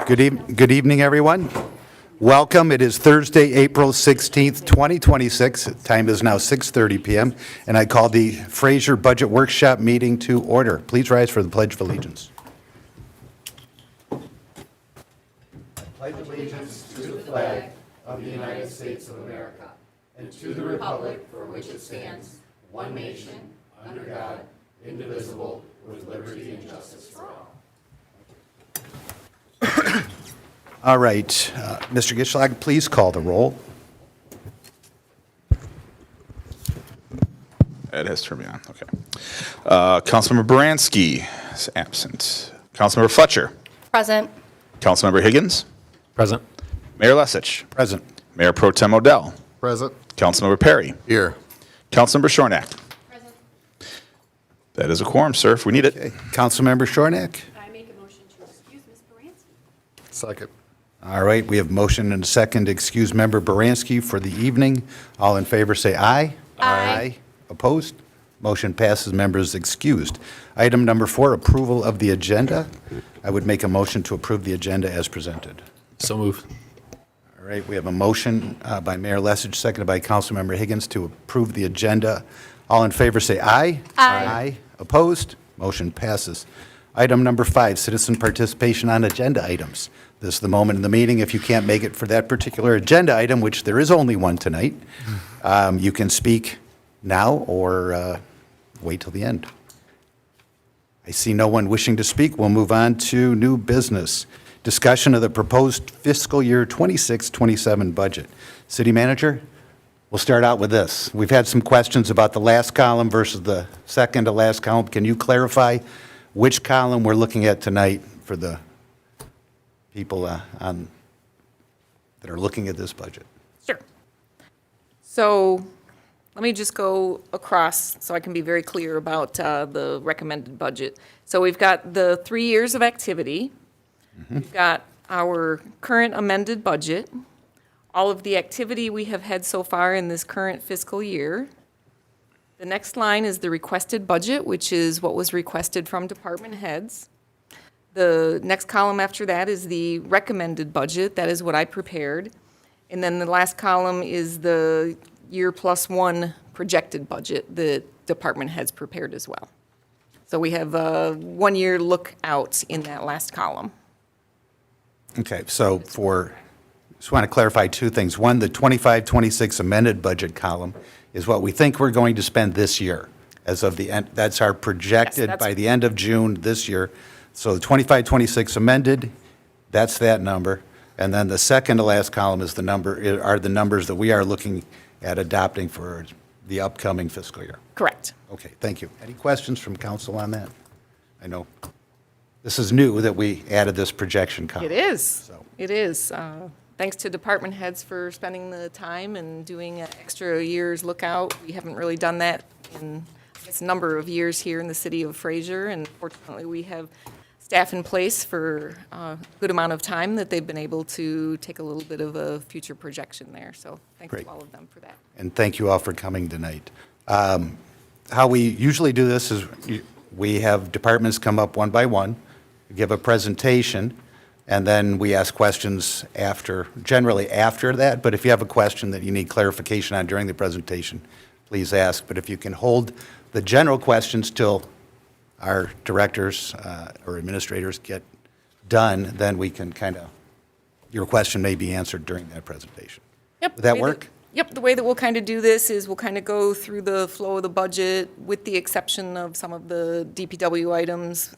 Good evening, everyone. Welcome. It is Thursday, April 16th, 2026. Time is now 6:30 p.m., and I call the Fraser Budget Workshop meeting to order. Please rise for the Pledge of Allegiance. I pledge allegiance to the flag of the United States of America and to the republic for which it stands, one nation, under God, indivisible, with liberty and justice for all. All right, Mr. Gischlag, please call the roll. It has turned me on, okay. Councilmember Baranski is absent. Councilmember Fletcher. Present. Councilmember Higgins. Present. Mayor Lesich. Present. Mayor Pro Tem Odell. Present. Councilmember Perry. Here. Councilmember Shornack. Present. That is a quorum, sir, if we need it. Okay. Councilmember Shornack. I make a motion to excuse Ms. Baranski. Second. All right, we have motion and a second to excuse Member Baranski for the evening. All in favor say aye. Aye. Opposed? Motion passes, members excused. Item number 4, approval of the agenda. I would make a motion to approve the agenda as presented. So moved. All right, we have a motion by Mayor Lesich, seconded by Councilmember Higgins to approve the agenda. All in favor say aye. Aye. Opposed? Motion passes. Item number 5, citizen participation on agenda items. This is the moment in the meeting, if you can't make it for that particular agenda item, which there is only one tonight, you can speak now or wait till the end. I see no one wishing to speak. We'll move on to new business. Discussion of the proposed fiscal year 26-27 budget. City Manager, we'll start out with this. We've had some questions about the last column versus the second to last column. Can you clarify which column we're looking at tonight for the people that are looking at this budget? Sure. So let me just go across so I can be very clear about the recommended budget. So we've got the 3 years of activity. We've got our current amended budget, all of the activity we have had so far in this current fiscal year. The next line is the requested budget, which is what was requested from department heads. The next column after that is the recommended budget. That is what I prepared. And then the last column is the year plus one projected budget that department heads prepared as well. So we have a 1 year look out in that last column. Okay, so just want to clarify two things. One, the 25-26 amended budget column is what we think we're going to spend this year as of the end. That's our projected Yes, by the end of June this year. So the 25-26 amended, that's that number. And then the second to last column is are the numbers that we are looking at adopting for the upcoming fiscal year. Correct. Okay, thank you. Any questions from council on that? I know this is new that we added this projection column. It is. So- It is. Thanks to department heads for spending the time and doing an extra year's lookout. We haven't really done that in, I guess, a number of years here in the city of Fraser, and fortunately, we have staff in place for a good amount of time that they've been able to take a little bit of a future projection there. So thanks Great. to all of them for that. And thank you all for coming tonight. How we usually do this is we have departments come up one by one, give a presentation, and then we ask questions generally after that. But if you have a question that you need clarification on during the presentation, please ask. But if you can hold the general questions till our directors or administrators get done, then we can your question may be answered during that presentation. Yep. Would that the way work? Yep, the way that we'll kind of do this is we'll kind of go through the flow of the budget with the exception of some of the DPW items.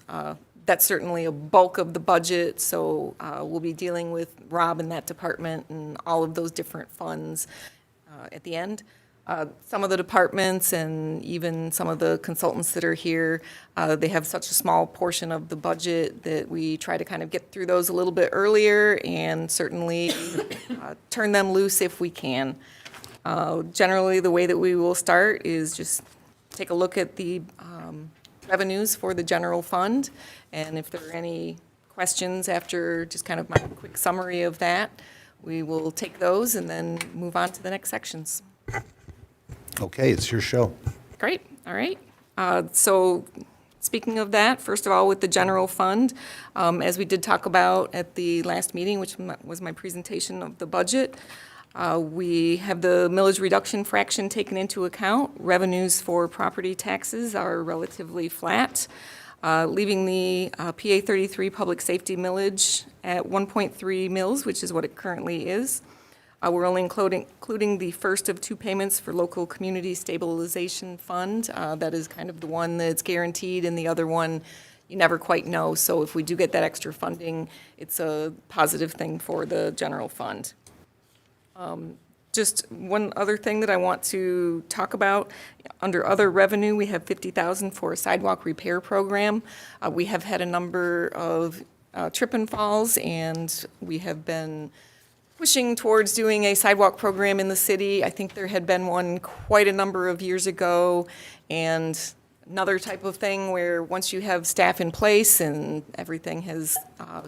That's certainly a bulk of the budget, so we'll be dealing with Rob and that department and all of those different funds at the end. Some of the departments and even some of the consultants that are here, they have such a small portion of the budget that we try to kind of get through those a little bit earlier and certainly turn them loose if we can. Generally, the way that we will start is just take a look at the revenues for the general fund, and if there are any questions after just kind of my quick summary of that, we will take those and then move on to the next sections. Okay, it's your show. Great, all right. So Speaking of that, first of all, with the general fund, as we did talk about at the last meeting, which was my presentation of the budget, we have the millage reduction fraction taken into account. Revenues for property taxes are relatively flat, leaving the PA 33 public safety millage at 1.3 mils, which is what it currently is. We're only including the first of two payments for local community stabilization fund. That is kind of the one that's guaranteed, and the other one you never quite know. So if we do get that extra funding, it's a positive thing for the general fund. Just one other thing that I want to talk about, under other revenue, we have $50,000 for a sidewalk repair program. We have had a number of trip and falls, and we have been pushing towards doing a sidewalk program in the city. I think there had been one quite a number of years ago, and another type of thing where once you have staff in place and everything has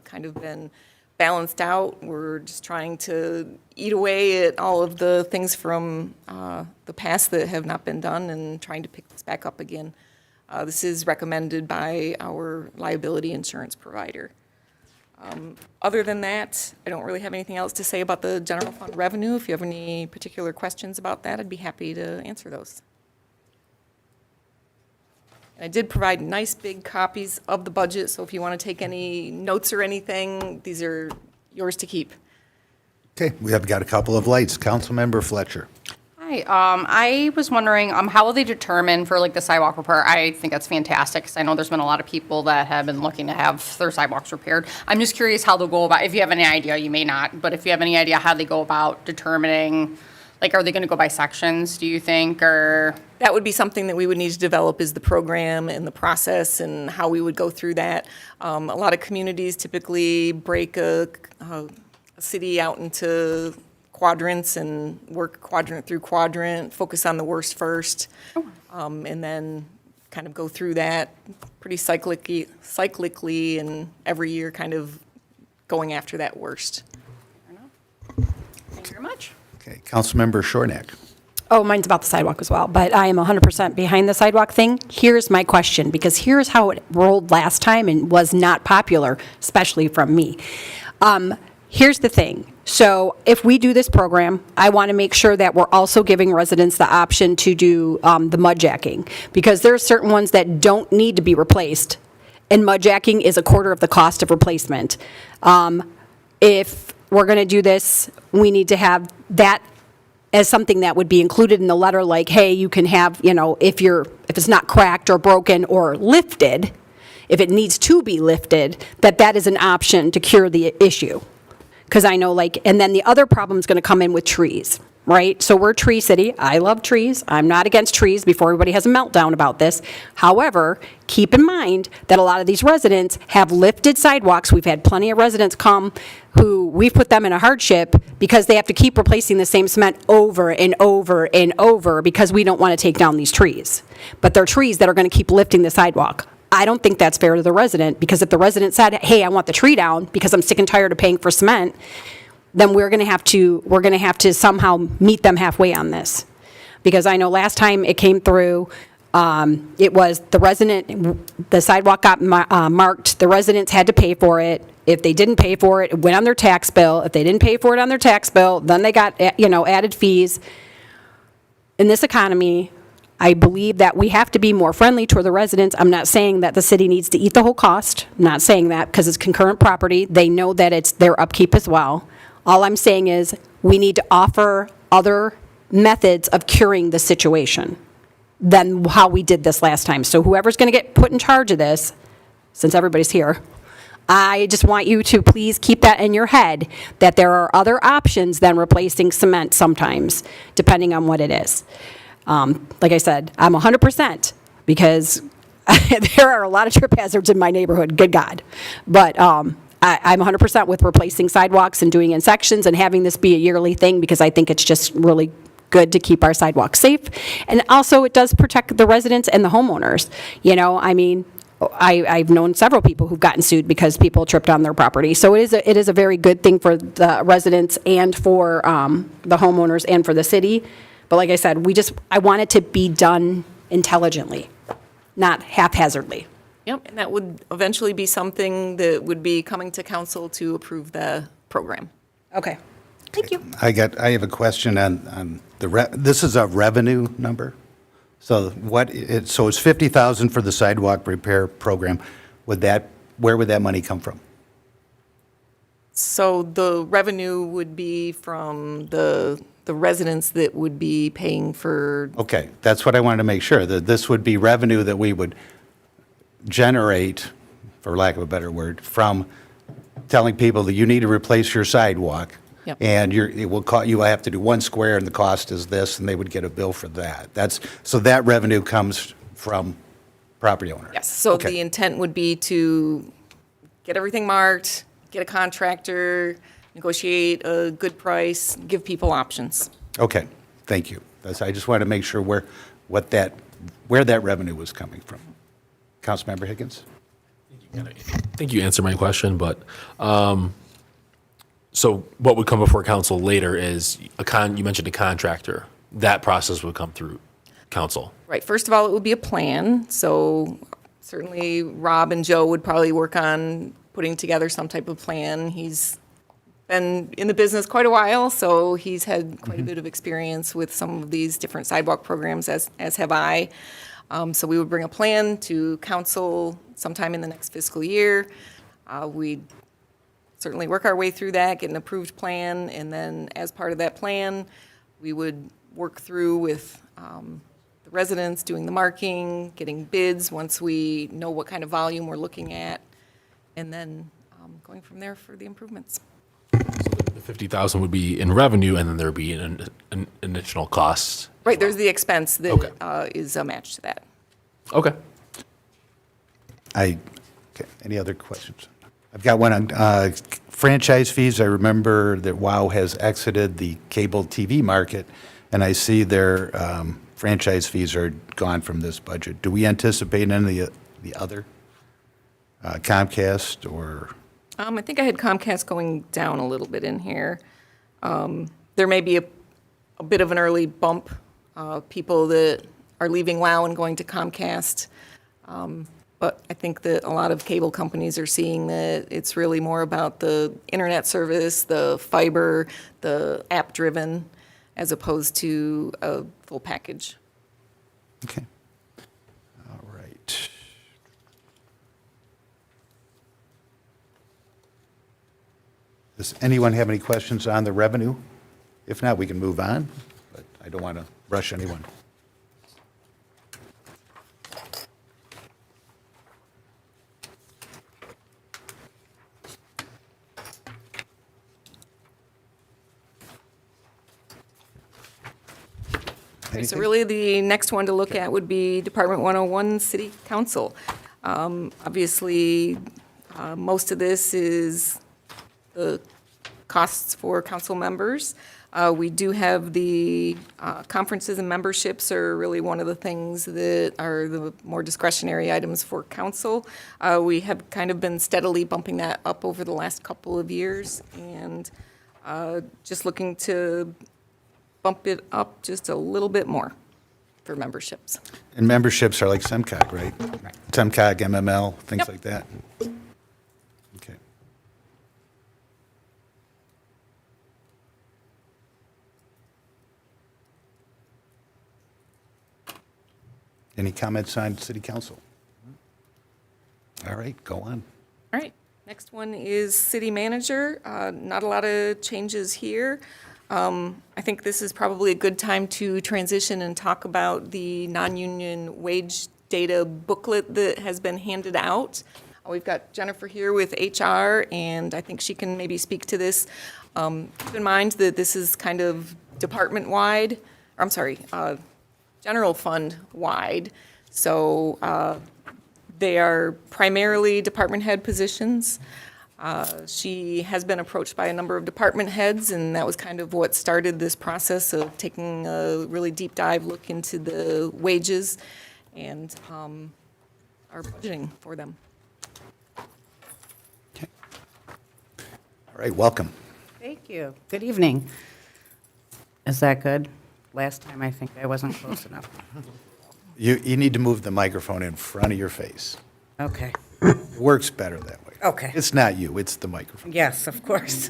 kind of been balanced out, we're just trying to eat away at all of the things from the past that have not been done and trying to pick this back up again. This is recommended by our liability insurance provider. Other than that, I don't really have anything else to say about the general fund revenue. If you have any particular questions about that, I'd be happy to answer those. And I did provide nice big copies of the budget, so if you want to take any notes or anything, these are yours to keep. Okay, we have got a couple of lights. Councilmember Fletcher. Hi, I was wondering, how will they determine for like the sidewalk repair? I think that's fantastic, because I know there's been a lot of people that have been looking to have their sidewalks repaired. I'm just curious how they'll go about, if you have any idea, you may not, but if you have any idea how they go about determining, like, are they gonna go by sections, do you think, or? That would be something that we would need to develop, is the program and the process and how we would go through that. A lot of communities typically break a city out into quadrants and work quadrant through quadrant, focus on the worst first, and then kind of go through that pretty cyclically, and every year kind of going after that worst. Thank you very much. Okay, Councilmember Shornack. Oh, mine's about the sidewalk as well, but I am 100% behind the sidewalk thing. Here's my question, because here's how it rolled last time and was not popular, especially from me. Here's the thing. So if we do this program, I want to make sure that we're also giving residents the option to do the mud jacking, because there are certain ones that don't need to be replaced, and mud jacking is a quarter of the cost of replacement. If we're going to do this, we need to have that as something that would be included in the letter, like, hey, you can have, if it's not cracked or broken or lifted, if it needs to be lifted, that is an option to cure the issue. Because I know, and then the other problem is going to come in with trees, right? So we're a tree city. I love trees. I'm not against trees, before everybody has a meltdown about this. However, keep in mind that a lot of these residents have lifted sidewalks. We've had plenty of residents come who we've put them in a hardship because they have to keep replacing the same cement over and over and over because we don't want to take down these trees. But they're trees that are going to keep lifting the sidewalk. I don't think that's fair to the resident, because if the resident said, hey, I want the tree down because I'm sick and tired of paying for cement, then we're going to have to somehow meet them halfway on this. Because I know last time it came through, it was the sidewalk got marked, the residents had to pay for it. If they didn't pay for it, it went on their tax bill. If they didn't pay for it on their tax bill, then they got, added fees. In this economy, I believe that we have to be more friendly toward the residents. I'm not saying that the city needs to eat the whole cost. I'm not saying that, because it's concurrent property. They know that it's their upkeep as well. All I'm saying is we need to offer other methods of curing the situation than how we did this last time. So whoever's going to get put in charge of this, since everybody's here, I just want you to please keep that in your head, that there are other options than replacing cement sometimes, depending on what it is. Like I said, I'm 100%, because there are a lot of trip hazards in my neighborhood, good God. But I'm 100% with replacing sidewalks and doing in sections and having this be a yearly thing, because I think it's just really good to keep our sidewalks safe. And also, it does protect the residents and the homeowners. I've known several people who've gotten sued because people tripped on their property. So it is a very good thing for the residents and for the homeowners and for the city. But like I said, I want it to be done intelligently, not haphazardly. Yep, and that would eventually be something that would be coming to council to approve the program. Okay. Thank you. I have a question on this is a revenue number? So so it's 50,000 for the sidewalk repair program. Where would that money come from? So the revenue would be from the residents that would be paying for, Okay, that's what I wanted to make sure, that this would be revenue that we would generate, for lack of a better word, from telling people that you need to replace your sidewalk. Yep. And it will cost, you have to do 1 square and the cost is this, and they would get a bill for that. So that revenue comes from property owners? yes, so Okay. the intent would be to get everything marked, get a contractor, negotiate a good price, give people options. Okay, thank you. I just wanted to make sure where that revenue was coming from. Councilmember Higgins? I think you answered my question, but, so what would come before council later is you mentioned a contractor. That process would come through council. Right, first of all, it would be a plan, so certainly Rob and Joe would probably work on putting together some type of plan. He's been in the business quite a while, so he's had quite a bit of experience with some of these different sidewalk programs, as have I. So we would bring a plan to council sometime in the next fiscal year. We'd certainly work our way through that, get an approved plan, and then as part of that plan, we would work through with the residents, doing the marking, getting bids once we know what kind of volume we're looking at, and then going from there for the improvements. The 50,000 would be in revenue, and then there'd be an additional cost. Right, there's the expense Okay. that is a match to that. Okay. Okay, any other questions? I've got one on franchise fees. I remember that WOW has exited the cable TV market, and I see their franchise fees are gone from this budget. Do we anticipate any of the other Comcast or? I think I had Comcast going down a little bit in here. There may be a bit of an early bump, people that are leaving WOW and going to Comcast. But I think that a lot of cable companies are seeing that it's really more about the internet service, the fiber, the app-driven, as opposed to a full package. Okay. All right. Does anyone have any questions on the revenue? If not, we can move on, but I don't want to rush anyone. Okay, so Anything? really, the next one to look at would be Department 101, City Council. Obviously, most of this is the costs for council members. We do have the conferences and memberships are really one of the things that are the more discretionary items for council. We have kind of been steadily bumping that up over the last couple of years, and just looking to bump it up just a little bit more for memberships. And memberships are like SEMCOG, right? Right. SEMCOG, MML, things Yep. like that. Okay. Any comments on city council? All right, go on. All right, next one is city manager. Not a lot of changes here. I think this is probably a good time to transition and talk about the non-union wage data booklet that has been handed out. We've got Jennifer here with HR, and I think she can maybe speak to this. Keep in mind that this is kind of department-wide, or I'm sorry, general fund-wide. So they are primarily department head positions. She has been approached by a number of department heads, and that was kind of what started this process of taking a really deep dive look into the wages and our budgeting for them. Okay. All right, welcome. Thank you. Good evening. Is that good? Last time, I think I wasn't close enough. You need to move the microphone in front of your face. Okay. It works better that way. Okay. It's not you, it's the microphone. Yes, of course.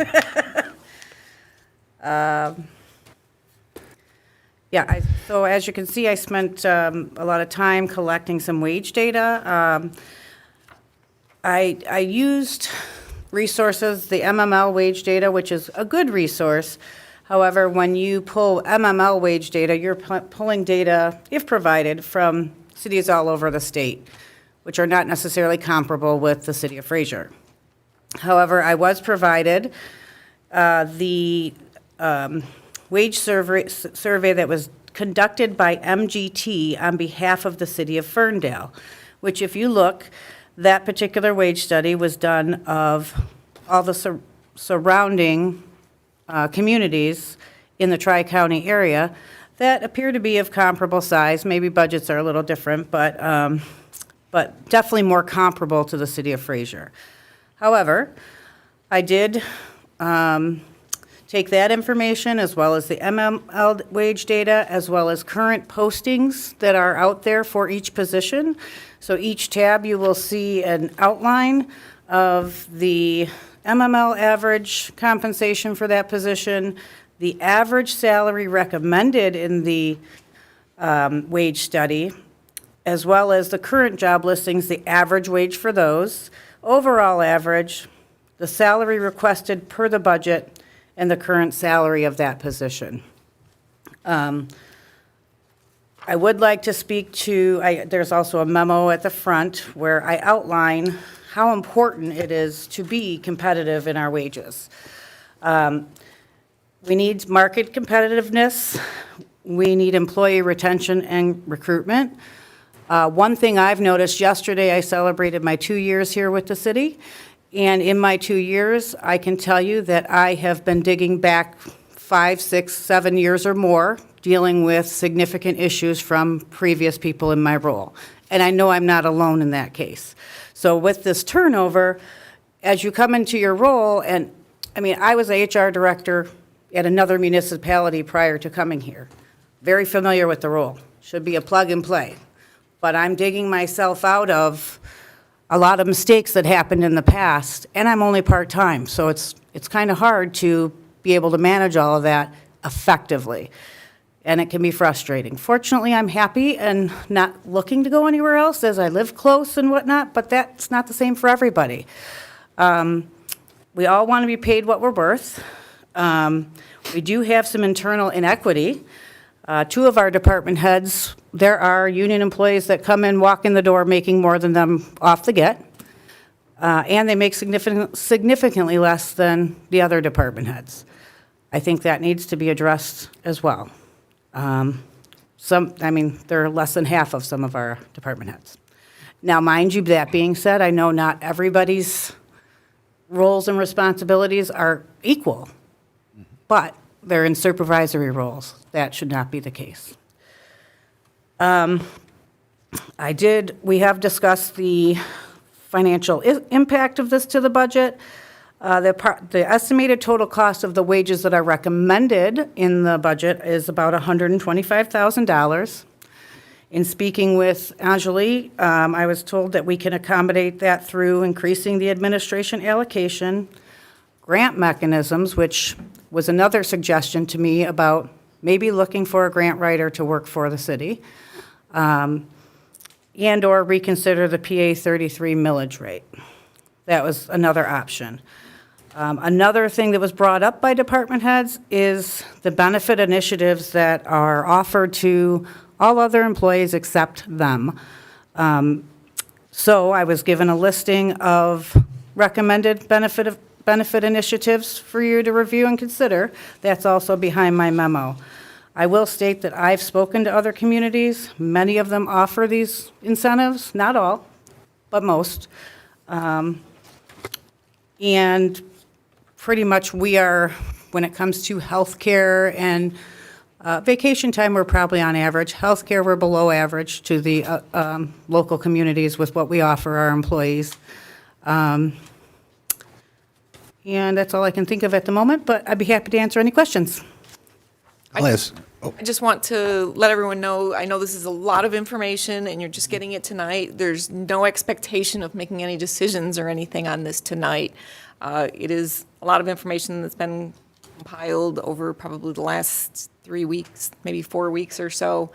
Yeah, so as you can see, I spent a lot of time collecting some wage data. I used resources, the MML wage data, which is a good resource. However, when you pull MML wage data, you're pulling data, if provided, from cities all over the state, which are not necessarily comparable with the City of Fraser. However, I was provided the wage survey that was conducted by MGT on behalf of the City of Ferndale, which if you look, that particular wage study was done of all the surrounding communities in the Tri-County area that appear to be of comparable size. Maybe budgets are a little different, but definitely more comparable to the City of Fraser. However, I did take that information as well as the MML wage data, as well as current postings that are out there for each position. So each tab, you will see an outline of the MML average compensation for that position, the average salary recommended in the wage study, as well as the current job listings, the average wage for those, overall average, the salary requested per the budget, and the current salary of that position. I would like to speak to, there's also a memo at the front where I outline how important it is to be competitive in our wages. We need market competitiveness. We need employee retention and recruitment. One thing I've noticed, yesterday I celebrated my 2 years here with the city, and in my 2 years, I can tell you that I have been digging back 5, 6, 7 years or more, dealing with significant issues from previous people in my role. And I know I'm not alone in that case. So with this turnover, as you come into your role, and I mean, I was a HR director at another municipality prior to coming here. Very familiar with the role. Should be a plug and play. But I'm digging myself out of a lot of mistakes that happened in the past, and I'm only part-time, so it's kind of hard to be able to manage all of that effectively, and it can be frustrating. Fortunately, I'm happy and not looking to go anywhere else as I live close and whatnot, but that's not the same for everybody. We all want to be paid what we're worth. We do have some internal inequity. 2 of our department heads, there are union employees that come in, walk in the door making more than them off the get, and they make significantly less than the other department heads. I think that needs to be addressed as well. They're less than half of some of our department heads. Now, mind you, that being said, I know not everybody's roles and responsibilities are equal, but they're in supervisory roles. That should not be the case. We have discussed the financial impact of this to the budget. The estimated total cost of the wages that are recommended in the budget is about $125,000. In speaking with Anjali, I was told that we can accommodate that through increasing the administration allocation, grant mechanisms, which was another suggestion to me about maybe looking for a grant writer to work for the city, and/or reconsider the PA 33 millage rate. That was another option. Another thing that was brought up by department heads is the benefit initiatives that are offered to all other employees except them. So I was given a listing of recommended benefit initiatives for you to review and consider. That's also behind my memo. I will state that I've spoken to other communities. Many of them offer these incentives, not all, but most. And pretty much we are, when it comes to healthcare and vacation time, we're probably on average. Healthcare, we're below average to the local communities with what we offer our employees. And that's all I can think of at the moment, but I'd be happy to answer any questions. I'll ask, I just want to let everyone know, I know this is a lot of information and you're just getting it tonight. There's no expectation of making any decisions or anything on this tonight. It is a lot of information that's been compiled over probably the last 3 weeks, maybe 4 weeks or so.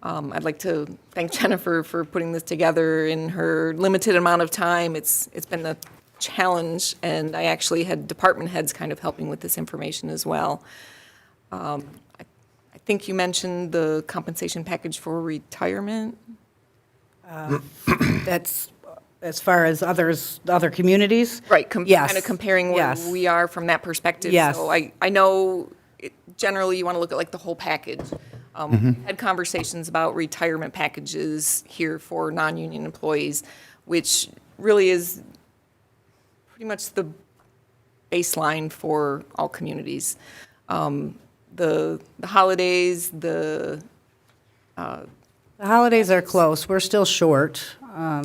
I'd like to thank Jennifer for putting this together in her limited amount of time. It's been a challenge, and I actually had department heads kind of helping with this information as well. I think you mentioned the compensation package for retirement. That's as far as other communities? Right, Yes. kind of comparing where Yes. we are from that perspective. Yes. So I know generally you want to look at like the whole package. Had conversations about retirement packages here for non-union employees, which really is pretty much the baseline for all communities. The holidays, The holidays are close. We're still short a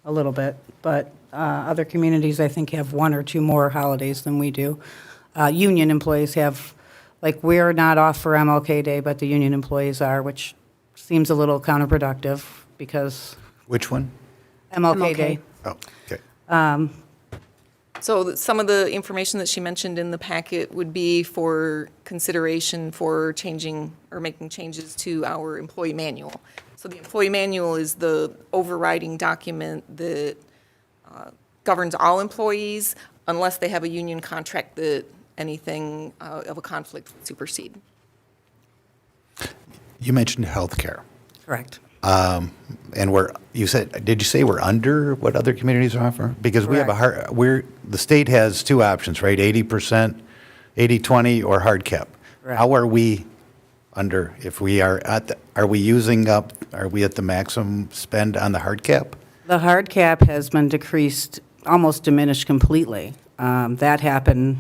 little bit, but other communities, I think, have 1 or 2 more holidays than we do. Union employees have, like, we're not off for MLK Day, but the union employees are, which seems a little counterproductive because Which one? MLK Day. Oh, okay. So some of the information that she mentioned in the packet would be for consideration for changing or making changes to our employee manual. So the employee manual is the overriding document that governs all employees unless they have a union contract that anything of a conflict would supersede. You mentioned healthcare. Correct. And did you say we're under what other communities offer? Because we have the state has 2 options, right? 80%, 80/20, or hard cap. Correct. How are we under, if we are are we at the maximum spend on the hard cap? The hard cap has been decreased, almost diminished completely. That happened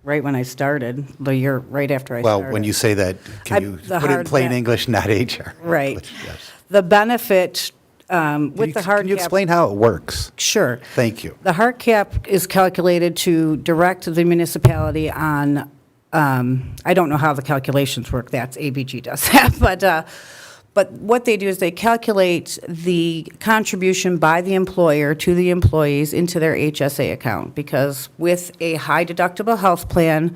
right when I started, the year right after I started. Well, when you say that, can you the put it in hard plain cap. English, not HR? Right. Yes. The benefit with the hard cap. Can you explain how it works? Sure. Thank you. The hard cap is calculated to direct the municipality on, I don't know how the calculations work, that's ABG does that, but what they do is they calculate the contribution by the employer to the employees into their HSA account, because with a high deductible health plan,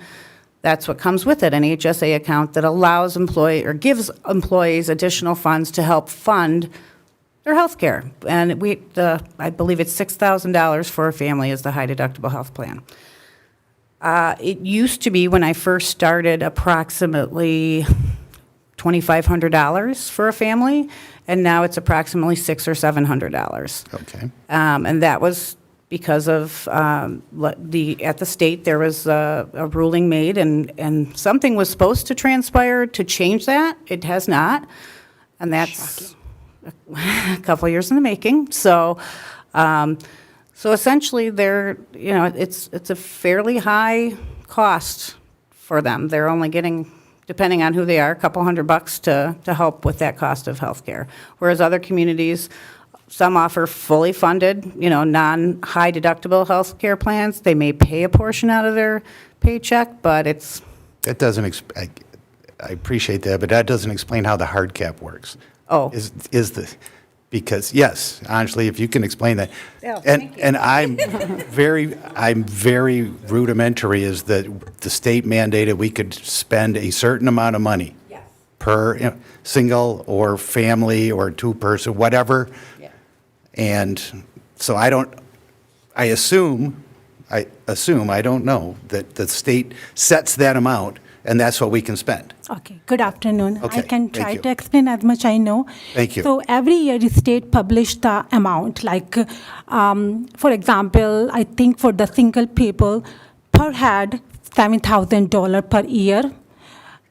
that's what comes with it, an HSA account that allows gives employees additional funds to help fund their health care. And I believe it's $6,000 for a family is the high deductible health plan. It used to be, when I first started, approximately $2,500 for a family, and now it's approximately $600 or $700. Okay. And that was because of at the state, there was a ruling made, and something was supposed to transpire to change that. It has not, and that's a couple years in the making. So, so essentially, it's a fairly high cost for them. They're only getting, depending on who they are, a couple $100 to help with that cost of healthcare. Whereas other communities, some offer fully funded, non-high deductible healthcare plans. They may pay a portion out of their paycheck, but it's. That doesn't, I appreciate that, but that doesn't explain how the hard cap works. Oh. Because, yes, honestly, if you can explain that. Yeah, And, thank you. and I'm very rudimentary, is that the state mandated we could spend a certain amount of money. Yes. Per single or family or 2-person, whatever. Yeah. And so I assume, I don't know, that the state sets that amount, and that's what we can spend. Okay, good afternoon. Okay, I can thank try you. to explain as much I know. Thank you. So every year the state publish the amount, like, for example, I think for the single people per head, $7,000 per year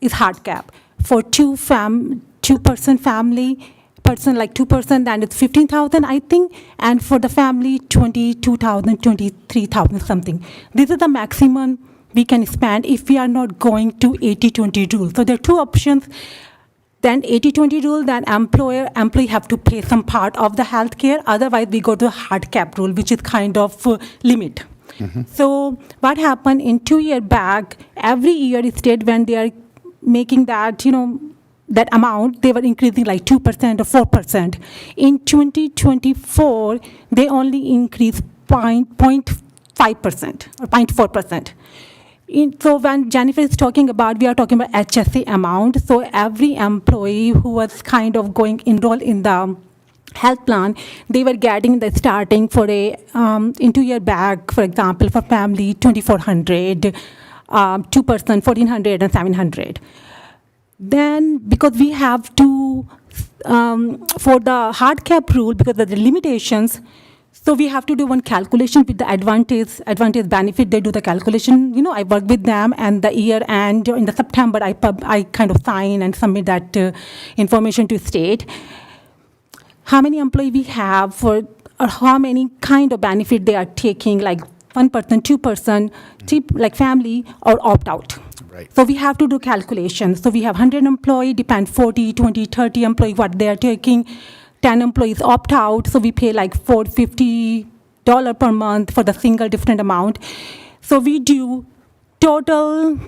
is hard cap. For two-person family, person like 2%, then it's 15,000, I think, and for the family, 22,000, 23,000 something. This is the maximum we can spend if we are not going to 80-20 rule. So there are 2 options. Then 80-20 rule, then employee have to pay some part of the health care. Otherwise, we go to hard cap rule, which is kind of limit. So what happened in 2 years back, every year state when they are making that, that amount, they were increasing like 2% or 4%. In 2024, they only increased 0.5% or 0.4%. So when Jennifer is talking about, we are talking about HSA amount. So every employee who was kind of enroll in the health plan, they were getting the starting for a in 2 year back, for example, for family 2,400, 2% 1,400 and 700. Then because we have to for the hard cap rule, because of the limitations, so we have to do one calculation with the advantage benefit. They do the calculation. I work with them, and the year end in the September, I kind of sign and submit that information to state. How many employees we have or how many kind of benefit they are taking, like 1%, 2%, like family or opt out. Right. So we have to do calculations. So we have 100 employees, depend 40, 20, 30 employees, what they are taking. 10 employees opt out, so we pay like $450 per month for the single different amount. So we do total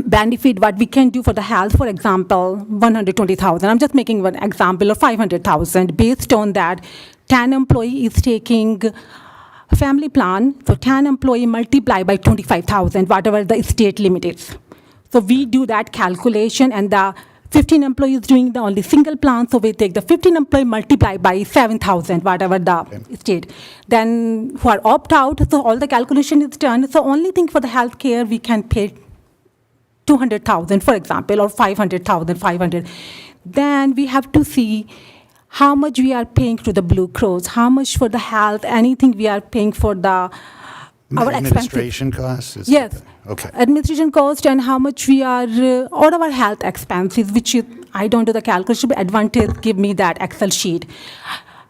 benefit, what we can do for the health, for example, 120,000. I'm just making one example, or 500,000. Based on that, 10 employee is taking a family plan. So 10 employee multiply by 25,000, whatever the state limit is. So we do that calculation, and the 15 employees doing the only single plan, so we take the 15 employee multiply by 7,000, whatever the state. Then who are opt out, so all the calculation is done. So only thing for the healthcare, we can pay 200,000, for example, or 500,000. Then we have to see how much we are paying to the Blue Cross, how much for the health, anything we are paying for the our Administration costs? Yes. Okay. Administration cost and how much we are, all our health expenses, which is, I don't do the calculation, but Advantage give me that Excel sheet.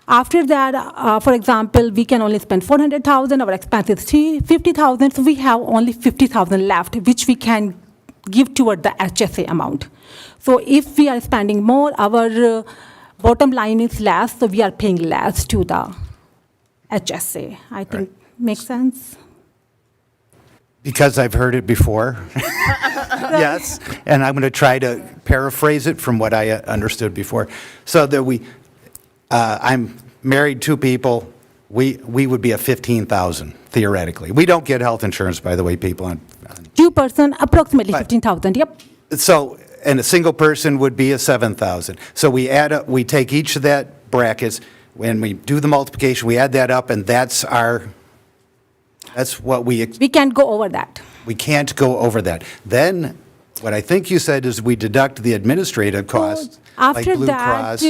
After that, for example, we can only spend 400,000, our expenses 50,000, so we have only 50,000 left, which we can give toward the HSA amount. So if we are spending more, our bottom line is less, so we are paying less to the HSA. I think makes sense. Because I've heard it before. Yes, and I'm going to try to paraphrase it from what I understood before. So that I'm married, 2 people, we would be at 15,000 theoretically. We don't get health insurance, by the way, people. 2%, approximately 15,000, yep. So, and a single person would be a 7,000. So we add up, we take each of that brackets, when we do the multiplication, we add that up, and that's what we can't go over that. We can't go over that. Then, what I think you said is we deduct the administrative costs, like After Blue that, Cross.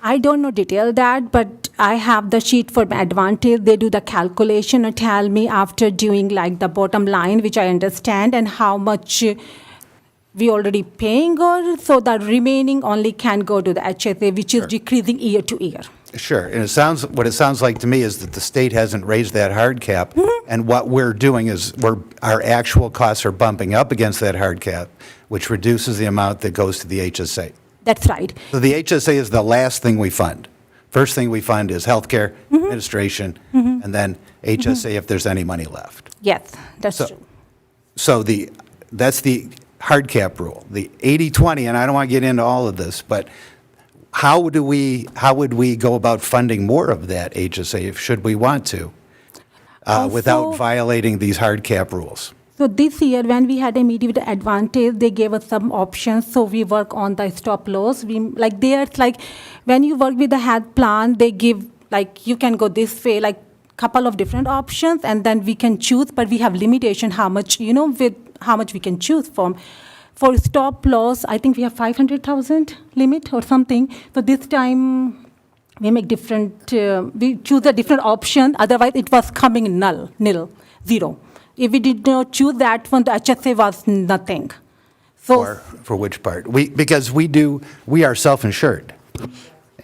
I don't know detail that, but I have the sheet for my Advantage. They do the calculation and tell me after doing like the bottom line, which I understand, and how much we already paying, or so the remaining only can go to the HSA, which is decreasing year to year. Sure, and what it sounds like to me is that the state hasn't raised that hard cap, and what we're doing is our actual costs are bumping up against that hard cap, which reduces the amount that goes to the HSA. That's right. So the HSA is the last thing we fund. First thing we fund is healthcare, administration, and then HSA if there's any money left. Yes, that's true. So that's the hard cap rule, the 80-20, and I don't want to get into all of this, but how would we go about funding more of that HSA, should we want to, without violating these hard cap rules? So this year, when we had a meeting with the Advantage, they gave us some options. So we work on the stop loss. There's like, when you work with the health plan, they give, like, you can go this way, like, couple of different options, and then we can choose, but we have limitation how much, with how much we can choose from. For stop loss, I think we have 500,000 limit or something. So this time, we make different, we choose a different option. Otherwise, it was coming nil, 0. If we did not choose that one, the HSA was nothing. So For which part? Because we are self-insured.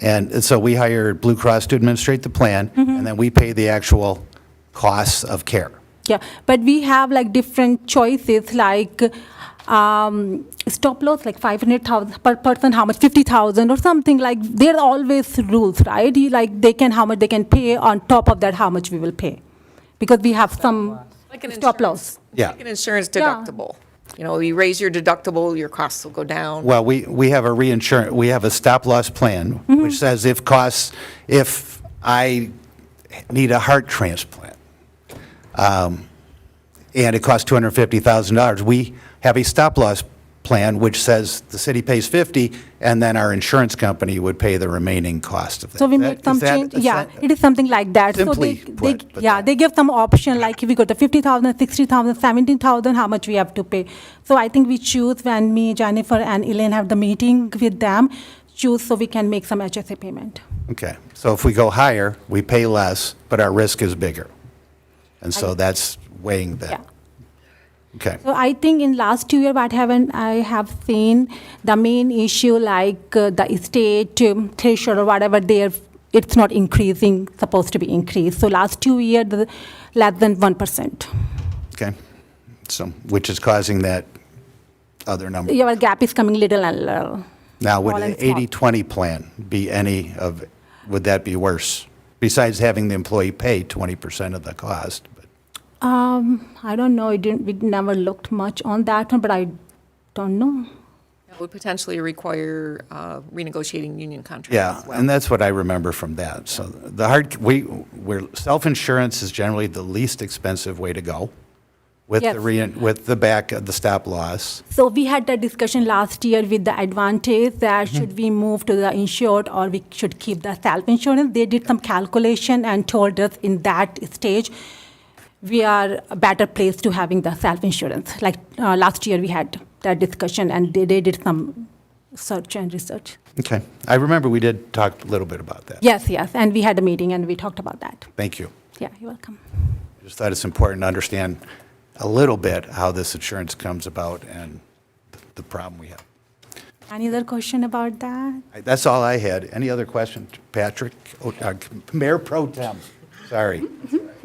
And so we hire Blue Cross to administrate the plan, and then we pay the actual costs of care. yeah, but we have like different choices, like stop loss, like 500,000 per person, how much, 50,000 or something. Like there are always rules, right? How much they can pay, on top of that, how much we will pay, because we have some Like an stop loss. Yeah. Like an insurance Yeah. deductible. You know, you raise your deductible, your costs will go down. Well, we have a reinsurance, we have a stop-loss plan, which says if I need a heart transplant, and it costs $250,000, we have a stop-loss plan which says the city pays 50, and then our insurance company would pay the remaining cost of that. So we Is made that- some is that- change, is yeah, that- it is something like that. So Simply they, put, but yeah, that- they give some option, like if we go to 50,000, 60,000, 17,000, how much we have to pay. So I think we choose when me, Jennifer, and Elaine have the meeting with them, choose so we can make some HSA payment. Okay, so if we go higher, we pay less, but our risk is bigger. And so that's weighing Yeah. that. Okay. So I think in last 2 years, what haven't I have seen the main issue like the estate threshold or whatever there, it's not increasing, supposed to be increased. So last 2 years, less than 1%. Okay, so, which is causing that other number. Your gap is coming little and little. Now, would Small an and small. 80/20 plan be any of, would that be worse? Besides having the employee pay 20% of the cost, but, I don't know. We never looked much on that one, but I don't know. That would potentially require renegotiating union contracts yeah, as well. and that's what I remember from that. So we're, self-insurance is generally the least expensive way to go with Yes. with the stop loss. So we had that discussion last year with the advantage that should we move to the insured or we should keep the self-insurance. They did some calculation and told us in that stage we are a better place to having the self-insurance. Like last year we had that discussion and they did some search and research. Okay, I remember we did talk a little bit about that. Yes, and we had a meeting and we talked about that. Thank you. Yeah, you're welcome. I just thought it's important to understand a little bit how this insurance comes about and the problem we have. Any other question about that? That's all I had. Any other questions? Patrick? Oh, Mayor Pro Tem, sorry.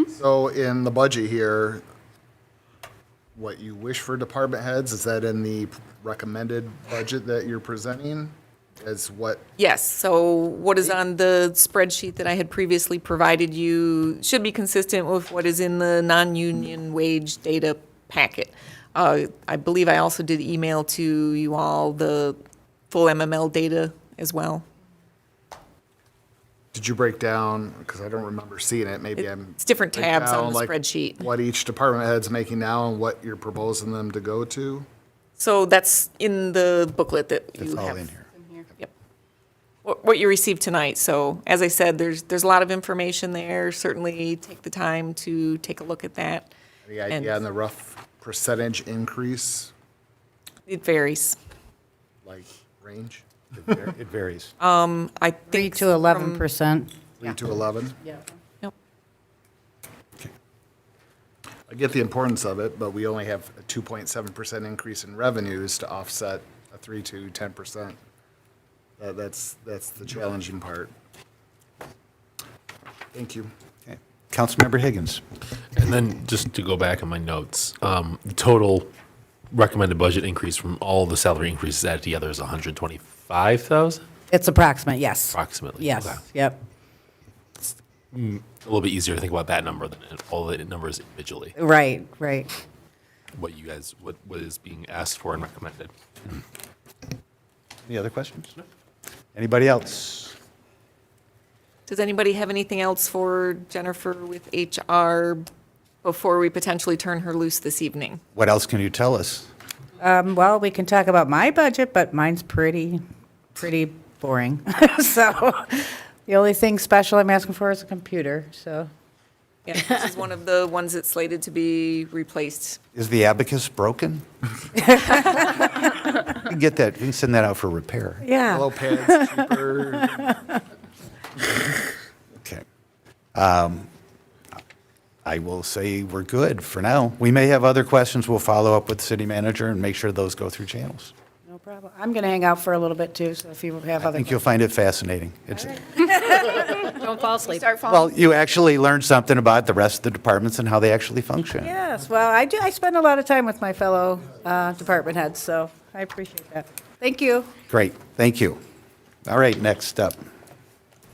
So in the budget here, what you wish for department heads, is that in the recommended budget that you're presenting? As what, Yes, so what is on the spreadsheet that I had previously provided you should be consistent with what is in the non-union wage data packet. I believe I also did email to you all the full MML data as well. did you break down, because I don't remember seeing it, maybe I'm. It's different break tabs on down, the like, spreadsheet. What each department head's making now and what you're proposing them to go to? So that's in the booklet that It's you all have. in here. Yep. What you received tonight. So as I said, there's a lot of information there. Certainly take the time to take a look at that. Any And- idea on the rough percentage increase, It varies. like range? It varies. I 3 think to 11%. 3 to 11? Yep. I get the importance of it, but we only have a 2.7% increase in revenues to offset a 3 to 10%. That's the challenging part. Thank you. Okay. Councilmember Higgins. And then just to go back on my notes, the total recommended budget increase from all the salary increases added together is 125,000 It's approximate, yes. approximately. Yes, Okay. yep. A little bit easier to think about that number than all the numbers individually. Right. What is being asked for and recommended. Any other questions? Anybody else? Does anybody have anything else for Jennifer with HR before we potentially turn her loose this evening? What else can you tell us? Well, we can talk about my budget, but mine's pretty boring. So the only thing special I'm asking for is a computer, so. Yeah, this is one of the ones that's slated to be replaced. Is the abacus broken? We can get that, we can send that out for repair. Yeah. Yellow pads cheaper. Okay. I will say we're good for now. We may have other questions. We'll follow up with the city manager and make sure those go through channels. No problem. I'm going to hang out for a little bit too, so if you have I other think you'll questions. find it fascinating. Don't fall asleep. Well, you actually learn something about the rest of the departments and how they actually function. Yes, well, I do, I spend a lot of time with my fellow department heads, so I appreciate that. Thank you. Great, thank you. All right, next up.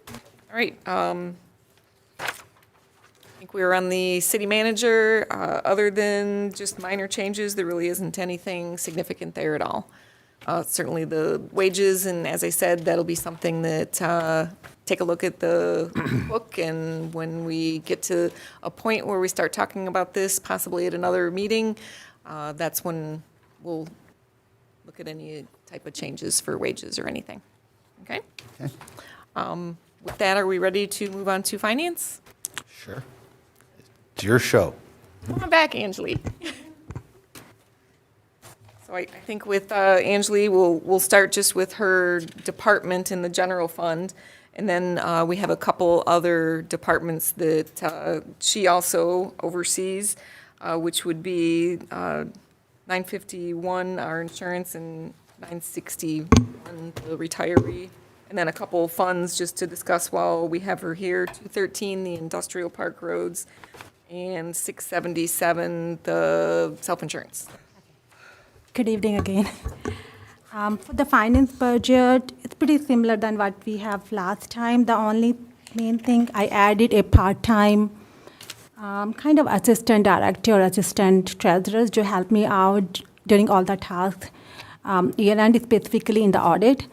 All right, I think think we're on the city manager. Other than just minor changes, there really isn't anything significant there at all. Certainly the wages, and as I said, that'll be something that, take a look at the book, and when we get to a point where we start talking about this, possibly at another meeting, that's when we'll look at any type of changes for wages or anything. Okay? With that, are we ready to move on to finance? Sure. It's your show. Come on back, Anjali. So I think with Anjali, we'll start just with her department in the general fund. And then we have a couple other departments that she also oversees, which would be 951, our insurance, and 961, the retiree. And then a couple funds just to discuss while we have her here, 213, the industrial park roads, and 677, the self-insurance. Good evening again. For the finance budget, it's pretty similar than what we have last time. The only main thing, I added a part-time kind of assistant director, assistant treasurers to help me out during all the tasks, year-end specifically in the audit.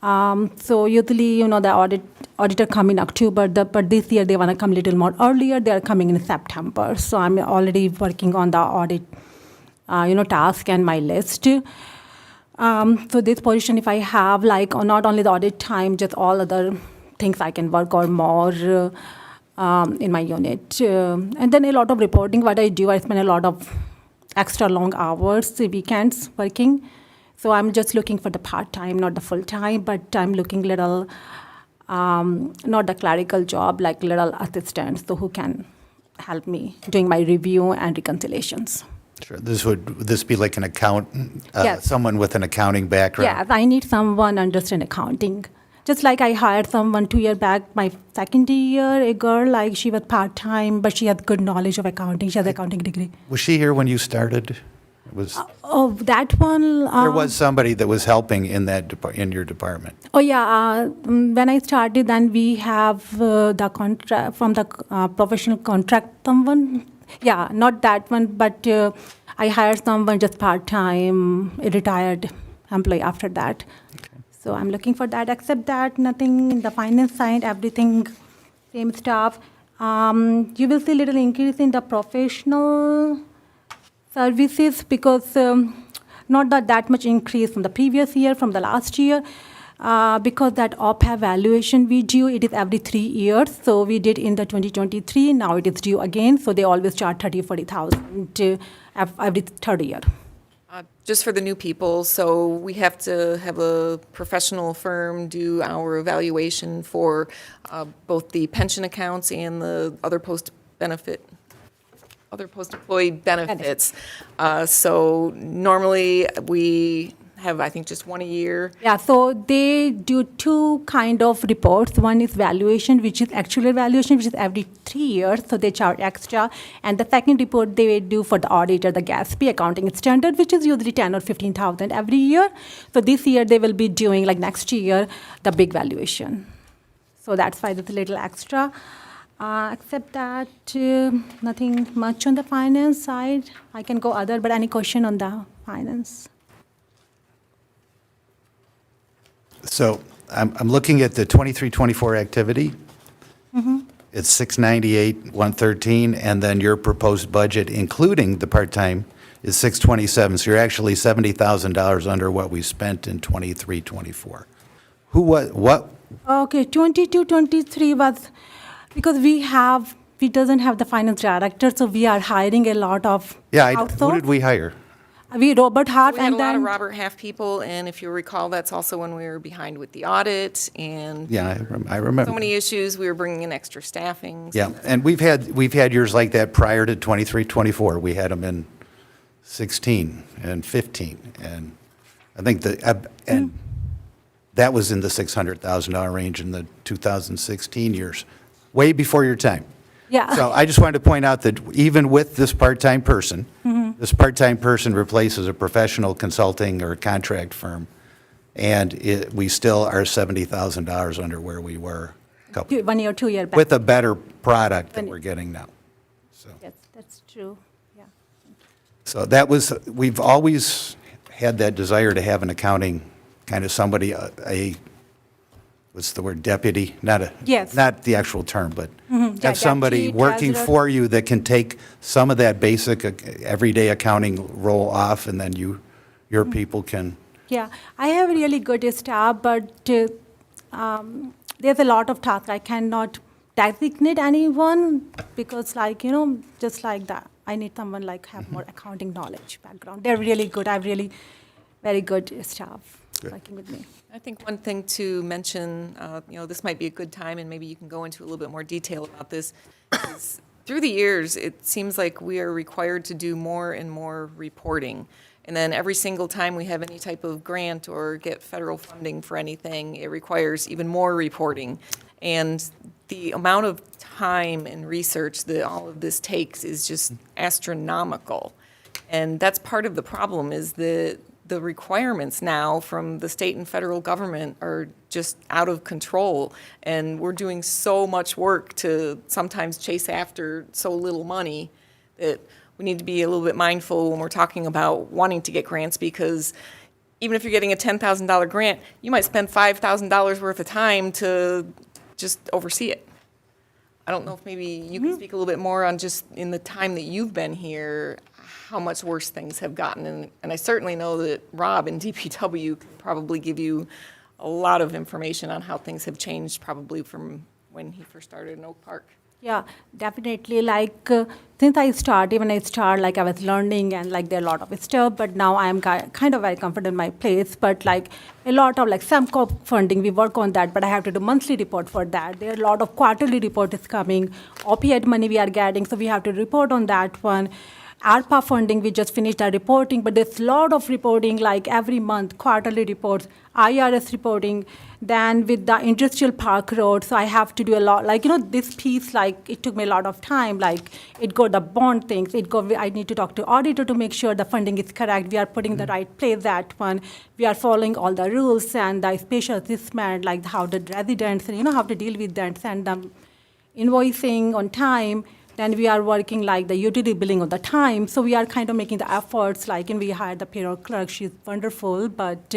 So usually, the auditor come in October, but this year they want to come a little more earlier. They are coming in September. So I'm already working on the audit task and my list. So this position, if I have not only the audit time, just all other things I can work on more in my unit. And then a lot of reporting, what I do, I spend a lot of extra long hours, weekends working. So I'm just looking for the part-time, not the full-time, but I'm looking little, not the clerical job, like little assistants, so who can help me doing my review and reconciliations. Sure. Would this be like an accountant, Yes. someone with an accounting background? Yeah, I need someone understand accounting. Just like I hired someone 2 years back, my second year, a girl, she was part-time, but she had good knowledge of accounting. She has an accounting degree. Was she here when you started? Oh, that one. There was somebody that was helping in in your department. Oh, yeah. When I started, then we have the contract from the professional contract someone. Yeah, not that one, but I hired someone just part-time, a retired employee after that. Okay. So I'm looking for that, except that nothing in the finance side, everything same stuff. You will see a little increase in the professional services because not that much increase from the previous year, from the last year. Because that OPEB valuation we do, it is every 3 years. So we did in the 2023, now it is due again. So they always charge 40,000 every third year. Just for the new people, so we have to have a professional firm do our evaluation for both the pension accounts and the other post-employee benefits. So normally we have, I think, just one a year. Yeah, so they do two kind of reports. One is valuation, which is actual valuation, which is every 3 years, so they charge extra. And the second report they do for the auditor, the GASP accounting standard, which is usually 10 or 15,000 every year. So this year they will be doing, like next year, the big valuation. So that's why there's a little extra. Except that, nothing much on the finance side. I can go other, but any question on the finance? So I'm looking at the 23-24 activity. Mm-hmm. It's 698, 113, and then your proposed budget, including the part-time, is 627. So you're actually $70,000 under what we spent in 23-24. What? Okay, 22-23 was because we doesn't have the finance director, so we are hiring a lot of Who did we hire? We Robert Half, We had and a lot of then Robert Half people, and if you recall, that's also when we were behind with the audit and Yeah, I remember. so many issues. We were bringing in extra staffing. Yeah, and we've had years like that prior to 23-24. We had them in 16 and 15, and I think that was in the $600,000 range in the 2016 years, way before your time. Yeah. So I just wanted to point out that even with this part-time person, this part-time person replaces a professional consulting or contract firm, and we still are $70,000 under where we were 1 year, 2 year back. with a better product that we're getting now. Yes, that's true, yeah. So that was, we've always had that desire to have an accounting, kind of somebody, what's the word, deputy? Not a, Yes. not the actual term, but Yeah, have somebody deputy, working treasurer. for you that can take some of that basic everyday accounting role off, and then your people can, Yeah, I have a really good staff, but there's a lot of tasks. I cannot designate anyone because, like, just like that, I need someone like have more accounting knowledge background. They're really good. I have really very good staff working with me. I think one thing to mention, this might be a good time, and maybe you can go into a little bit more detail about this, is through the years, it seems like we are required to do more and more reporting. And then every single time we have any type of grant or get federal funding for anything, it requires even more reporting. And the amount of time and research that all of this takes is just astronomical. And that's part of the problem, is that the requirements now from the state and federal government are just out of control. And we're doing so much work to sometimes chase after so little money that we need to be a little bit mindful when we're talking about wanting to get grants, because even if you're getting a $10,000 grant, you might spend $5,000 worth of time to just oversee it. I don't know if maybe you can speak a little bit more on just in the time that you've been here, how much worse things have gotten. And I certainly know that Rob in DPW can probably give you a lot of information on how things have changed probably from when he first started in Oak Park. Yeah, definitely. Like, since I started, when I started, like, I was learning and, like, there are a lot of stuff, but now I am kind of very comfortable in my place. But, like, a lot of, like, some funding, we work on that, but I have to do monthly report for that. There are a lot of quarterly reports coming. OPID money we are getting, so we have to report on that one. ARPA funding, we just finished our reporting, but there's a lot of reporting, like every month, quarterly reports, IRS reporting, then with the industrial park road, so I have to do a lot, like, this piece, like, it took me a lot of time, like, it got the bond things, I need to talk to auditor to make sure the funding is correct, we are putting the right place, that one, we are following all the rules and the special assessment, like how the residents, and how to deal with that, send them invoicing on time. Then we are working like the utility billing on the time. So we are kind of making the efforts, like, and we hired the payroll clerk. She's wonderful, but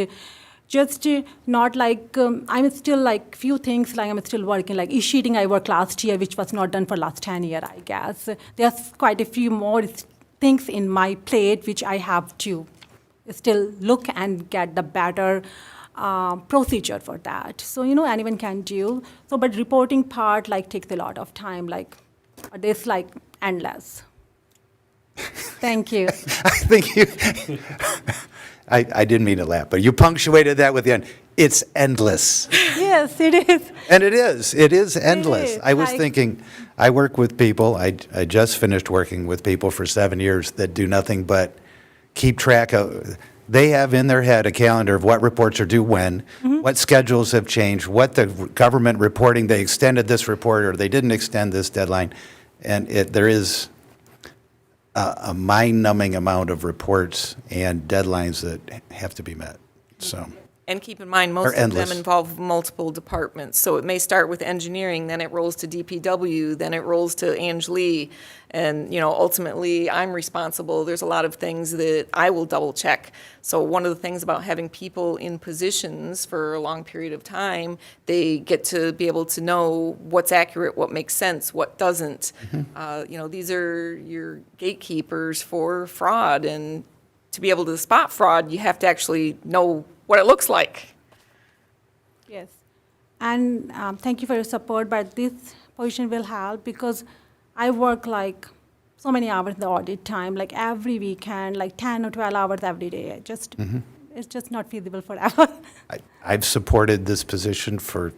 just not like, I'm still like few things, like I'm still working, like e-sheeting I worked last year, which was not done for last 10 years, I guess. There's quite a few more things in my plate, which I have to still look and get the better procedure for that. So, anyone can do. So, but reporting part, like, takes a lot of time, like, it's like endless. Thank you. I think you, I didn't mean to laugh, but you punctuated that with the end. It's endless. Yes, it is. And it is endless. is. I was thinking, I work with people, I just finished working with people for 7 years that do nothing but keep track of, they have in their head a calendar of what reports are due when, what schedules have changed, what the government reporting, they extended this report or they didn't extend this deadline. And there is a mind-numbing amount of reports and deadlines that have to be met, so. And keep in mind, most of endless. them involve multiple departments. So it may start with engineering, then it rolls to DPW, then it rolls to Ange Lee. And, ultimately, I'm responsible. There's a lot of things that I will double check. So one of the things about having people in positions for a long period of time, they get to be able to know what's accurate, what makes sense, what doesn't. These are your gatekeepers for fraud. And to be able to spot fraud, you have to actually know what it looks like. Yes. And thank you for your support, but this position will help because I work like so many hours in the audit time, like every weekend, like 10 or 12 hours every day. It's just not feasible forever. I've supported this position for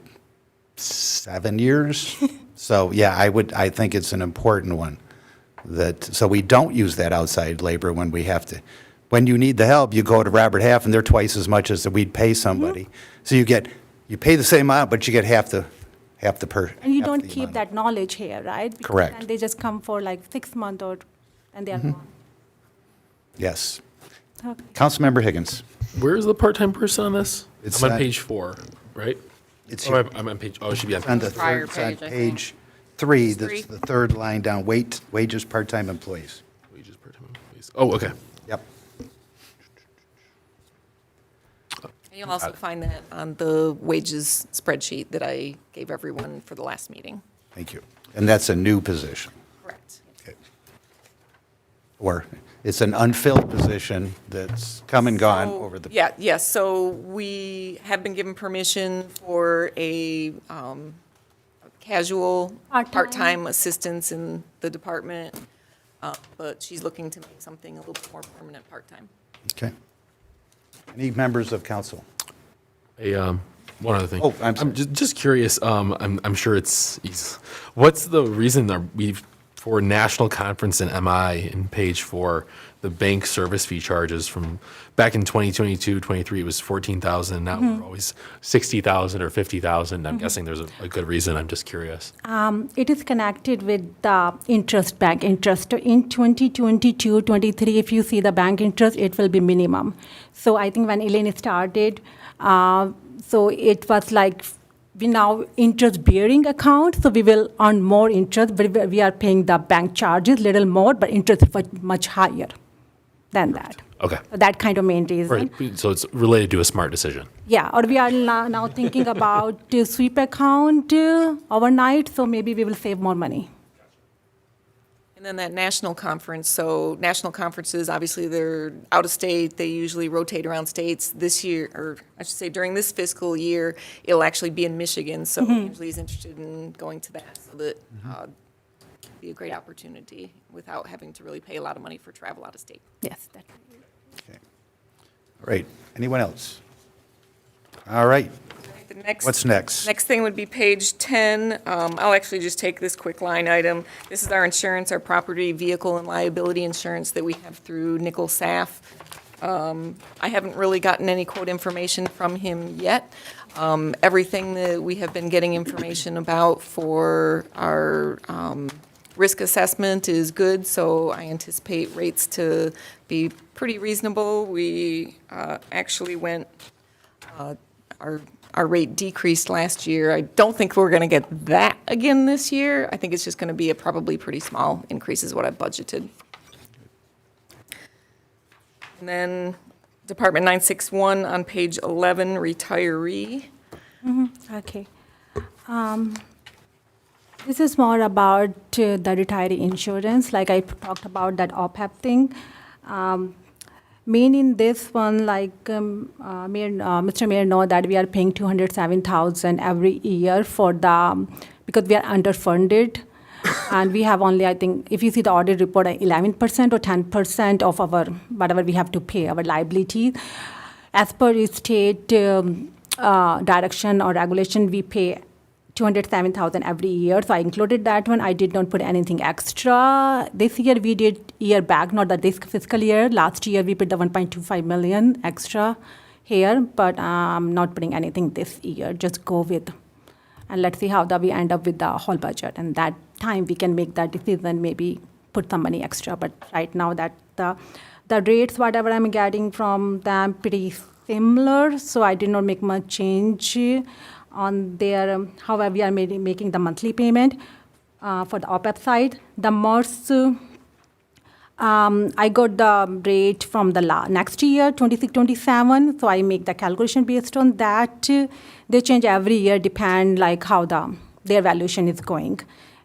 7 years. So, yeah, I think it's an important one. So we don't use that outside labor when we have to. When you need the help, you go to Robert Half, and they're twice as much as we'd pay somebody. So you pay the same amount, but you get half the And you don't keep that knowledge here, right? Because Correct. then they just come for like 6 months and they are gone. Yes. Okay. Councilmember Higgins. Where's the part-time person on this? It's I'm on on- page 4, right? It's Oh, I'm on page, it should be on on the page third, Prior it's on page, I think. page 3, that's the third line down, wages part-time employees. Wages per time employees. Oh, okay. Yep. And you'll also find that on the wages spreadsheet that I gave everyone for the last meeting. Thank you. And that's a new position. Correct. Okay. Or it's an unfilled position that's come and gone over the. Yeah, yes, so we have been given permission for a casual, Part-time. part-time assistance in the department, but she's looking to make something a little bit more permanent part-time. Okay. Any members of council? One other thing. Oh, I'm sorry. just curious. I'm sure what's the reason for national conference and MI in page 4, the bank service fee charges from back in 2022, 23, it was 14,000. Now we're always 60,000 or 50,000. I'm guessing there's a good reason. I'm just curious. It is connected with the interest, bank interest. In 2022, 23, if you see the bank interest, it will be minimum. So I think when Elaine started, so it was like we now interest-bearing account, so we will earn more interest, but we are paying the bank charges little more, but interest is much higher than that. Okay. So that kind of main reason. Right. So it's related to a smart decision. Yeah, or we are now thinking about sweep account overnight, so maybe we will save more money. And then that national conference, so national conferences, obviously they're out of state, they usually rotate around states. This year, or I should say during this fiscal year, it'll actually be in Michigan, so Ansley is interested in going to that, so that it'd be a great opportunity without having to really pay a lot of money for travel out of state. Yes, that. Okay. All right. Anyone else? All right. The next- What's next? Next thing would be page 10. I'll actually just take this quick line item. This is our insurance, our property, vehicle, and liability insurance that we have through Nickel Saf. I haven't really gotten any quote information from him yet. Everything that we have been getting information about for our risk assessment is good, so I anticipate rates to be pretty reasonable. We actually went, our rate decreased last year. I don't think we're going to get that again this year. I think it's just going to be a probably pretty small increase is what I've budgeted. And then Department 961 on page 11, retiree. Okay. This is more about the retiree insurance, like I talked about that OPEB thing. Main in this one, like Mr. Mayor know that we are paying $207,000 every year for because we are underfunded. And we have only, I think, if you see the audit report, 11% or 10% of our, whatever we have to pay, our liability. As per state direction or regulation, we pay $207,000 every year. So I included that one. I did not put anything extra. This year we did year back, not this fiscal year. Last year we put the 1.25 million extra here, but I'm not putting anything this year. Just go with, and let's see how we end up with the whole budget. And that time we can make that decision, maybe put some money extra. But right now that the rates, whatever I'm getting from them, pretty similar. So I did not make much change on their, however we are making the monthly payment for the OPEB side. The most, I got the rate from the next year, 26-27, so I make the calculation based on that. They change every year, depend like how their valuation is going.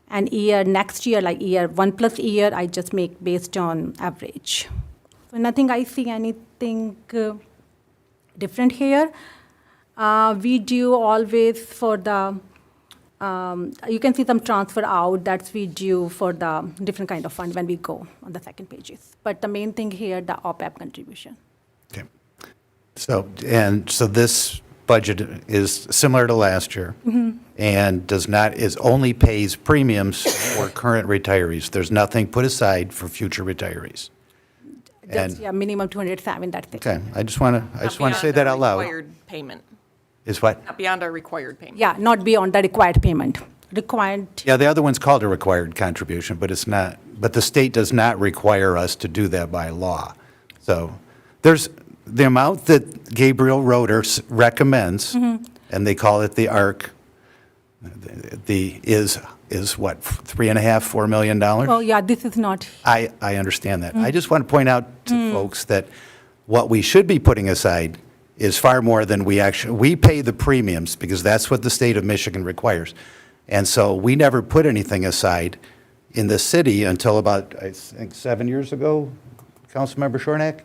And next year, like year 1+ year, I just make based on average. So nothing, I see anything different here. We do always for the, you can see some transfer out, that's we do for the different kind of fund when we go on the second pages. But the main thing here, the OPEB contribution. Okay. So this budget is similar to last year and only pays premiums for current retirees. There's nothing put aside for future retirees. Just, minimum 207, that's it. Okay, I just want to say that out loud. Required payment, Is what? not beyond our required payment. Yeah, not beyond the required payment. Required, Yeah, the other one's called a required contribution, but it's not, but the state does not require us to do that by law. So there's the amount that Gabriel Roeder recommends, and they call it the ARC, is is what, $3.5–4 million? Oh, yeah, this is not, I understand that. I just want to point out to folks that what we should be putting aside is far more than we pay the premiums because that's what the state of Michigan requires. And so we never put anything aside in the city until about, I think, 7 years ago, Councilmember Shornack,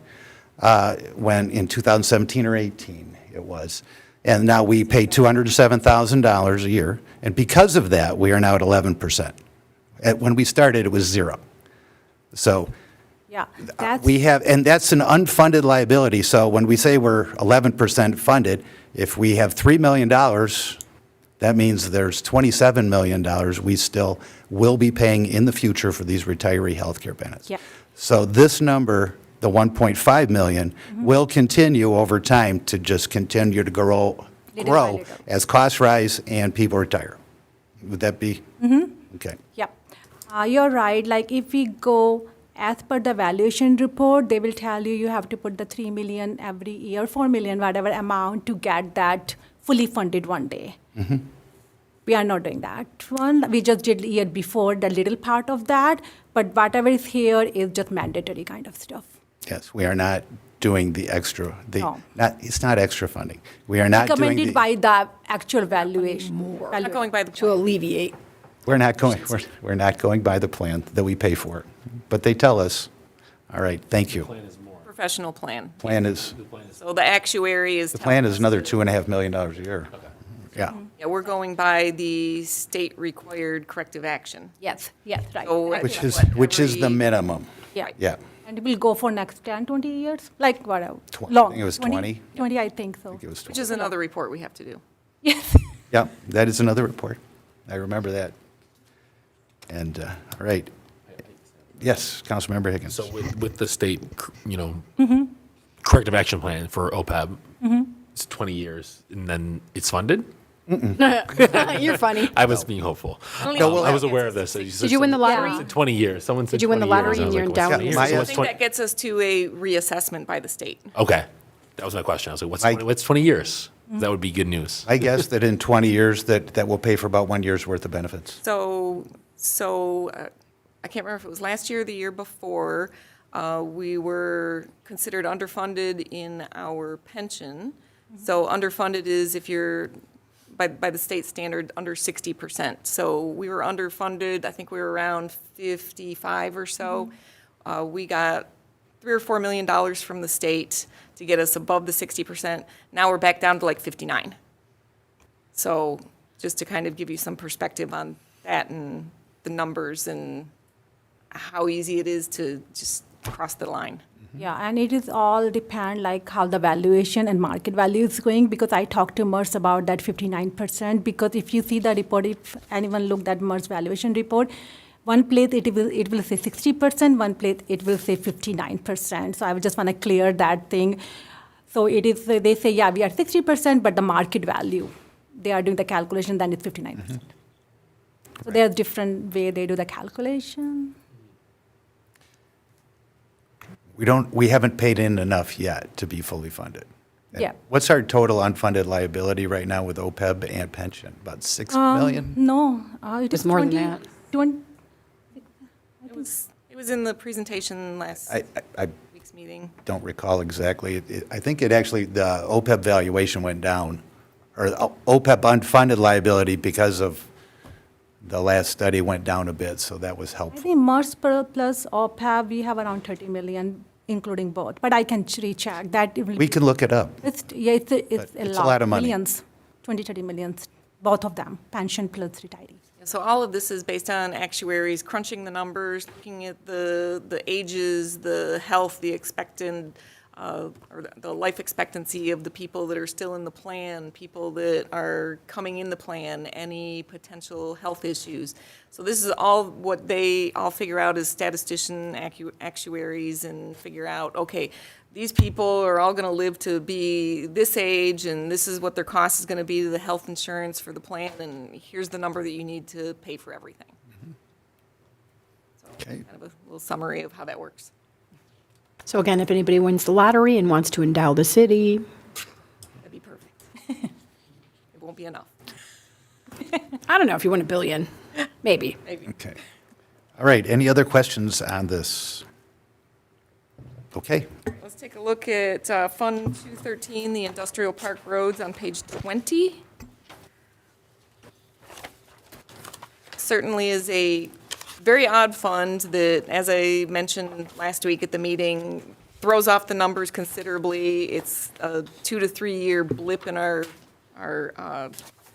when in 2017 or 18 it was. And now we pay $207,000 a year. And because of that, we are now at 11%. When we started, it was 0. So yeah, that's, we have, and that's an unfunded liability. So when we say we're 11% funded, if we have $3 million, that means there's $27 million we still will be paying in the future for these retiree health care benefits. Yeah. So this number, the 1.5 million, will continue over time to just continue to grow Little by little. as costs rise and people retire. Would that be? Okay. yep. You're right, like if we go as per the valuation report, they will tell you have to put the 3 million every year, 4 million, whatever amount to get that fully funded one day. We are not doing that one. We just did year before the little part of that, but whatever is here is just mandatory kind of stuff. Yes, we are not doing the extra, No. it's not extra funding. We are not doing Recommended the, by the actual valuation. Not going by the To alleviate. we're not going by the plan that we pay for. But they tell us, all right, thank you. professional plan. Plan is, So the actuary is. the plan telling is us another that- $2.5 million a year. Yeah. Yeah, we're going by the state-required corrective action. Yes, right. So Which is the every- minimum. Yeah. Yeah. And it will go for next 10, 20 years, like whatever. I Long. think it was 20. 20, I think so. I think it was Which 20. is another report we have to do. Yes. Yeah, that is another report. I remember that. And, all right. Yes, Councilmember Higgins. So with the state, corrective action plan for OPEB, it's 20 years, and then it's funded? You're funny. I was being hopeful. well, I was aware of this. Did you win the lottery? Said 20 years. Someone said Did you win the 20 years. lottery I was and you're like, what's endowed? 20 years? Yeah, So my- what's I think 20 that gets us to a reassessment by the state. Okay. That was my question. I was like, My- what's 20 years? That would be good news. I guess that in 20 years, that will pay for about 1 year's worth of benefits. So I can't remember if it was last year or the year before, we were considered underfunded in our pension. So underfunded is if you're, by the state standard, under 60%. So we were underfunded, I think we were around 55 or so. We got $3 or $4 million from the state to get us above the 60%. Now we're back down to like 59. So just to kind of give you some perspective on that and the numbers and how easy it is to just cross the line. Yeah, and it is all depend like how the valuation and market value is going, because I talked to MERS about that 59%, because if you see the report, if anyone looked at MERS valuation report, one place it will say 60%, one place it will say 59%. So I would just want to clear that thing. So it is, they say, yeah, we are 60%, but the market value, they are doing the calculation, then it's 59%. So there's different way they do the calculation. We haven't paid in enough yet to be fully funded. And Yeah. What's our total unfunded liability right now with OPEB and pension? About 6 million? No, it is It's more than 20 that. 20 It was in the presentation last I week's meeting. don't recall exactly. I think it actually, the OPEB valuation went down, or OPEB unfunded liability because of the last study went down a bit, so that was I helpful. think MERS plus OPEB, we have around 30 million, including both. But I can recheck that. It will We be- can look it up. It's a it's a lot of money. Millions, 20, 30 millions, both of them, pension plus retiree. So all of this is based on actuaries crunching the numbers, looking at the ages, the health, the expectant, or the life expectancy of the people that are still in the plan, people that are coming in the plan, any potential health issues. So this is all what they all figure out as statistician actuaries and figure out, okay, these people are all going to live to be this age, and this is what their cost is going to be to the health insurance for the plan, and here's the number that you need to pay for everything. So Okay. kind of a little summary of how that works. So again, if anybody wins the lottery and wants to endow the city, That'd be perfect. It won't be enough. I don't know if you win $1 billion. Maybe. Okay. All right, any other questions on this? Okay, Let's take a look at Fund 213, the Industrial Park Roads on page 20. Certainly is a very odd fund that, as I mentioned last week at the meeting, throws off the numbers considerably. It's a 2 to 3 year blip in our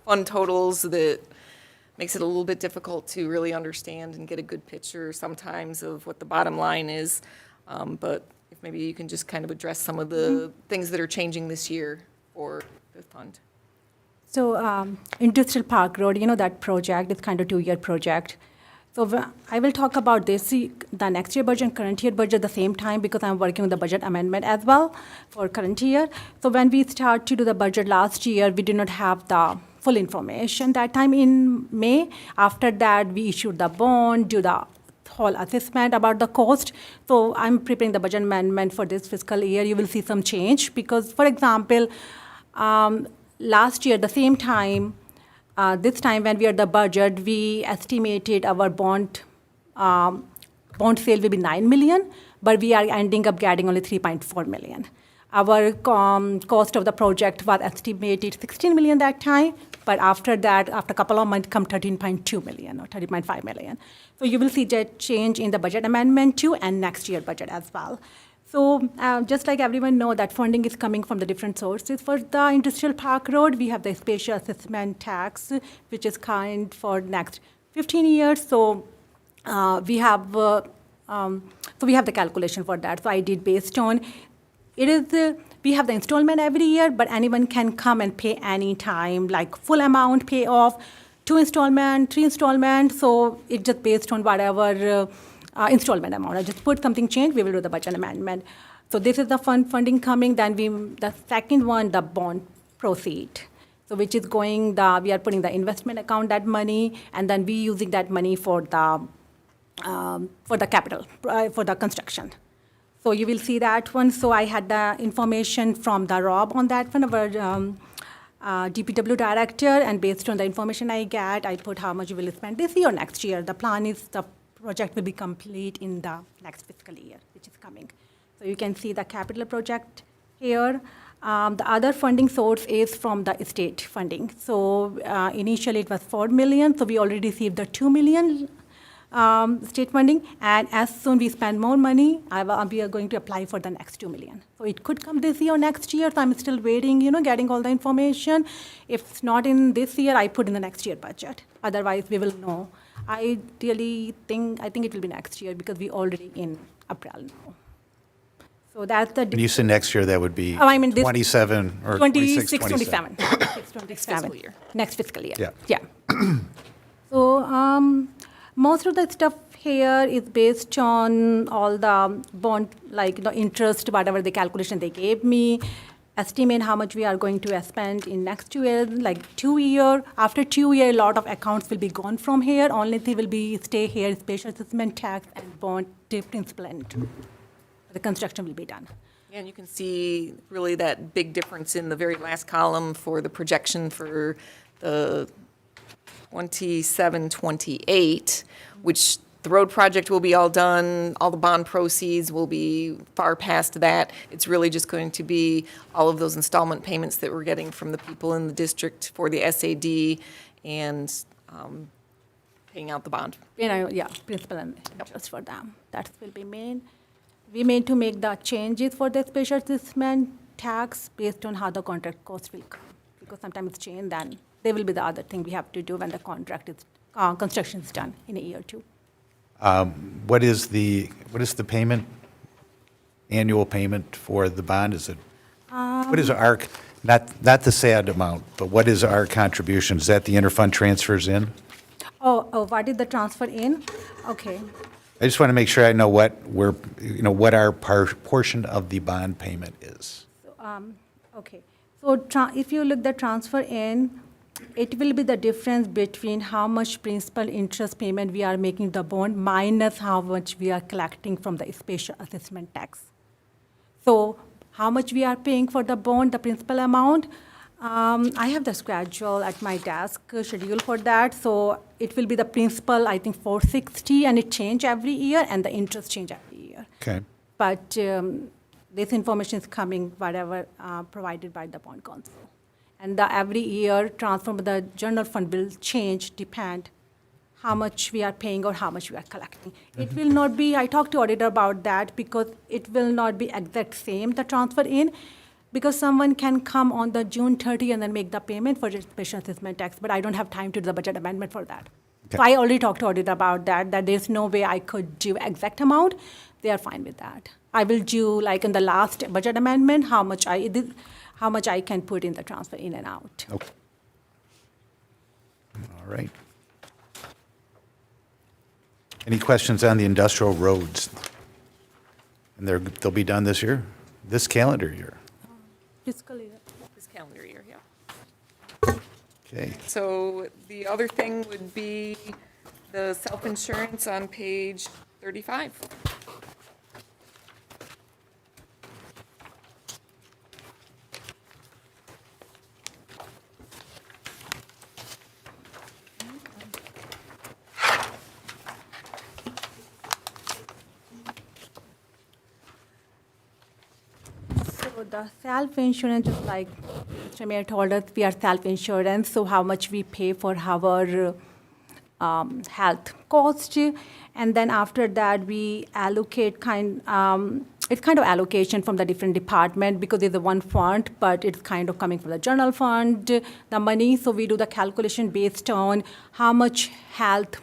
fund totals that makes it a little bit difficult to really understand and get a good picture sometimes of what the bottom line is. But if maybe you can just kind of address some of the things that are changing this year for the fund. So Industrial Park Road, that project is kind of 2-year project. So I will talk about this, the next year budget and current year budget at the same time because I'm working on the budget amendment as well for current year. So when we start to do the budget last year, we did not have the full information that time in May. After that, we issued the bond, do the whole assessment about the cost. So I'm preparing the budget amendment for this fiscal year. You will see some change because, for example, last year, the same time, this time when we are the budget, we estimated our bond sale will be 9 million, but we are ending up getting only 3.4 million. Our cost of the project was estimated 16 million that time, but after that, after a couple of months, come 13.2 million or 13.5 million. So you will see that change in the budget amendment too, and next year budget as well. So just like everyone know that funding is coming from the different sources. For the Industrial Park Road, we have the spatial assessment tax, which is kind for next 15 years. So we have the calculation for that. So I did based on, it is, we have the installment every year, but anyone can come and pay any time, like full amount pay off, 2 installment, 3 installment. So it's just based on whatever installment amount. I just put something change, we will do the budget amendment. So this is the funding coming. Then the second one, the bond proceed. So which is going, we are putting the investment account that money, and then we using that money for the capital, for the construction. So you will see that one. So I had the information from the Rob on that one, our DPW director, and based on the information I get, I put how much you will spend this year or next year. The plan is the project will be complete in the next fiscal year, which is coming. So you can see the capital project here. The other funding source is from the state funding. So initially it was 4 million, so we already received the 2 million state funding, and as soon we spend more money, we are going to apply for the next 2 million. So it could come this year or next year, so I'm still waiting, getting all the information. If it's not in this year, I put in the next year budget. Otherwise, we will know. I think it will be next year because we already in April now. So that's the. when you say next year, that would be I mean this 27 or 26, 27. 27 year. Next fiscal year. Yeah. Yeah. So most of the stuff here is based on all the bond, like the interest, whatever the calculation they gave me, estimate how much we are going to spend in next 2 years, like 2 year. After 2 year, a lot of accounts will be gone from here. Only thing will be stay here, special assessment tax and bond principal and the construction will be done. Yeah, and you can see really that big difference in the very last column for the projection for the 27, 28, which the road project will be all done, all the bond proceeds will be far past that. It's really just going to be all of those installment payments that we're getting from the people in the district for the SAD and paying out the bond. Principal and interest for them. That will be main. We mean to make the changes for the special assessment tax based on how the contract cost will come. Because sometimes it's changed, then there will be the other thing we have to do when the contract is, construction is done in a year or two. What is the payment, annual payment for the bond? Is it, what is our, not the SAD amount, but what is our contribution? Is that the interfund transfers in? Oh, what is the transfer in? Okay. I just want to make sure I know what our portion of the bond payment is. Okay. So if you look the transfer in, it will be the difference between how much principal interest payment we are making the bond minus how much we are collecting from the special assessment tax. So how much we are paying for the bond, the principal amount, I have the schedule at my desk, schedule for that. So it will be the principal, I think 460, and it change every year, and the interest change every year. Okay. But this information is coming, whatever provided by the bond council. And every year, transfer of the general fund will change, depend how much we are paying or how much we are collecting. It will not be, I talked to auditor about that, because it will not be exact same, the transfer in, because someone can come on the June 30 and then make the payment for special assessment tax, but I don't have time to do the budget amendment for that. So Okay. I already talked to auditor about that there's no way I could do exact amount. They are fine with that. I will do, like in the last budget amendment, how much I can put in the transfer in and out. Okay. All right. Any questions on the industrial roads? And they'll be done this year, this calendar year? Fiscal year. This calendar year, yeah. Okay. So the other thing would be the self-insurance on page 35. So the self-insurance is like, Mr. Mayor told us, we are self-insurance, so how much we pay for our health cost. And then after that, we allocate it's kind of allocation from the different department, because there's a one fund, but it's kind of coming from the general fund, the money. So we do the calculation based on how much health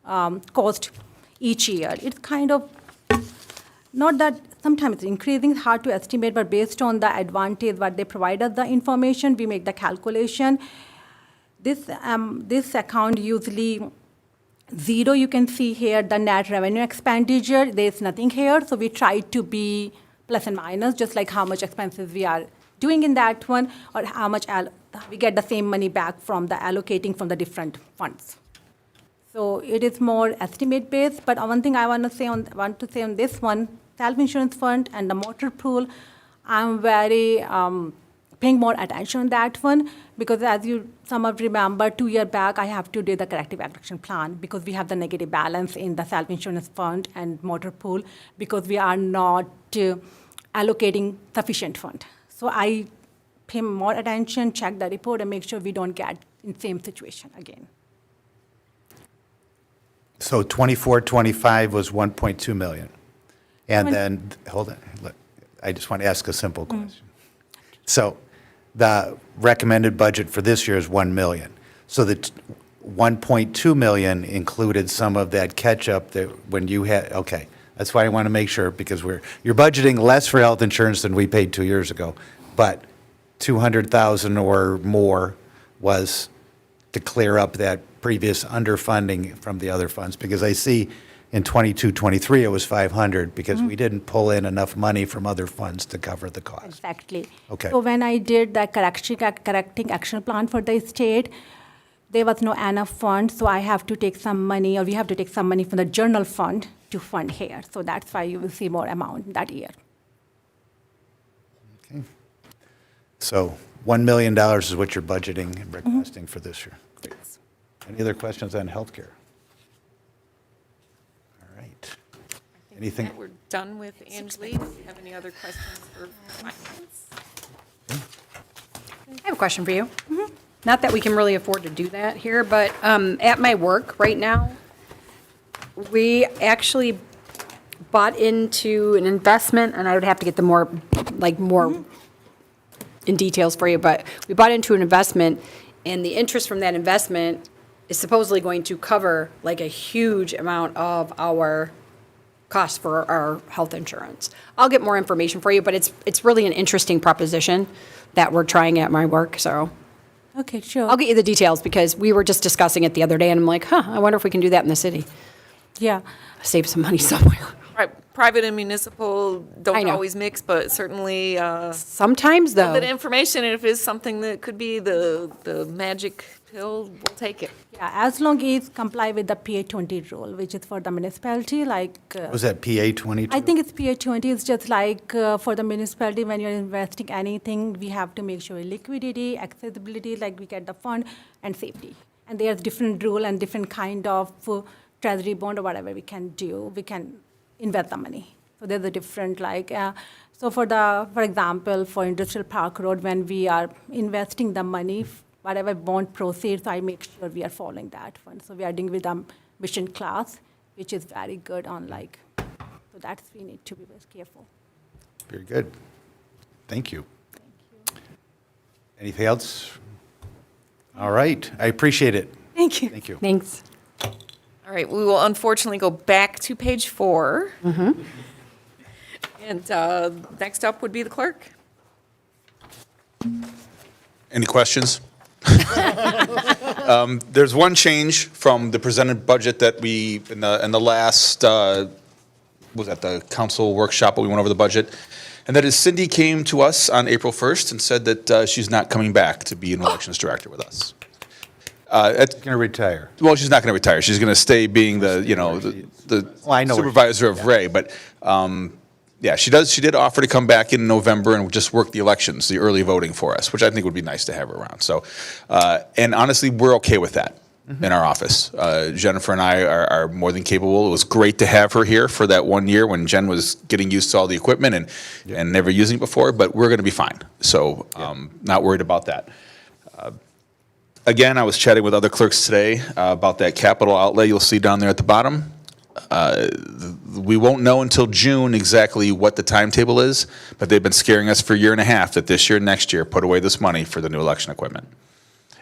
cost each year. It's kind of, not that sometimes it's increasing, it's hard to estimate, but based on the advantage, what they provide us the information, we make the calculation. This account usually zero, you can see here the net revenue expenditure, there's nothing here, so we try to be plus and minus, just like how much expenses we are doing in that one, or how much we get the same money back from the allocating from the different funds. So it is more estimate based, but one thing I want to say on this one, self-insurance fund and the motor pool, I'm very paying more attention on that one, because as some of remember, 2 years back, I have to do the corrective action plan, because we have the negative balance in the self-insurance fund and motor pool, because we are not allocating sufficient fund. So I pay more attention, check the report, and make sure we don't get in same situation again. So 24, 25 was 1.2 million. And then, hold on, I just want to ask a simple question. So the recommended budget for this year is 1 million. So the 1.2 million included some of that catch-up that when you had, okay. That's why I want to make sure, because you're budgeting less for health insurance than we paid 2 years ago. But 200,000 or more was to clear up that previous underfunding from the other funds, because I see in 22, 23, it was 500, because we didn't pull in enough money from other funds to cover the cost. Exactly. Okay. So when I did the correcting action plan for the state, there was no enough fund, so I have to take some money, or we have to take some money from the general fund to fund here. So that's why you will see more amount that year. Okay. So $1 million is what you're budgeting and requesting for this year. Great. Any other questions on healthcare? All right. Anything? That we're done with Anjali. Do you have any other questions for finance? I have a question for you. Not that we can really afford to do that here, but at my work right now, we actually bought into an investment, and I would have to get the more in details for you, but we bought into an investment, and the interest from that investment is supposedly going to cover like a huge amount of our costs for our health insurance. I'll get more information for you, but it's really an interesting proposition that we're trying at my work, so. Okay, sure. I'll get you the details, because we were just discussing it the other day, and I'm like, I wonder if we can do that in the city. Yeah. Save some money somewhere. Private and municipal I don't know. always mix, but certainly Sometimes, a bit of though, information, and if it's something that could be the magic pill, we'll take it. Yeah, as long as comply with the PA20 rule, which is for the municipality, like. Was that PA 22? I think it's PA20, it's just like for the municipality, when you're investing anything, we have to make sure liquidity, accessibility, like we get the fund, and safety. And there's different rule and different kind of treasury bond or whatever we can do, we can invest the money. So there's a different so for example, for Industrial Park Road, when we are investing the money, whatever bond proceeds, I make sure we are following that one. So we are doing with the mission class, which is very good on so that's, we need to be very careful. Very good. Thank you. Anything else? All right, I appreciate it. Thank you. Thank you. thanks. All right, we will unfortunately go back to page 4. And next up would be the clerk. Any questions? There's one change from the presented budget that we, in the last, was at the council workshop, when we went over the budget. And that is Cindy came to us on April 1st and said that she's not coming back to be an elections director with us. Going to retire. Well, she's not going to retire. She's going to stay being the Well, I know what she- supervisor of Ray. But yeah, she did offer to come back in November and just work the elections, the early voting for us, which I think would be nice to have her around. So, and honestly, we're okay with that in our office. Jennifer and I are more than capable. It was great to have her here for that 1 year when Jen was getting used to all the equipment and never using it before. But we're going to be fine. So, not worried about that. Again, I was chatting with other clerks today about that capital outlay you'll see down there at the bottom. We won't know until June exactly what the timetable is, but they've been scaring us for a year and a half that this year, next year, put away this money for the new election equipment.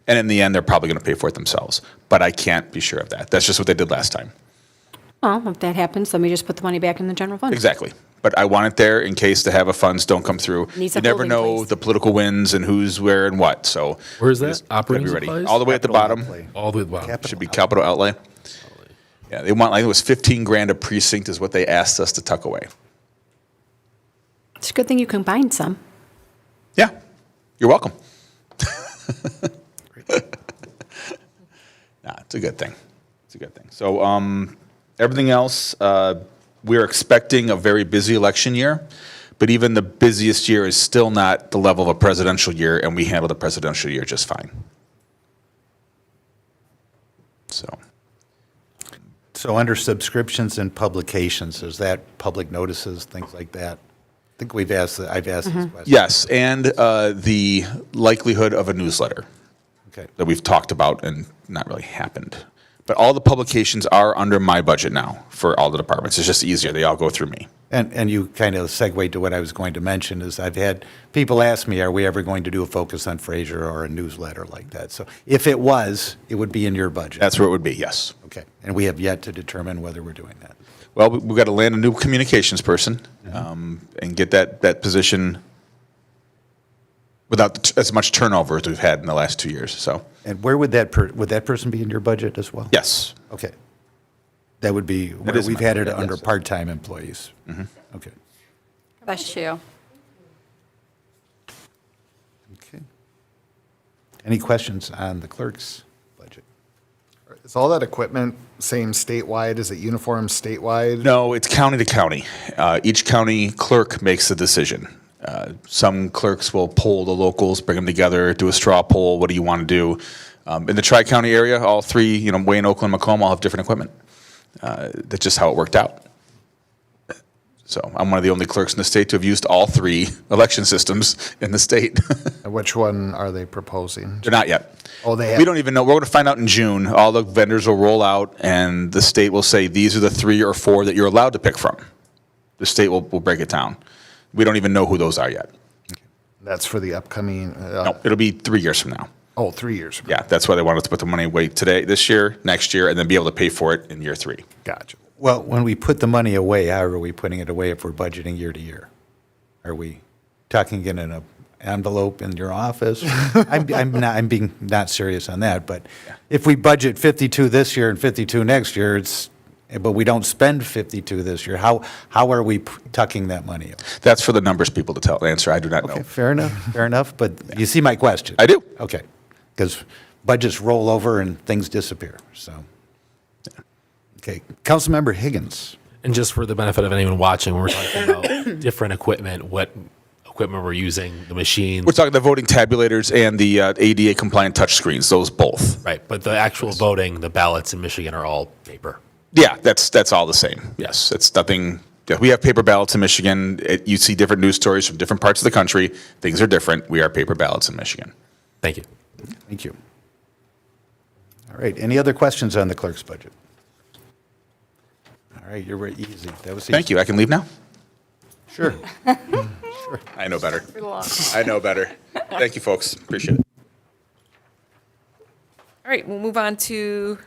And in the end, they're probably going to pay for it themselves. But I can't be sure of that. That's just what they did last time. Well, if that happens, then we just put the money back in the general fund. Exactly. But I want it there in case the HAVA funds don't come through. Needs You a never holding know place. the political winds and who's where and what. So Where's that? just gotta Operating be ready. supplies? All the way at the Capital bottom. outlay. All the way, wow. Capital Should be capital outlay. Yeah, they want, like, it was 15 grand a precinct is what they asked us to tuck away. It's a good thing you combined some. Yeah, you're welcome. Nah, it's a good thing. It's a good thing. So, everything else, we're expecting a very busy election year, but even the busiest year is still not the level of a presidential year, and we handled the presidential year just fine. So under subscriptions and publications, is that public notices, things like that? I think I've asked these questions. Yes, and the likelihood of a newsletter Okay. that we've talked about and not really happened. But all the publications are under my budget now for all the departments. It's just easier. They all go through me. And you kind of segued to what I was going to mention, is I've had people ask me, are we ever going to do a focus on Fraser or a newsletter like that? So if it was, it would be in your budget. That's where it would be, yes. Okay. And we have yet to determine whether we're doing that. Well, we've got to land a new communications person and get that position without as much turnover as we've had in the last 2 years. So, And where would that person be in your budget as well? yes. Okay. That would be, where is we've my had it budget, under yes. part-time employees. Okay. Bless you. Okay. Any questions on the clerk's budget? Is all that equipment same statewide? Is it uniform statewide? No, it's county to county. Each county clerk makes the decision. Some clerks will poll the locals, bring them together, do a straw poll. What do you want to do? In the Tri-County area, all three, Wayne, Oakland, Macomb, all have different equipment. That's just how it worked out. So I'm one of the only clerks in the state to have used all three election systems in the state. And which one are they proposing? They're not yet. Oh, they We have- don't even know. We're going to find out in June. All the vendors will roll out, and the state will say, these are the 3 or 4 that you're allowed to pick from. The state will break it down. We don't even know who those are yet. That's for the upcoming, No, it'll be 3 years from now. 3 years from now. Yeah, that's why they wanted to put the money away today, this year, next year, and then be able to pay for it in year 3. Gotcha. Well, when we put the money away, how are we putting it away if we're budgeting year to year? Are we tucking it in an envelope in your office? I'm being not serious on that, but if we budget 52 this year and 52 next year, it's but we don't spend 52 this year. How are we tucking that money? That's for the numbers people to answer. I do not Okay, know. fair enough, but you see my question. I do. Okay, because budgets roll over and things disappear, so. Okay, Councilmember Higgins. And just for the benefit of anyone watching, when we're talking about different equipment, what equipment we're using, the machine. We're talking the voting tabulators and the ADA compliant touchscreens, those both. Right, but the actual voting, the ballots in Michigan are all paper. Yeah, that's all the same. Yes, it's nothing. Yeah, we have paper ballots in Michigan. You see different news stories from different parts of the country. Things are different. We are paper ballots in Michigan. Thank you. Thank you. All right, any other questions on the clerk's budget? All right, you're very easy. That was easy. Thank you. I can leave now? Sure. I know better. I know better. Thank you, folks. Appreciate it. All right, we'll move on to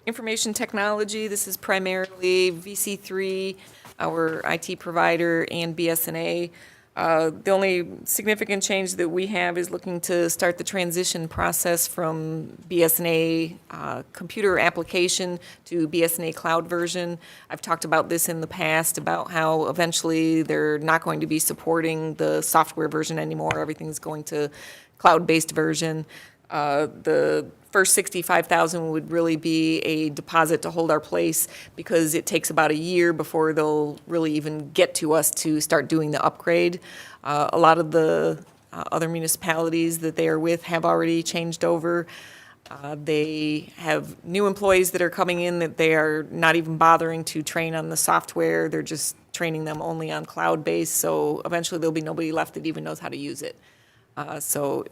information technology. This is primarily VC3, our IT provider, and BSNA. The only significant change that we have is looking to start the transition process from BSNA computer application to BSNA cloud version. I've talked about this in the past, about how eventually they're not going to be supporting the software version anymore. Everything's going to cloud-based version. The first 65,000 would really be a deposit to hold our place because it takes about a year before they'll really even get to us to start doing the upgrade. A lot of the other municipalities that they are with have already changed over. They have new employees that are coming in that they are not even bothering to train on the software. They're just training them only on cloud-based, so eventually there'll be nobody left that even knows how to use it. So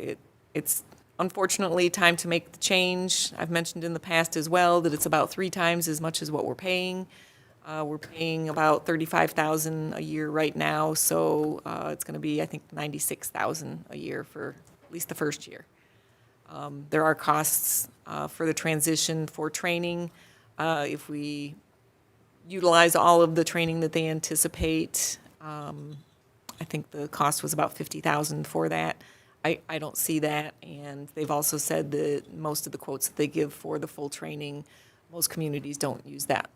it's unfortunately time to make the change. I've mentioned in the past as well that it's about 3 times as much as what we're paying. We're paying about $35,000 a year right now, so it's going to be, I think, $96,000 a year for at least the first year. There are costs for the transition for training. If we utilize all of the training that they anticipate, I think the cost was about $50,000 for that. I don't see that, and they've also said that most of the quotes that they give for the full training, most communities don't use that.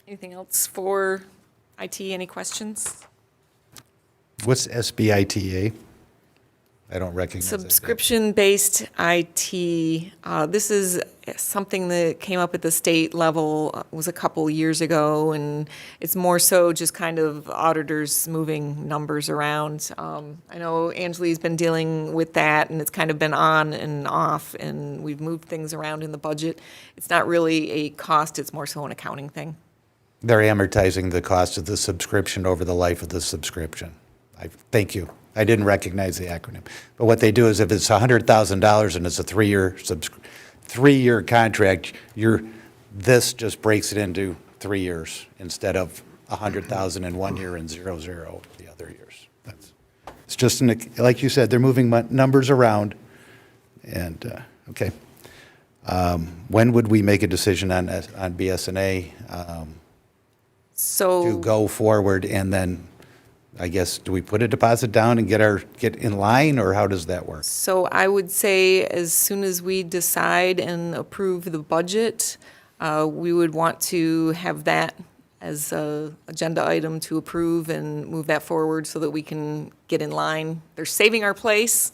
Anything else for IT? Any questions? What's SBITA? I don't recognize that. Subscription-based IT, this is something that came up at the state level, was a couple years ago, and it's more so just kind of auditors moving numbers around. I know Angelique's been dealing with that, and it's kind of been on and off, and we've moved things around in the budget. It's not really a cost, it's more so an accounting thing. They're amortizing the cost of the subscription over the life of the subscription. Thank you. I didn't recognize the acronym. But what they do is if it's $100,000 and it's a 3-year contract, this just breaks it into 3 years instead of 100,000 in 1 year and 0 the other years. It's just, like you said, they're moving numbers around. And, okay. When would we make a decision on BSNA to go forward, and then I guess, do we put a deposit down and get in line, or how does that work? So I would say as soon as we decide and approve the budget, we would want to have that as an agenda item to approve and move that forward so that we can get in line. They're saving our place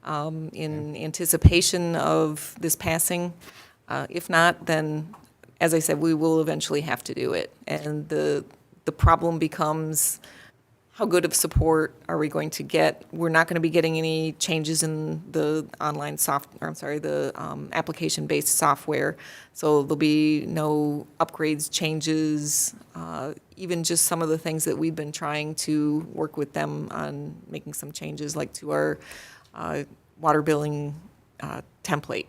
in anticipation of this passing. If not, then, as I said, we will eventually have to do it. And the problem becomes, how good of support are we going to get? We're not going to be getting any changes in the application-based software. So there'll be no upgrades, changes, even just some of the things that we've been trying to work with them on making some changes, like to our water billing template.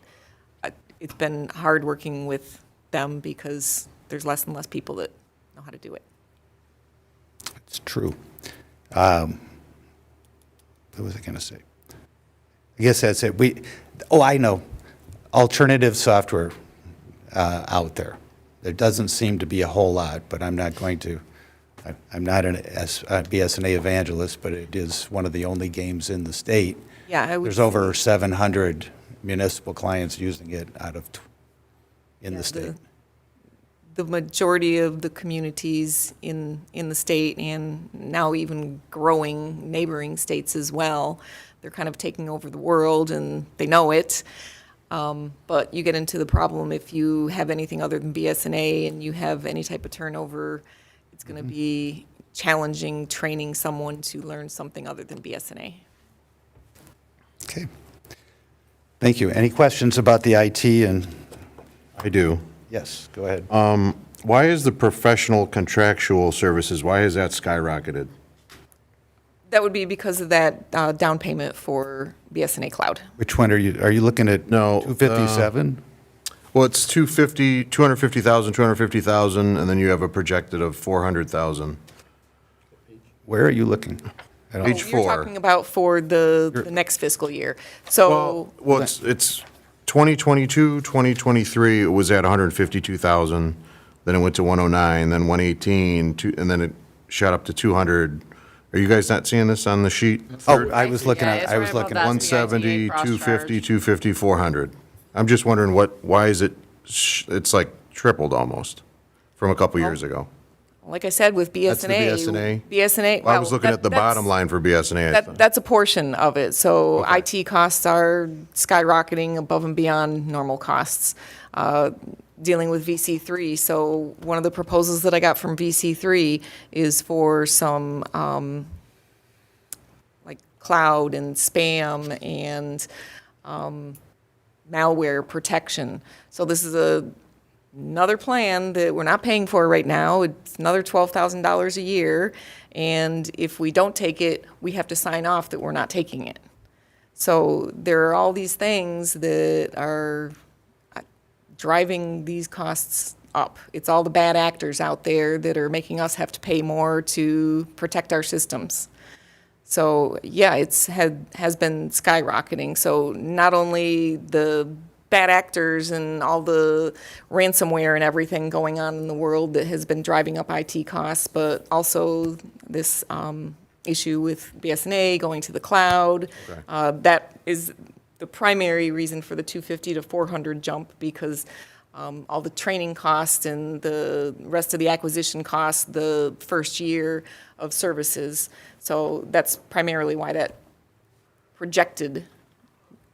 It's been hard working with them because there's less and less people that know how to do it. It's true. What was I going to say? I guess that's it. I know. Alternative software out there. There doesn't seem to be a whole lot, but I'm not going to. I'm not a BSNA evangelist, but it is one of the only games in the state. Yeah, There's over 700 municipal clients using it out of in the state. The majority of the communities in the state, and now even growing neighboring states as well, they're kind of taking over the world, and they know it. But you get into the problem if you have anything other than BSNA and you have any type of turnover, it's going to be challenging training someone to learn something other than BSNA. Okay. Thank you. Any questions about the IT? And I do. yes, go ahead. Why is the professional contractual services, why has that skyrocketed? That would be because of that down payment for BSNA Cloud. Which one are you looking at? No, 257? Well, it's 250,000, and then you have a projected of 400,000. Where are you looking? I don't- Page You're 4. talking about for the next fiscal year. So, Well, it's 2022, 2023, it was at 152,000, then it went to 109, then 118, and then it shot up to 200. Are you guys not seeing this on the sheet? Oh, I was looking Yeah, at, it's I right was above looking that. at, 170, cross 250, charge. 250, 400. I'm just wondering why is it, it's like tripled almost from a couple years ago. like I said, with That's the BSNA. BSNA? Well, I was looking at the bottom line for BSNA. I thought. That's a portion of it. So Okay. IT costs are skyrocketing above and beyond normal costs. Dealing with VC3, so one of the proposals that I got from VC3 is for some like cloud and spam and malware protection. So this is another plan that we're not paying for right now. It's another $12,000 a year, and if we don't take it, we have to sign off that we're not taking it. So there are all these things that are driving these costs up. It's all the bad actors out there that are making us have to pay more to protect our systems. So yeah, has been skyrocketing. So not only the bad actors and all the ransomware and everything going on in the world that has been driving up IT costs, but also this issue with BSNA going to the cloud. That is the primary reason for the 250 to 400 jump, because all the training costs and the rest of the acquisition costs the first year of services. So that's primarily why that projected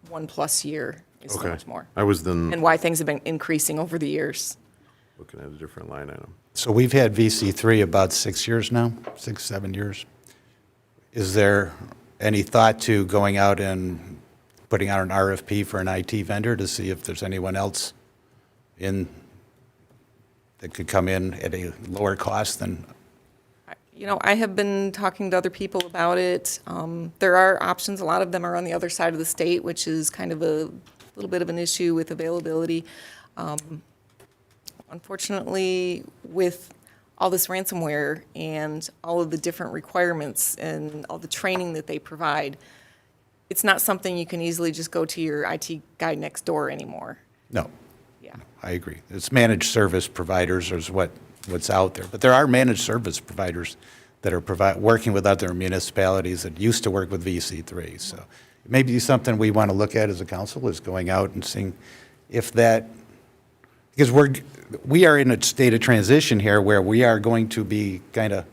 1+ year is so Okay. much more. I was then And why things have been increasing over the years. looking at a different line item. so we've had VC3 about 6 years now, 6, 7 years. Is there any thought to going out and putting out an RFP for an IT vendor to see if there's anyone else that could come in at a lower cost than? You know, I have been talking to other people about it. There are options. A lot of them are on the other side of the state, which is kind of a little bit of an issue with availability. Unfortunately, with all this ransomware and all of the different requirements and all the training that they provide, it's not something you can easily just go to your IT guy next door anymore. No, Yeah. I agree. It's managed service providers is what's out there. But there are managed service providers that are working with other municipalities that used to work with VC3. So it may be something we want to look at as a council, is going out and seeing if that, because we are in a state of transition here where we are going to be kind of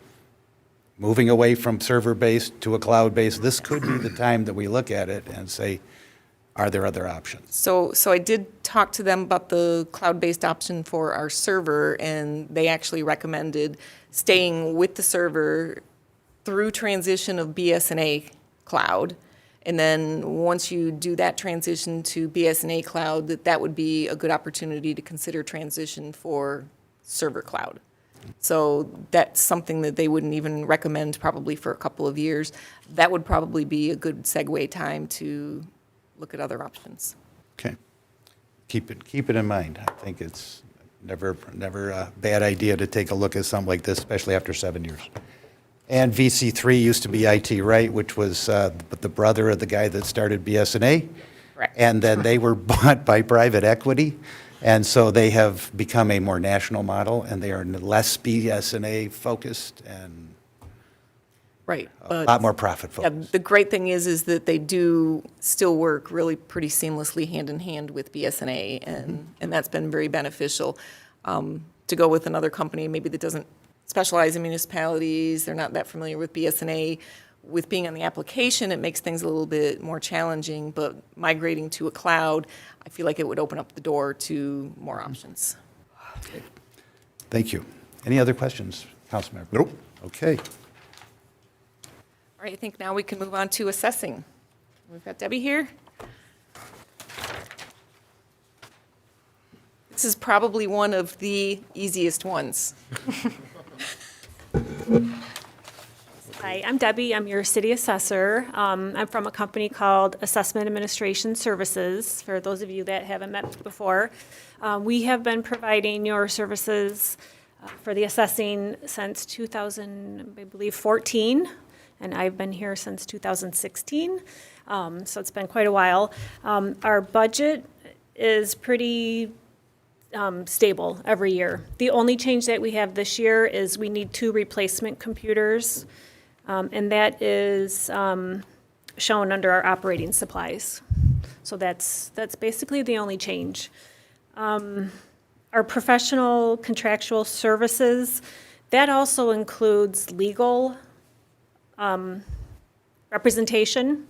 moving away from server-based to a cloud-based. This could be the time that we look at it and say, are there other options? So I did talk to them about the cloud-based option for our server, and they actually recommended staying with the server through transition of BSNA cloud. And then once you do that transition to BSNA cloud, that would be a good opportunity to consider transition for server cloud. So that's something that they wouldn't even recommend probably for a couple of years. That would probably be a good segue time to look at other options. Okay. Keep it in mind. I think it's never a bad idea to take a look at something like this, especially after 7 years. And VC3 used to be IT Right, which was the brother of the guy that started BSNA. Correct. And then they were bought by private equity. And so they have become a more national model, and they are less BSNA focused. And Right. a But lot more profit yeah, focused. the great thing is that they do still work really pretty seamlessly hand in hand with BSNA, and that's been very beneficial. To go with another company, maybe that doesn't specialize in municipalities, they're not that familiar with BSNA. With being on the application, it makes things a little bit more challenging, but migrating to a cloud, I feel like it would open up the door to more options. Thank you. Any other questions, Councilmember? Nope. Okay. All right, I think now we can move on to assessing. We've got Debbie here. This is probably one of the easiest ones. Hi, I'm Debbie. I'm your city assessor. I'm from a company called Assessment Administration Services, for those of you that haven't met before. We have been providing your services for the assessing since 2000, I believe, 14, and I've been here since 2016, so it's been quite a while. Our budget is pretty stable every year. The only change that we have this year is we need 2 replacement computers, and that is shown under our operating supplies. So that's basically the only change. Our professional contractual services, that also includes legal representation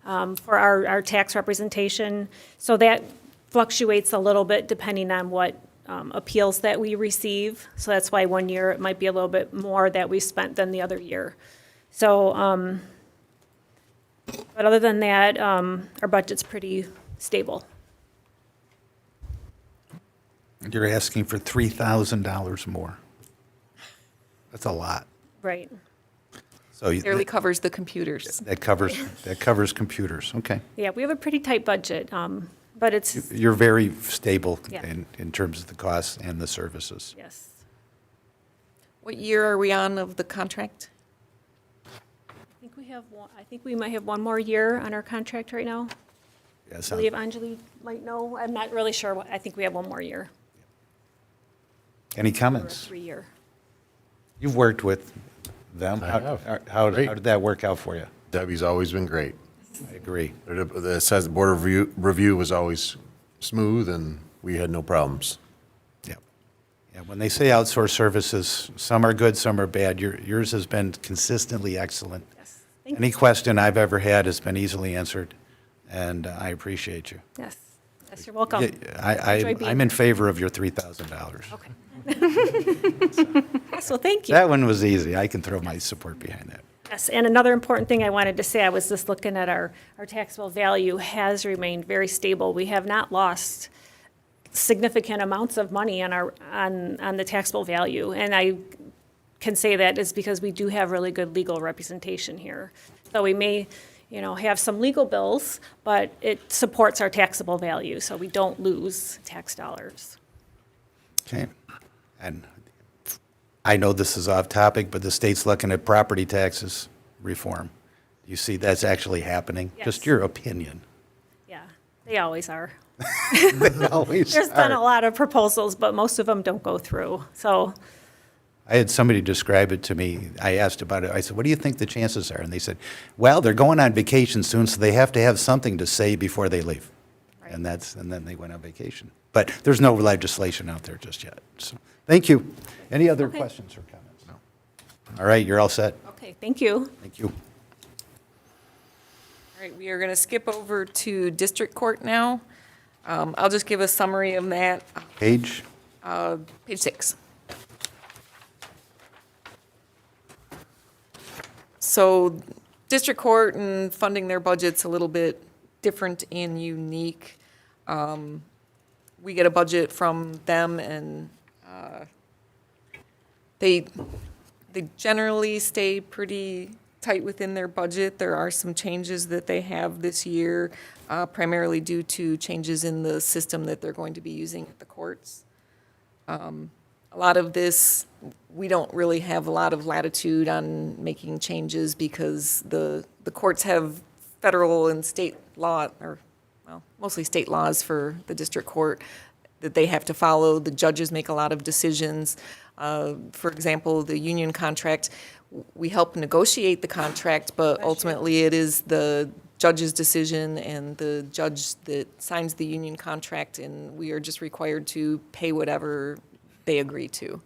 for our tax representation. So that fluctuates a little bit depending on what appeals that we receive. So that's why one year it might be a little bit more that we spent than the other year. So, but other than that, our budget's pretty stable. You're asking for $3,000 more. That's a lot. Right. So Barely covers the computers. that covers computers. Okay. Yeah, we have a pretty tight budget, but it's, You're very stable Yeah. in terms of the costs and the services. yes. What year are we on of the contract? I think we might have one more year on our contract right now. Yes, I believe Anjali might know. I'm not really sure. I think we have one more year, Any or a comments? 3-year. You've worked with them. I have. How Great. did that work out for you? Debbie's always been great. I agree. The says the board review was always smooth, and we had no problems. Yeah. Yeah, when they say outsource services, some are good, some are bad. Yours has been consistently excellent. Yes. Thank Any you. question I've ever had has been easily answered, and I appreciate you. Yes. Yes, you're welcome. Yeah, Enjoy being I'm in favor of your $3,000. Okay. Yes, well, thank you. That one was easy. I can throw my support behind that. Yes, and another important thing I wanted to say, I was just looking at our taxable value has remained very stable. We have not lost significant amounts of money on the taxable value. And I can say that is because we do have really good legal representation here. So we may, have some legal bills, but it supports our taxable value, so we don't lose tax dollars. Okay. And I know this is off topic, but the state's looking at property taxes reform. You see that's actually happening? Just Yes. your opinion. Yeah, they always are. They always There's been a are. lot of proposals, but most of them don't go through, so. I had somebody describe it to me. I asked about it. I said, what do you think the chances are? And they said, well, they're going on vacation soon, so they have to have something to say before they leave. Right. And then they went on vacation. But there's no legislation out there just yet. So, thank you. Any other Okay. questions or comments? No. All right, you're all set. Okay, thank you. Thank you. All right, we are going to skip over to district court now. I'll just give a summary of that. Page? Page 6. So district court and funding their budget's a little bit different and unique. We get a budget from them, and they generally stay pretty tight within their budget. There are some changes that they have this year, primarily due to changes in the system that they're going to be using at the courts. A lot of this, we don't really have a lot of latitude on making changes because the courts have federal and state law, or, well, mostly state laws for the district court that they have to follow. The judges make a lot of decisions. For example, the union contract, we help negotiate the contract, but ultimately it is the judge's decision and the judge that signs the union contract, and we are just required to pay whatever they agree to.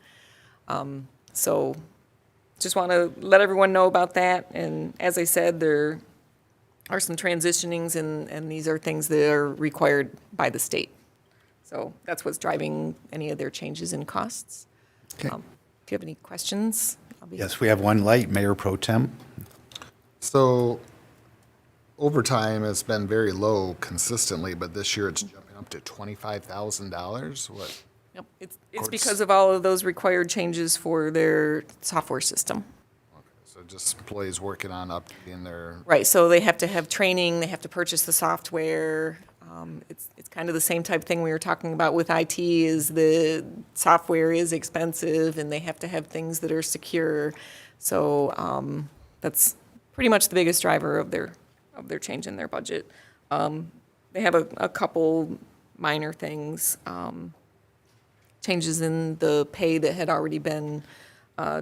So just want to let everyone know about that. And as I said, there are some transitionings, and these are things that are required by the state. So that's what's driving any of their changes in costs. Okay. If you have any questions, I'll be. Yes, we have one light, Mayor Pro Tem. So overtime has been very low consistently, but this year it's jumping up to $25,000. What? Yep, it's because of all of those required changes for their software system. So just employees working on updating their, Right, so they have to have training, they have to purchase the software. It's kind of the same type thing we were talking about with IT, is the software is expensive and they have to have things that are secure. So that's pretty much the biggest driver of their change in their budget. They have a couple minor things, changes in the pay that had already been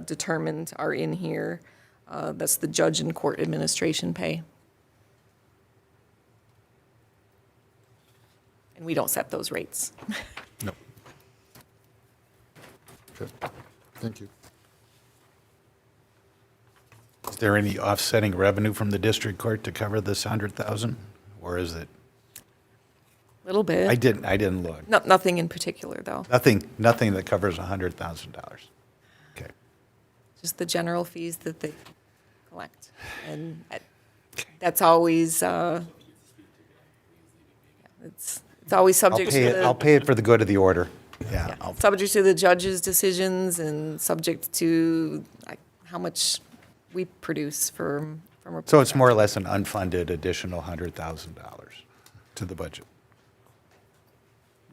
determined are in here. That's the judge and court administration pay. And we don't set those rates. No. okay, thank you. Is there any offsetting revenue from the district court to cover this 100,000? Or is it? Little bit. I didn't look. No, nothing in particular, though. Nothing that covers $100,000. Okay. Just the general fees that they collect. And that's always, it's always subject to the. I'll pay it for the good of the order. Yeah. Yeah, subject to the judge's decisions and subject to like, how much we produce from a. So it's more or less an unfunded additional $100,000 to the budget.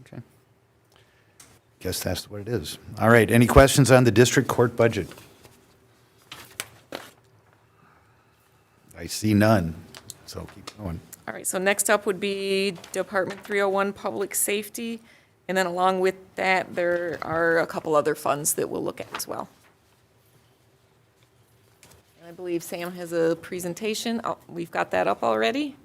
Okay. Guess that's what it is. All right, any questions on the district court budget? I see none, so keep going. All right, so next up would be Department 301 Public Safety. And then along with that, there are a couple other funds that we'll look at as well. And I believe Sam has a presentation. Oh, we've got that up already.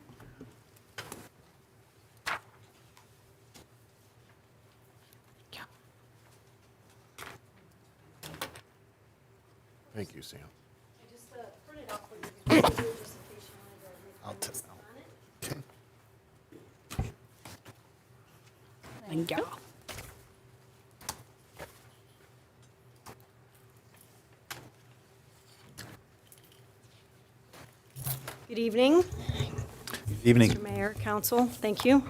Thank you, Sam. Okay. Thank you. Good evening, Good evening. Mr. Mayor, Council, thank you.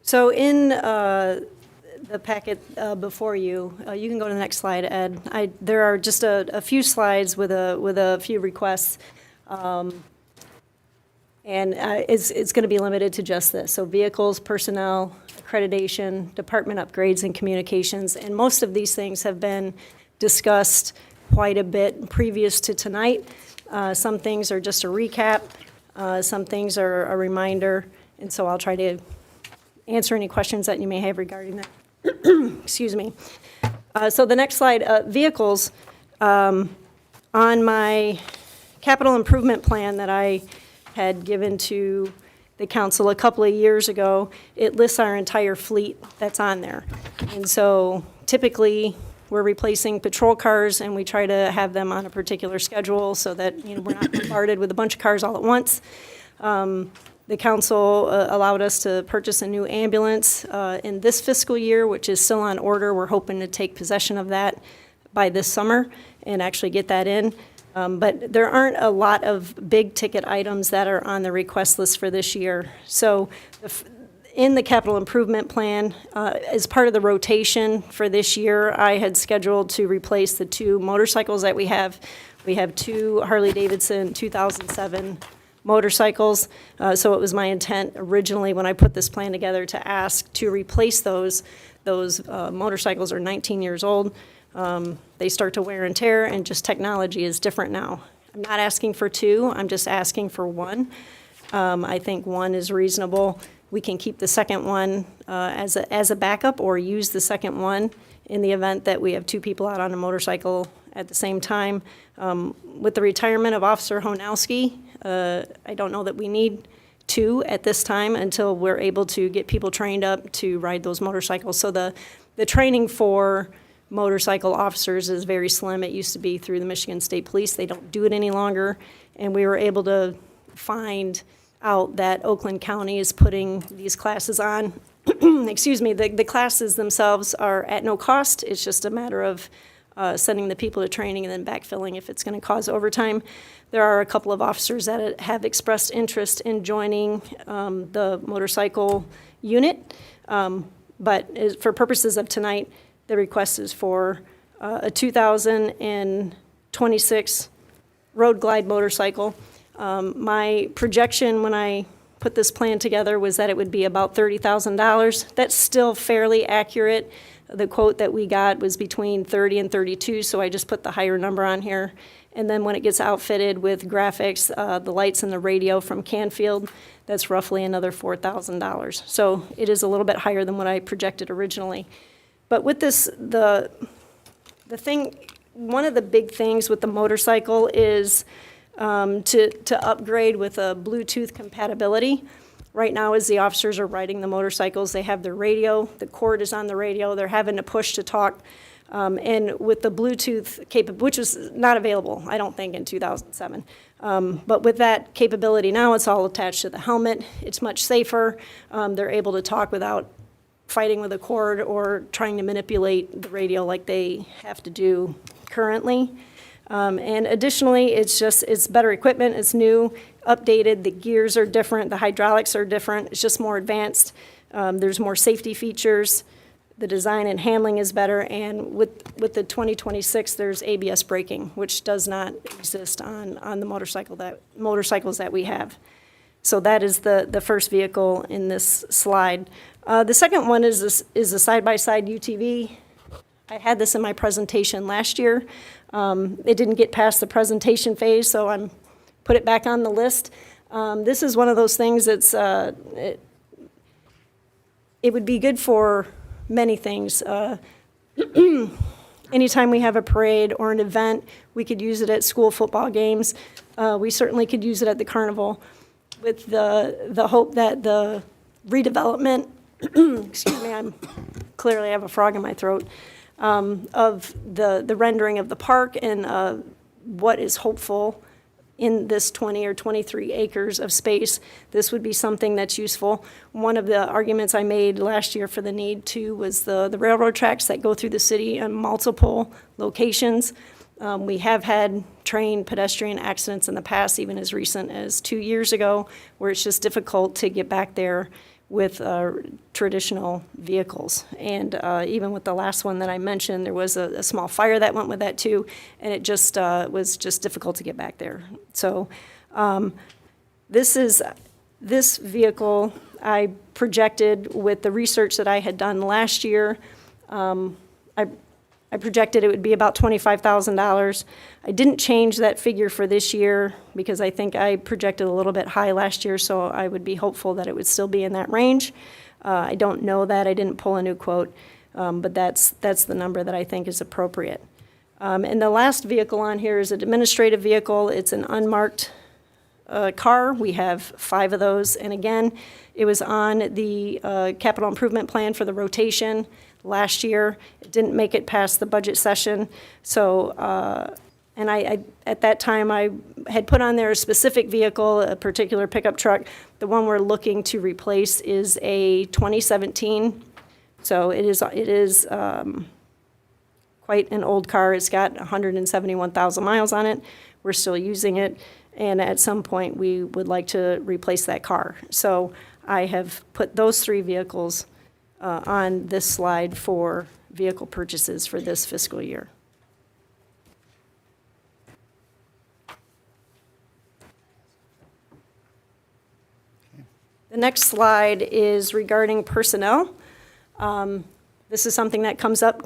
So in the packet before you, you can go to the next slide, Ed. There are just a few slides with a few requests. And it's going to be limited to just this. So vehicles, personnel, accreditation, department upgrades, and communications. And most of these things have been discussed quite a bit previous to tonight. Some things are just a recap. Some things are a reminder. And so I'll try to answer any questions that you may have regarding that. Excuse me. So the next slide, vehicles. On my capital improvement plan that I had given to the council a couple of years ago, it lists our entire fleet that's on there. And so typically, we're replacing patrol cars, and we try to have them on a particular schedule so that, we're not bombarded with a bunch of cars all at once. The council allowed us to purchase a new ambulance in this fiscal year, which is still on order. We're hoping to take possession of that by this summer and actually get that in. But there aren't a lot of big-ticket items that are on the request list for this year. So in the capital improvement plan, as part of the rotation for this year, I had scheduled to replace the 2 motorcycles that we have. We have 2 Harley-Davidson 2007 motorcycles. So it was my intent originally when I put this plan together to ask to replace those. Those motorcycles are 19 years old. They start to wear and tear, and just technology is different now. I'm not asking for 2, I'm just asking for 1. I think one is reasonable. We can keep the second one as a backup or use the second one in the event that we have two people out on a motorcycle at the same time. With the retirement of Officer Honowski, I don't know that we need two at this time until we're able to get people trained up to ride those motorcycles. So the training for motorcycle officers is very slim. It used to be through the Michigan State Police. They don't do it any longer. And we were able to find out that Oakland County is putting these classes on. Excuse me, the classes themselves are at no cost. It's just a matter of sending the people to training and then backfilling if it's going to cause overtime. There are a couple of officers that have expressed interest in joining the motorcycle unit. But for purposes of tonight, the request is for a 2026 Road Glide motorcycle. My projection when I put this plan together was that it would be about $30,000. That's still fairly accurate. The quote that we got was between 30 and 32, so I just put the higher number on here. And then when it gets outfitted with graphics, the lights and the radio from Canfield, that's roughly another $4,000. So it is a little bit higher than what I projected originally. But with this, the thing, one of the big things with the motorcycle is to upgrade with a Bluetooth compatibility. Right now, as the officers are riding the motorcycles, they have their radio, the cord is on the radio, they're having to push to talk. And with the Bluetooth capability, which was not available, I don't think, in 2007. But with that capability now, it's all attached to the helmet. It's much safer. They're able to talk without fighting with a cord or trying to manipulate the radio like they have to do currently. And additionally, it's better equipment, it's new, updated, the gears are different, the hydraulics are different, it's just more advanced. There's more safety features, the design and handling is better, and with the 2026, there's ABS braking, which does not exist on the motorcycles that we have. So that is the first vehicle in this slide. The second one is a side-by-side UTV. I had this in my presentation last year. It didn't get past the presentation phase, so I'm put it back on the list. This is one of those things that's, it would be good for many things. Anytime we have a parade or an event, we could use it at school football games. We certainly could use it at the carnival with the hope that the redevelopment, excuse me, clearly I have a frog in my throat, of the rendering of the park and what is hopeful in this 20 or 23 acres of space. This would be something that's useful. One of the arguments I made last year for the need to was the railroad tracks that go through the city in multiple locations. We have had train pedestrian accidents in the past, even as recent as 2 years ago, where it's just difficult to get back there with traditional vehicles. And even with the last one that I mentioned, there was a small fire that went with that too, and it just was just difficult to get back there. So this vehicle I projected with the research that I had done last year. I projected it would be about $25,000. I didn't change that figure for this year because I think I projected a little bit high last year, so I would be hopeful that it would still be in that range. I don't know that. I didn't pull a new quote, but that's the number that I think is appropriate. And the last vehicle on here is an administrative vehicle. It's an unmarked car. We have 5 of those. And again, it was on the capital improvement plan for the rotation last year. It didn't make it past the budget session. So, and I at that time, I had put on there a specific vehicle, a particular pickup truck. The one we're looking to replace is a 2017. So it is quite an old car. It's got 171,000 miles on it. We're still using it. And at some point, we would like to replace that car. So I have put those 3 vehicles on this slide for vehicle purchases for this fiscal year. The next slide is regarding personnel. This is something that comes up.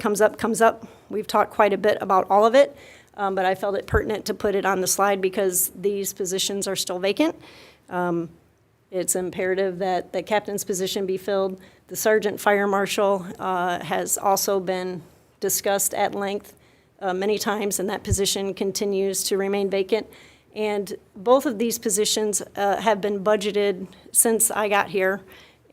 We've talked quite a bit about all of it, but I felt it pertinent to put it on the slide because these positions are still vacant. It's imperative that the captain's position be filled. The sergeant fire marshal has also been discussed at length many times, and that position continues to remain vacant. And both of these positions have been budgeted since I got here,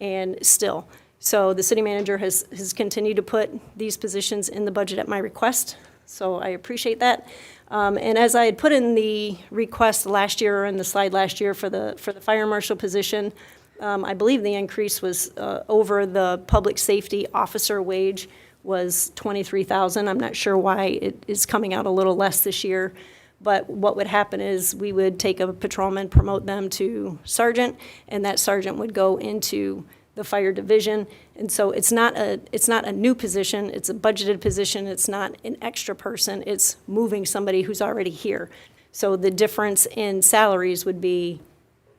and still. So the city manager has continued to put these positions in the budget at my request, so I appreciate that. And as I had put in the request last year, or in the slide last year for the fire marshal position, I believe the increase was over the public safety officer wage was $23,000. I'm not sure why it is coming out a little less this year. But what would happen is we would take a patrolman, promote them to sergeant, and that sergeant would go into the fire division. And so it's not a new position, it's a budgeted position, it's not an extra person, it's moving somebody who's already here. So the difference in salaries would be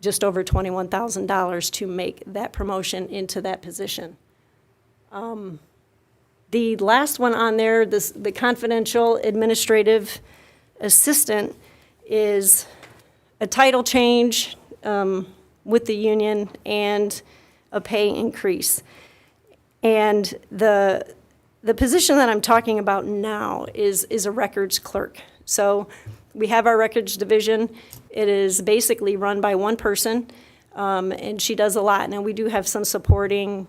just over $21,000 to make that promotion into that position. The last one on there, the confidential administrative assistant, is a title change with the union and a pay increase. And the position that I'm talking about now is a records clerk. So we have our records division. It is basically run by one person, and she does a lot. Now, we do have some supporting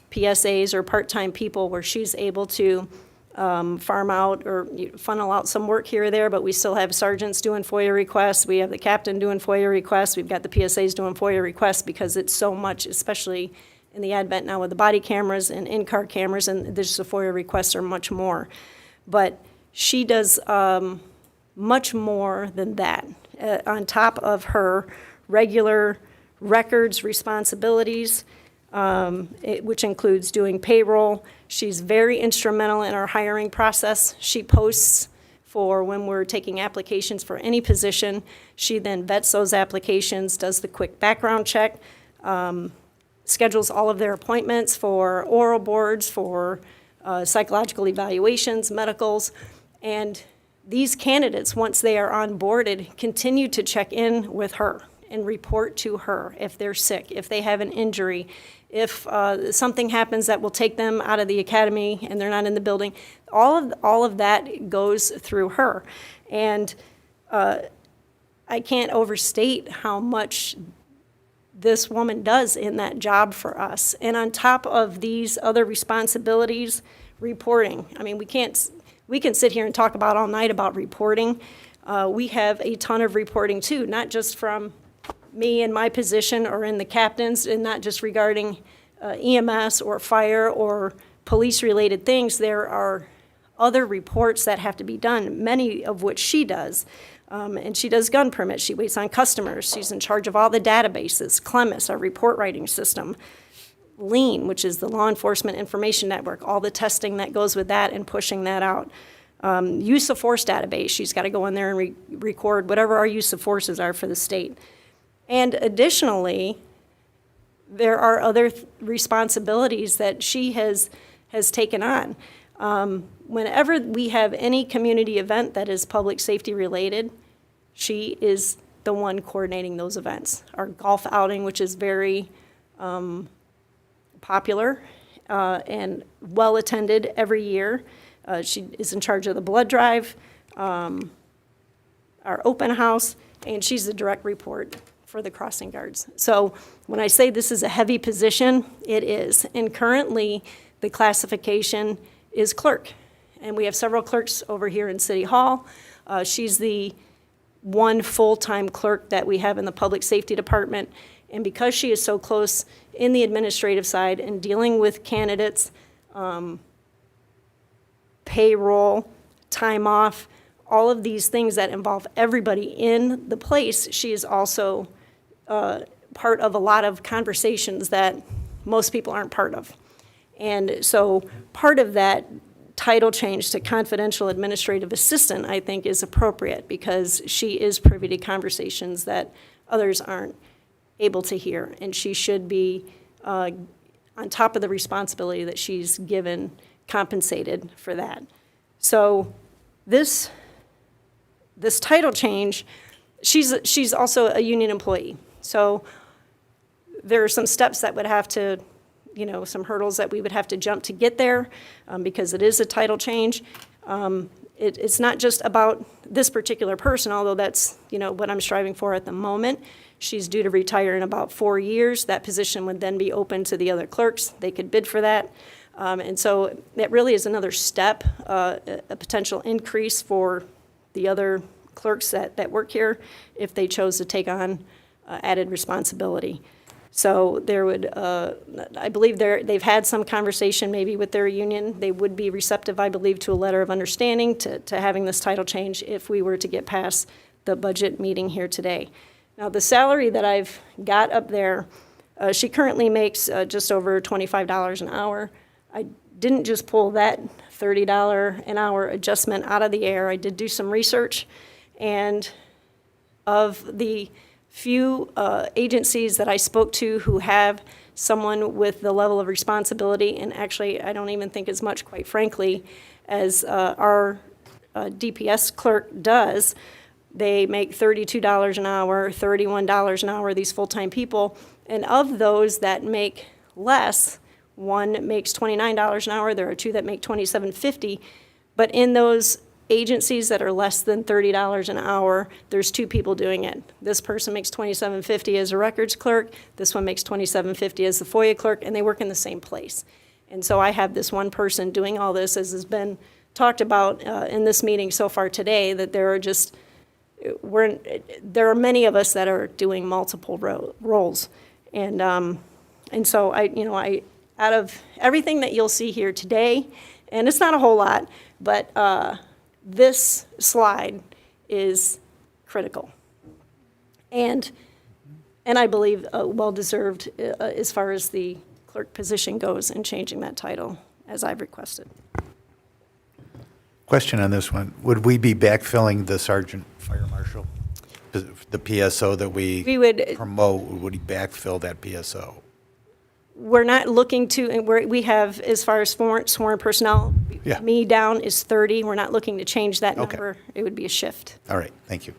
PSAs or part-time people where she's able to farm out or funnel out some work here or there, but we still have sergeants doing FOIA requests. We have the captain doing FOIA requests. We've got the PSAs doing FOIA requests because it's so much, especially in the advent now with the body cameras and in-car cameras, and the FOIA requests are much more. But she does much more than that. On top of her regular records responsibilities, which includes doing payroll. She's very instrumental in our hiring process. She posts for when we're taking applications for any position. She then vets those applications, does the quick background check, schedules all of their appointments for oral boards, for psychological evaluations, medicals, and these candidates, once they are onboarded, continue to check in with her and report to her if they're sick, if they have an injury, if something happens that will take them out of the academy and they're not in the building. All of that goes through her. And I can't overstate how much this woman does in that job for us. And on top of these other responsibilities, reporting. I mean, we can sit here and talk about all night about reporting. We have a ton of reporting too, not just from me in my position or in the captains, and not just regarding EMS or fire or police-related things. There are other reports that have to be done, many of which she does. And she does gun permits. She waits on customers. She's in charge of all the databases, CLEMIS, our report writing system, LEAN, which is the Law Enforcement Information Network, all the testing that goes with that and pushing that out. Use of force database. She's got to go in there and record whatever our use of forces are for the state. And additionally, there are other responsibilities that she has taken on. Whenever we have any community event that is public safety related, she is the one coordinating those events. Our golf outing, which is very popular and well-attended every year. She is in charge of the blood drive, our open house, and she's the direct report for the crossing guards. So when I say this is a heavy position, it is. And currently, the classification is clerk. And we have several clerks over here in City Hall. She's the one full-time clerk that we have in the Public Safety Department. And because she is so close in the administrative side and dealing with candidates, payroll, time off, all of these things that involve everybody in the place, she is also part of a lot of conversations that most people aren't part of. And so part of that title change to confidential administrative assistant, I think, is appropriate because she is privy to conversations that others aren't able to hear. And she should be, on top of the responsibility that she's given, compensated for that. So this title change, she's also a union employee. So there are some steps that would have to, some hurdles that we would have to jump to get there, because it is a title change. It's not just about this particular person, although that's, what I'm striving for at the moment. She's due to retire in about 4 years. That position would then be open to the other clerks. They could bid for that. And so that really is another step, a potential increase for the other clerks that work here if they chose to take on added responsibility. So there would, I believe they've had some conversation maybe with their union. They would be receptive, I believe, to a letter of understanding to having this title change if we were to get past the budget meeting here today. Now, the salary that I've got up there, she currently makes just over $25 an hour. I didn't just pull that $30 an hour adjustment out of the air. I did do some research, and of the few agencies that I spoke to who have someone with the level of responsibility, and actually I don't even think as much, quite frankly, as our DPS clerk does. They make $32 an hour, $31 an hour, these full-time people. And of those that make less, one makes $29 an hour, there are two that make $27.50. But in those agencies that are less than $30 an hour, there's two people doing it. This person makes $27.50 as a records clerk, this one makes $27.50 as the FOIA clerk, and they work in the same place. And so I have this one person doing all this, as has been talked about in this meeting so far today, that there are many of us that are doing multiple roles. And so I out of everything that you'll see here today, and it's not a whole lot, but this slide is critical. And I believe well-deserved as far as the clerk position goes in changing that title, as I've requested. Question on this one. Would we be backfilling the sergeant fire marshal? The PSO that we would promote, would he backfill that PSO? We're not looking to, and we have, as far as sworn personnel, Yeah. me down is 30. We're not looking to change that Okay. number. It would be a shift. All right, thank you.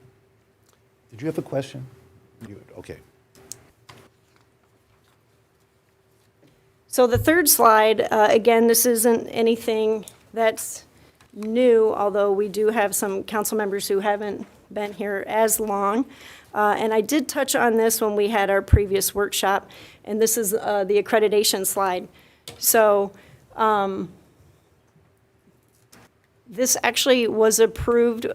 Did you have a question? Okay. So the third slide, again, this isn't anything that's new, although we do have some council members who haven't been here as long. And I did touch on this when we had our previous workshop, and this is the accreditation slide. So this actually was approved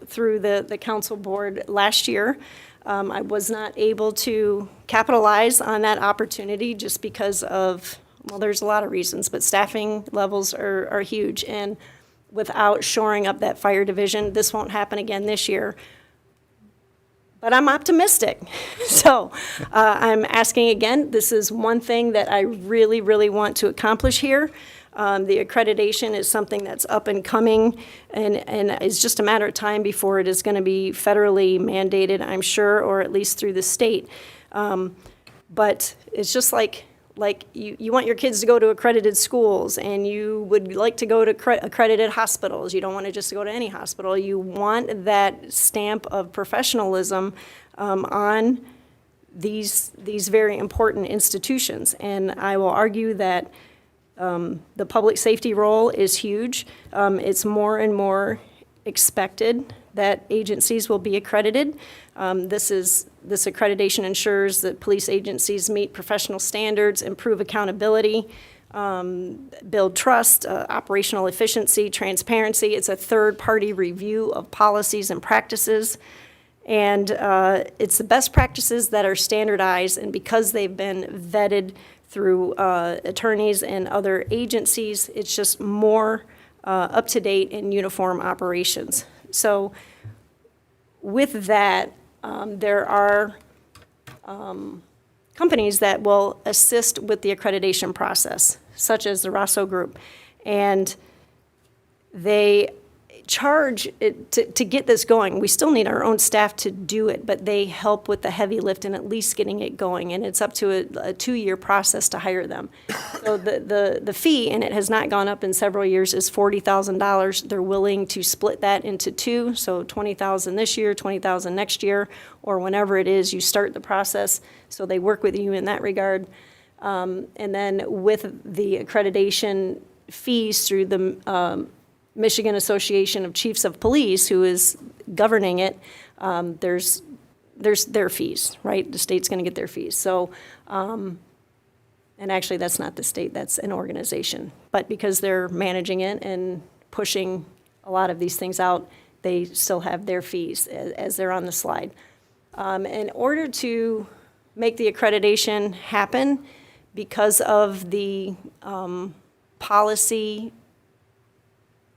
through the council board last year. I was not able to capitalize on that opportunity just because of, well, there's a lot of reasons, but staffing levels are huge. And without shoring up that fire division, this won't happen again this year. But I'm optimistic. So I'm asking again, this is one thing that I really, really want to accomplish here. The accreditation is something that's up and coming, and it's just a matter of time before it is going to be federally mandated, I'm sure, or at least through the state. But it's just like you want your kids to go to accredited schools, and you would like to go to accredited hospitals. You don't want to just go to any hospital. You want that stamp of professionalism on these very important institutions. And I will argue that the public safety role is huge. It's more and more expected that agencies will be accredited. This accreditation ensures that police agencies meet professional standards, improve accountability, build trust, operational efficiency, transparency. It's a third-party review of policies and practices. And it's the best practices that are standardized, and because they've been vetted through attorneys and other agencies, it's just more up-to-date and uniform operations. So with that, there are companies that will assist with the accreditation process, such as the Rosso Group. And they charge it to get this going. We still need our own staff to do it, but they help with the heavy lift and at least getting it going. And it's up to a 2-year process to hire them. So the fee, and it has not gone up in several years, is $40,000. They're willing to split that into 2, so $20,000 this year, $20,000 next year, or whenever it is you start the process. So they work with you in that regard. And then with the accreditation fees through the Michigan Association of Chiefs of Police, who is governing it, there's their fees, right? The state's going to get their fees. So, and actually, that's not the state, that's an organization. But because they're managing it and pushing a lot of these things out, they still have their fees as they're on the slide. In order to make the accreditation happen, because of the policy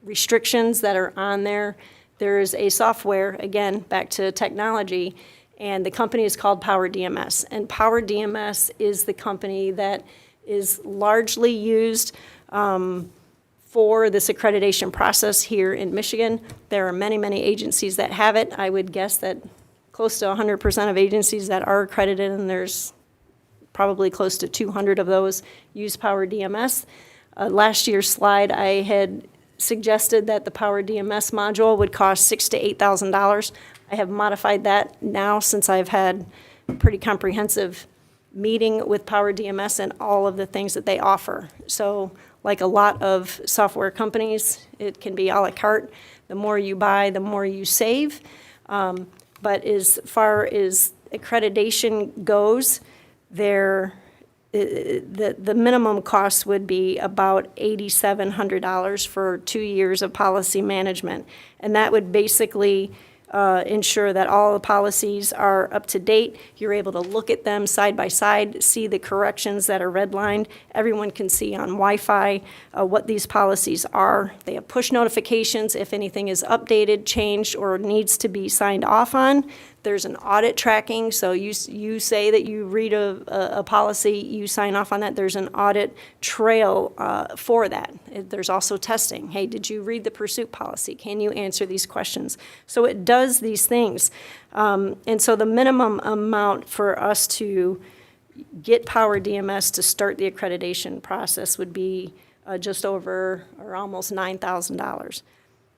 restrictions that are on there, there's a software, again, back to technology, and the company is called Power DMS. And Power DMS is the company that is largely used for this accreditation process here in Michigan. There are many, many agencies that have it. I would guess that close to 100% of agencies that are accredited, and there's probably close to 200 of those, use Power DMS. Last year's slide, I had suggested that the Power DMS module would cost $6,000 to $8,000. I have modified that now since I've had a pretty comprehensive meeting with Power DMS and all of the things that they offer. So like a lot of software companies, it can be a la carte. The more you buy, the more you save. But as far as accreditation goes, the minimum cost would be about $8,700 for 2 years of policy management. And that would basically ensure that all the policies are up to date. You're able to look at them side by side, see the corrections that are redlined. Everyone can see on Wi-Fi what these policies are. They have push notifications if anything is updated, changed, or needs to be signed off on. There's an audit tracking, so you say that you read a policy, you sign off on that. There's an audit trail for that. There's also testing. Hey, did you read the pursuit policy? Can you answer these questions? So it does these things. And so the minimum amount for us to get Power DMS to start the accreditation process would be just over or almost $9,000.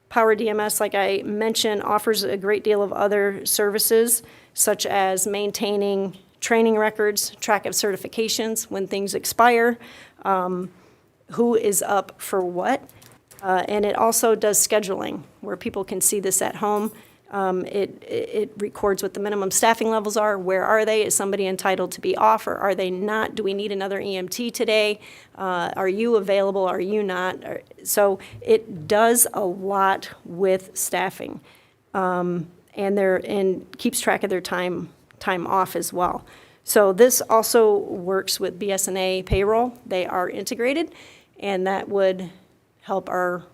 Power DMS, like I mentioned, offers a great deal of other services, such as maintaining training records, track of certifications when things expire, who is up for what. And it also does scheduling, where people can see this at home. It records what the minimum staffing levels are. Where are they? Is somebody entitled to be off, or are they not? Do we need another EMT today? Are you available? Are you not? So it does a lot with staffing, and keeps track of their time off as well. So this also works with BS&A payroll. They are integrated, and that would help our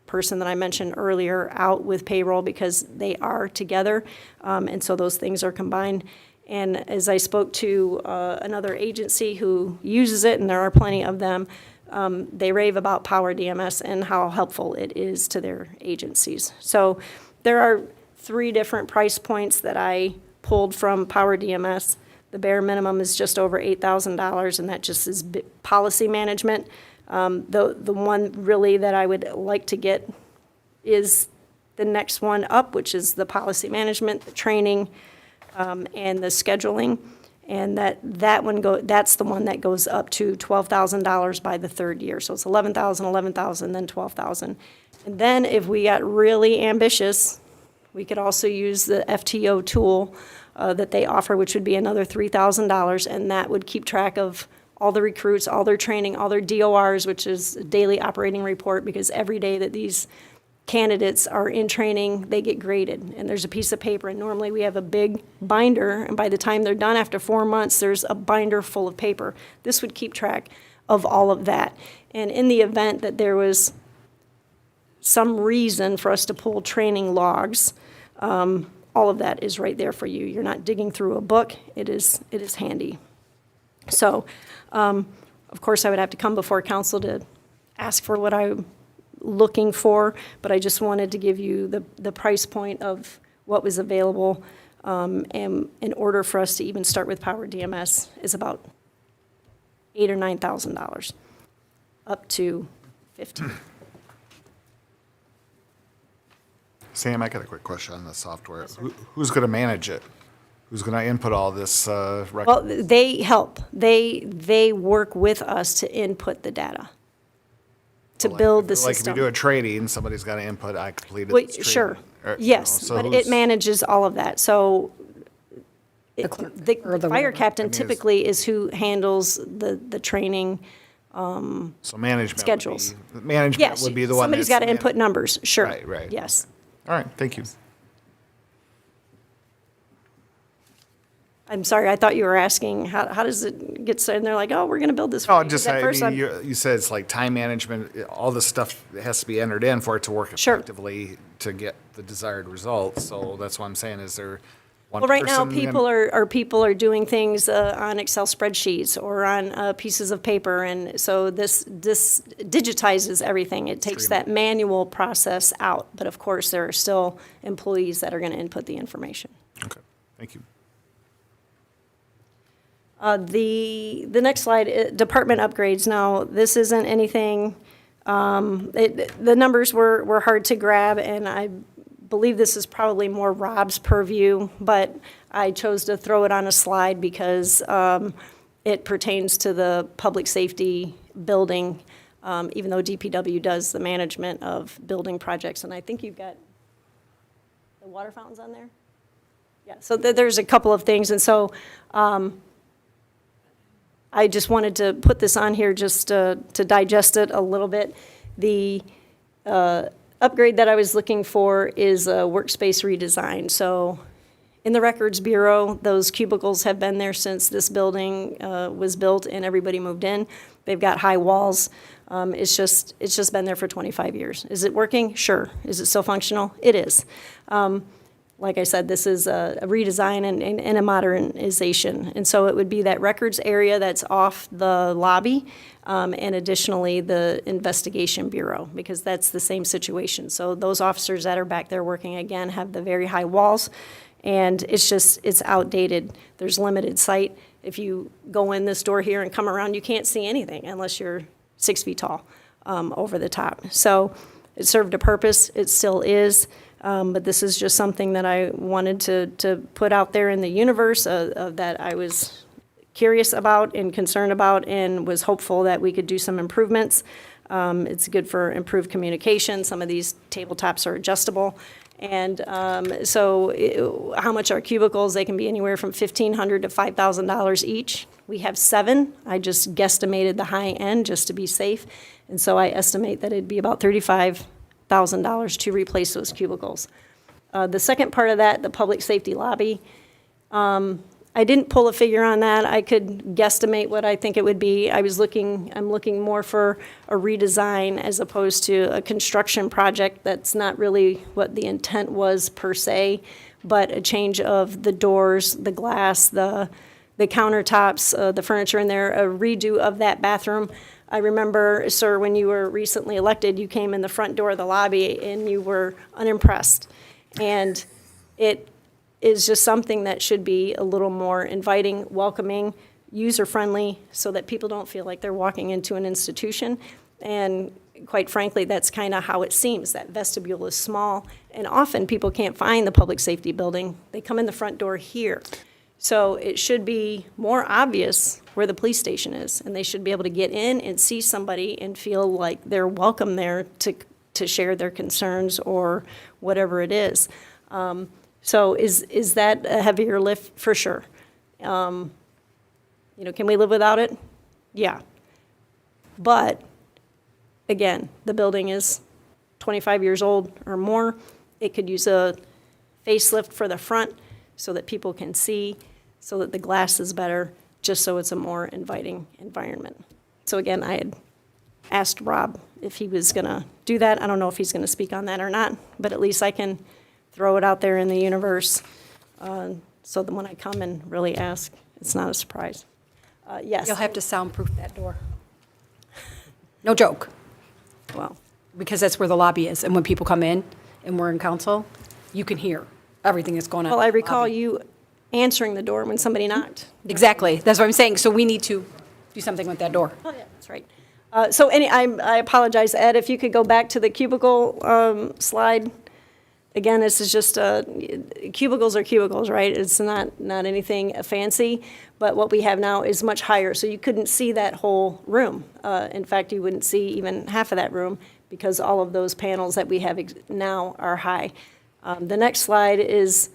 person that I mentioned earlier out with payroll because they are together, and so those things are combined. And as I spoke to another agency who uses it, and there are plenty of them, they rave about Power DMS and how helpful it is to their agencies. So there are 3 different price points that I pulled from Power DMS. The bare minimum is just over $8,000, and that just is policy management. The one really that I would like to get is the next one up, which is the policy management, the training, and the scheduling. And that's the one that goes up to $12,000 by the 3rd year. So it's $11,000, $11,000, then $12,000. And then if we got really ambitious, we could also use the FTO tool that they offer, which would be another $3,000, and that would keep track of all the recruits, all their training, all their DORs, which is a daily operating report, because every day that these candidates are in training, they get graded. And there's a piece of paper, and normally we have a big binder, and by the time they're done after 4 months, there's a binder full of paper. This would keep track of all of that. And in the event that there was some reason for us to pull training logs, all of that is right there for you. You're not digging through a book. It is handy. So, of course, I would have to come before council to ask for what I looking for, but I just wanted to give you the price point of what was available. And in order for us to even start with Power DMS is about $8,000 or $9,000, up to 15. Sam, I got a quick question on the software. Who's going to manage it? Who's going to input all this record? Well, they help. They work with us to input the data, to build the Like if system. you do a trading, somebody's got to input, I completed Well, this trade. sure. Or, Yes, so but it who's- manages all of that. So the fire whatever. captain I mean, is- typically is who handles the training. So management schedules. Management Yes, would be the one somebody's that's got to input numbers, sure. Right, right. Yes. All right, thank you. I'm sorry, I thought you were asking, how does it get started? And they're like, oh, we're going to build this. No, for you. just, At I first mean, you said it's like time management, all the stuff that has to be entered in for it to work Sure. effectively to get the desired results. So that's what I'm saying, is there one Well, right now, person people are doing things on Excel spreadsheets or on pieces of paper, and so this digitizes everything. It takes that manual process out, but of course, there are still employees that are going to input the information. Okay, thank you. The next slide, department upgrades. Now, this isn't anything, the numbers were hard to grab, and I believe this is probably more Rob's purview, but I chose to throw it on a slide because it pertains to the public safety building, even though DPW does the management of building projects. And I think you've got the water fountains on there? Yeah, so there's a couple of things, and so I just wanted to put this on here just to digest it a little bit. The upgrade that I was looking for is a workspace redesign. So in the Records Bureau, those cubicles have been there since this building was built and everybody moved in. They've got high walls. It's just been there for 25 years. Is it working? Sure. Is it still functional? It is. Like I said, this is a redesign and a modernization. And so it would be that records area that's off the lobby, and additionally, the investigation bureau, because that's the same situation. So those officers that are back there working, again, have the very high walls, and it's outdated. There's limited sight. If you go in this door here and come around, you can't see anything unless you're 6 feet tall over the top. So it served a purpose. It still is. But this is just something that I wanted to put out there in the universe that I was curious about and concerned about, and was hopeful that we could do some improvements. It's good for improved communication. Some of these tabletops are adjustable. And how much are cubicles? They can be anywhere from $1,500 to $5,000 each. We have 7. I just guesstimated the high end just to be safe. And so I estimate that it'd be about $35,000 to replace those cubicles. The second part of that, the public safety lobby, I didn't pull a figure on that. I could guesstimate what I think it would be. I'm looking more for a redesign as opposed to a construction project. That's not really what the intent was per se, but a change of the doors, the glass, the countertops, the furniture in there, a redo of that bathroom. I remember, sir, when you were recently elected, you came in the front door of the lobby and you were unimpressed. And it is just something that should be a little more inviting, welcoming, user-friendly, so that people don't feel like they're walking into an institution. And quite frankly, that's kind of how it seems. That vestibule is small, and often people can't find the public safety building. They come in the front door here. So it should be more obvious where the police station is, and they should be able to get in and see somebody and feel like they're welcome there to share their concerns or whatever it is. So is that a heavier lift? For sure. Can we live without it? Yeah. But, again, the building is 25 years old or more. It could use a facelift for the front so that people can see, so that the glass is better, just so it's a more inviting environment. So again, I had asked Rob if he was going to do that. I don't know if he's going to speak on that or not, but at least I can throw it out there in the universe so that when I come and really ask, it's not a surprise. Yes. You'll have to soundproof that door. No joke. Well, because that's where the lobby is. And when people come in and we're in council, you can hear everything that's going on. Well, I in the recall lobby. you answering the door when somebody knocked. Exactly. That's what I'm saying. So we need to do something with that door. Oh, yeah, that's right. I apologize, Ed, if you could go back to the cubicle slide. Again, this is just, cubicles are cubicles, right? It's not anything fancy, but what we have now is much higher, so you couldn't see that whole room. In fact, you wouldn't see even half of that room because all of those panels that we have now are high. The next slide is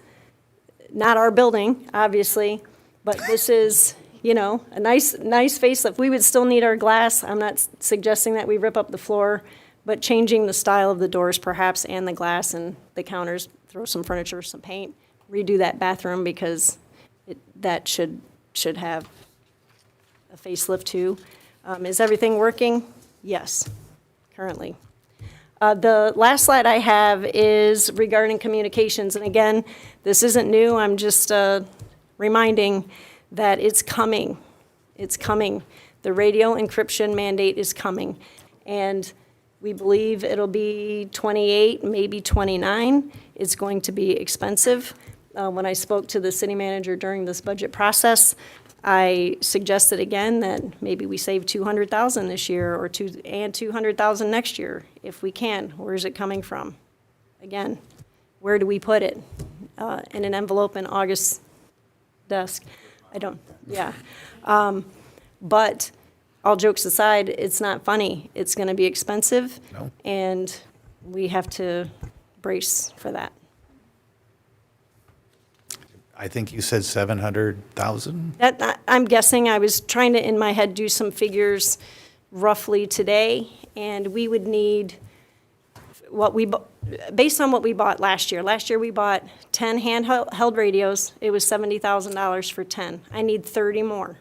not our building, obviously, but this is, a nice facelift. We would still need our glass. I'm not suggesting that we rip up the floor, but changing the style of the doors perhaps and the glass and the counters, throw some furniture, some paint, redo that bathroom because that should have a facelift too. Is everything working? Yes, currently. The last slide I have is regarding communications. And again, this isn't new. I'm just reminding that it's coming. It's coming. The radio encryption mandate is coming. And we believe it'll be 28, maybe 29. It's going to be expensive. When I spoke to the city manager during this budget process, I suggested again that maybe we save $200,000 this year or $200,000 next year if we can. Where is it coming from? Again, where do we put it? In an envelope in August's desk. Yeah. But all jokes aside, it's not funny. It's going to be expensive. No. And we have to brace for that. I think you said 700,000? I'm guessing. I was trying to, in my head, do some figures roughly today, and we would need based on what we bought last year. Last year, we bought 10 handheld radios. It was $70,000 for 10. I need 30 more.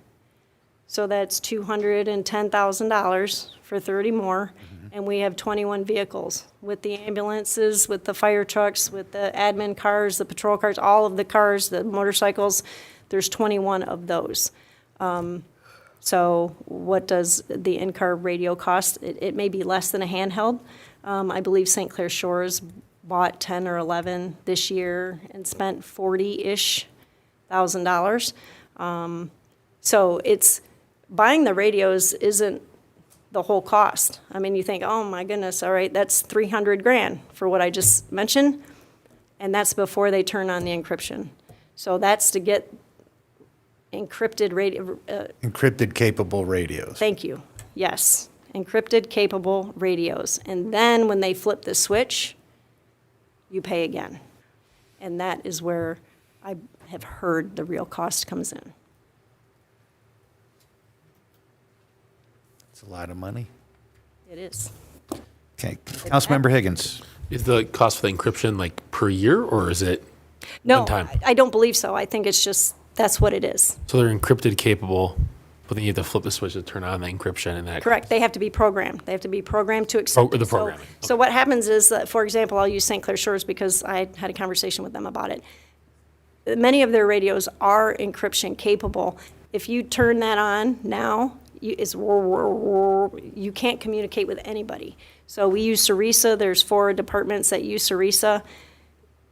So that's $210,000 for 30 more, and we have 21 vehicles with the ambulances, with the fire trucks, with the admin cars, the patrol cars, all of the cars, the motorcycles. There's 21 of those. So what does the in-car radio cost? It may be less than a handheld. I believe St. Clair Shores bought 10 or 11 this year and spent $40-ish thousand. So it's buying the radios isn't the whole cost. I mean, you think, oh my goodness, all right, that's $300,000 for what I just mentioned, and that's before they turn on the encryption. So that's to get encrypted radio. Encrypted capable radios. Thank you. Yes, encrypted capable radios, and then when they flip the switch, you pay again, and that is where I have heard the real cost comes in. It's a lot of money. It is. Okay, Councilmember Higgins. Is the cost for the encryption like per year, or is it No, one time? I don't believe so. I think it's just, that's what it is. So they're encrypted capable, but then you have to flip the switch to turn on the encryption and that. Correct. They have to be programmed. They have to be programmed to accept the it. So- programming. So what happens is that, for example, I'll use St. Clair Shores because I had a conversation with them about it. Many of their radios are encryption capable. If you turn that on now, you can't communicate with anybody. So we use Sarisa. There's 4 departments that use Sarisa.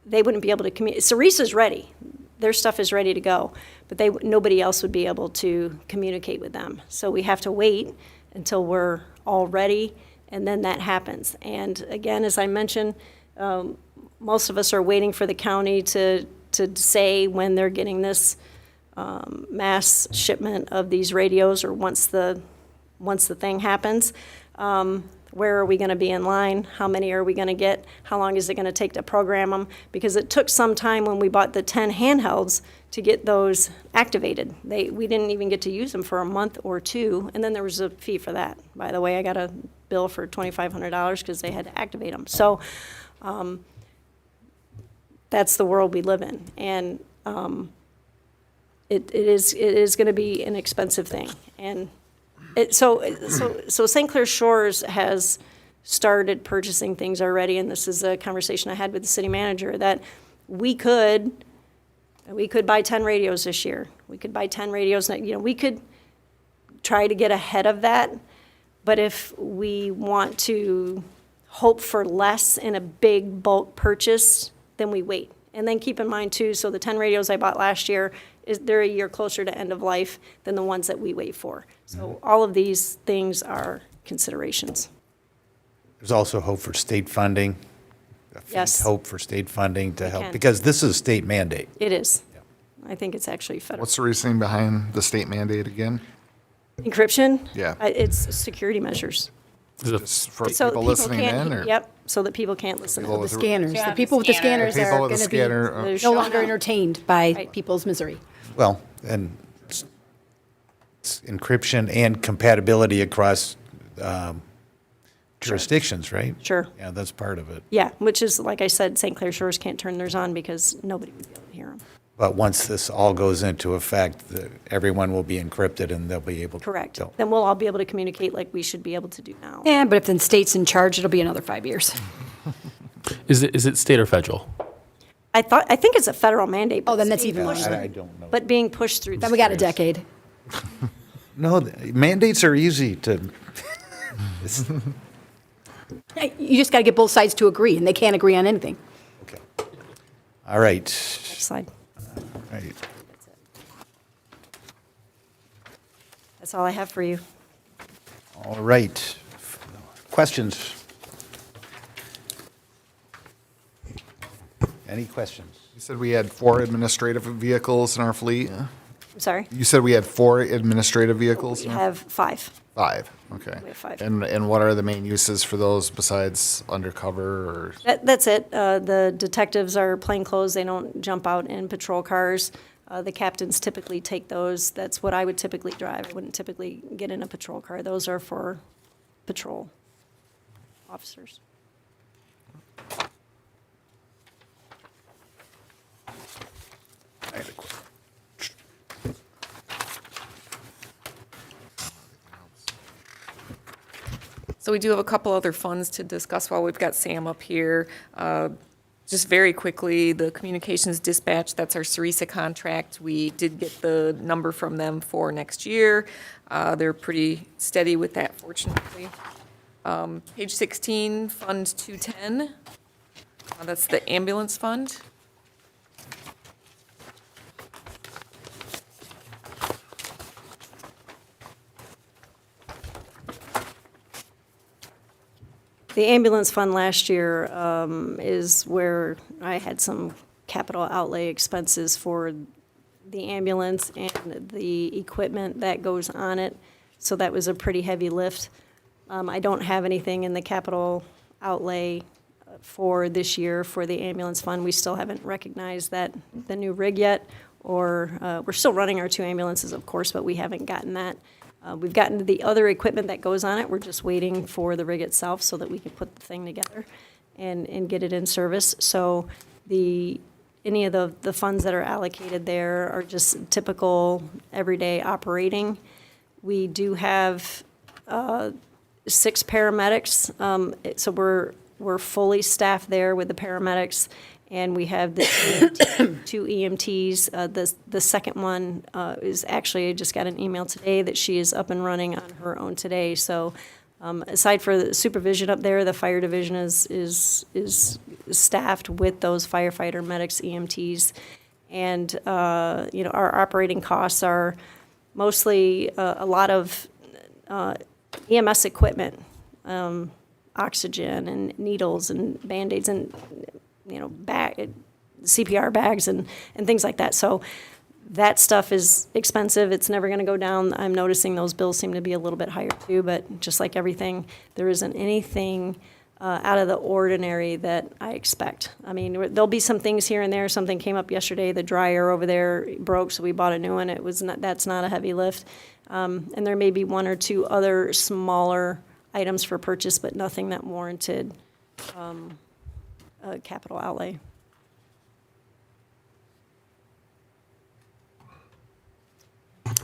They wouldn't be able to communicate. Sarisa's ready. Their stuff is ready to go, but nobody else would be able to communicate with them. So we have to wait until we're all ready, and then that happens. And again, as I mentioned, most of us are waiting for the county to say when they're getting this mass shipment of these radios, or once the thing happens. Where are we going to be in line? How many are we going to get? How long is it going to take to program them? Because it took some time when we bought the 10 handhelds to get those activated. We didn't even get to use them for a month or 2, and then there was a fee for that. By the way, I got a bill for $2,500 because they had to activate them. So that's the world we live in, and it is going to be an expensive thing. And so St. Clair Shores has started purchasing things already, and this is a conversation I had with the city manager, that we could buy 10 radios this year. We could buy 10 radios. We could try to get ahead of that, but if we want to hope for less in a big bulk purchase, then we wait. And then keep in mind too, so the 10 radios I bought last year, they're a year closer to end of life than the ones that we wait for. So all of these things are considerations. There's also hope for state funding. a faint Yes. hope for state funding to help, can. because this is a state mandate. It is. I think it's actually federal. What's the reasoning behind the state mandate again? Encryption? Yeah. It's security measures. Just for So that people listening can't- in, or? Yep, so that people can't listen People in. with The scanners, Yeah, the the people with the scanner. scanners People are with going the to be scanner, They're no showing longer up. entertained by Right. people's misery. Well, and it's encryption and compatibility across jurisdictions, right? Sure. Yeah, that's part of it. Yeah, which is, like I said, St. Clair Shores can't turn theirs on because nobody would be able to hear them. But once this all goes into effect, everyone will be encrypted and they'll be able to. Correct. So- Then we'll all be able to communicate like we should be able to do now. Yeah, but if the state's in charge, it'll be another 5 years. Is it state or federal? I think it's a federal mandate. but Oh, then it's that's being even pushed- more. I don't know. But being pushed through. Then we got a decade. No, mandates are easy to, You just got to get both sides to agree, and they can't agree on anything. okay. All right. Next slide. Right. That's all I have for you. All right. Questions? Any questions? You said we had 4 administrative vehicles in our fleet? I'm sorry. You said we had 4 administrative vehicles? We in our- have 5. 5, okay. We have 5. And what are the main uses for those besides undercover or? That's it. The detectives are plainclothes. They don't jump out in patrol cars. The captains typically take those. That's what I would typically drive. I wouldn't typically get in a patrol car. Those are for patrol officers. I had a question. So we do have a couple other funds to discuss while we've got Sam up here. Just very quickly, the communications dispatch, that's our Sarisa contract. We did get the number from them for next year. They're pretty steady with that, fortunately. Page 16, Fund 210. That's the ambulance fund. The ambulance fund last year is where I had some capital outlay expenses for the ambulance and the equipment that goes on it. So that was a pretty heavy lift. I don't have anything in the capital outlay for this year for the ambulance fund. We still haven't recognized the new rig yet, or we're still running our 2 ambulances, of course, but we haven't gotten that. We've gotten the other equipment that goes on it. We're just waiting for the rig itself so that we can put the thing together and get it in service. So any of the funds that are allocated there are just typical everyday operating. We do have 6 paramedics, so we're fully staffed there with the paramedics, and we have the 2 EMTs. The second one is actually, I just got an email today that she is up and running on her own today. So aside for the supervision up there, the fire division is staffed with those firefighter medics, EMTs. And, our operating costs are mostly a lot of EMS equipment, oxygen and needles and Band-Aids and, CPR bags and things like that. So that stuff is expensive. It's never going to go down. I'm noticing those bills seem to be a little bit higher too, but just like everything, there isn't anything out of the ordinary that I expect. I mean, there'll be some things here and there. Something came up yesterday. The dryer over there broke, so we bought a new one. That's not a heavy lift. And there may be 1 or 2 other smaller items for purchase, but nothing that warranted a capital outlay.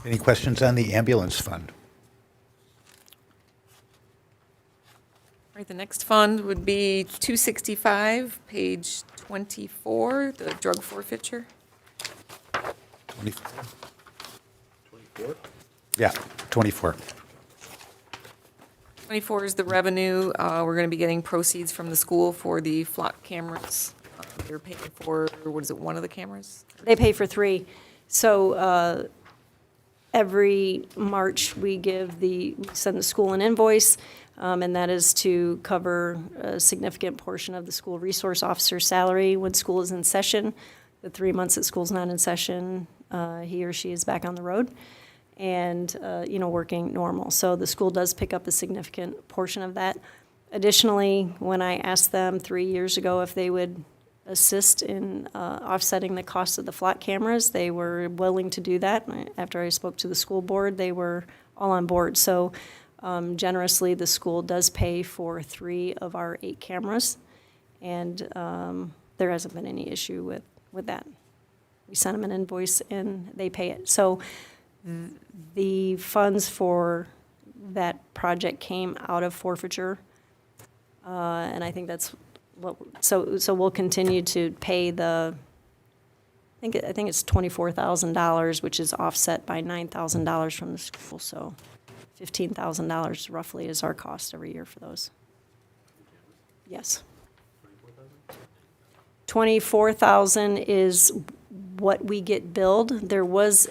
Any questions on the ambulance fund? All right, the next fund would be 265, page 24, the drug forfeiture. 24? Yeah, 24. 24 is the revenue. We're going to be getting proceeds from the school for the flock cameras. They're paying for, what is it, one of the cameras? They pay for 3. So every March, we send the school an invoice, and that is to cover a significant portion of the school resource officer's salary when school is in session. The 3 months that school's not in session, he or she is back on the road and, working normal. So the school does pick up a significant portion of that. Additionally, when I asked them 3 years ago if they would assist in offsetting the cost of the flock cameras, they were willing to do that. After I spoke to the school board, they were all on board. So generously, the school does pay for 3 of our 8 cameras, and there hasn't been any issue with that. We sent them an invoice and they pay it. So the funds for that project came out of forfeiture, and I think that's so we'll continue to pay I think it's $24,000, which is offset by $9,000 from the school, so $15,000 roughly is our cost every year for those. Yes. 24,000 is what we get billed. There was,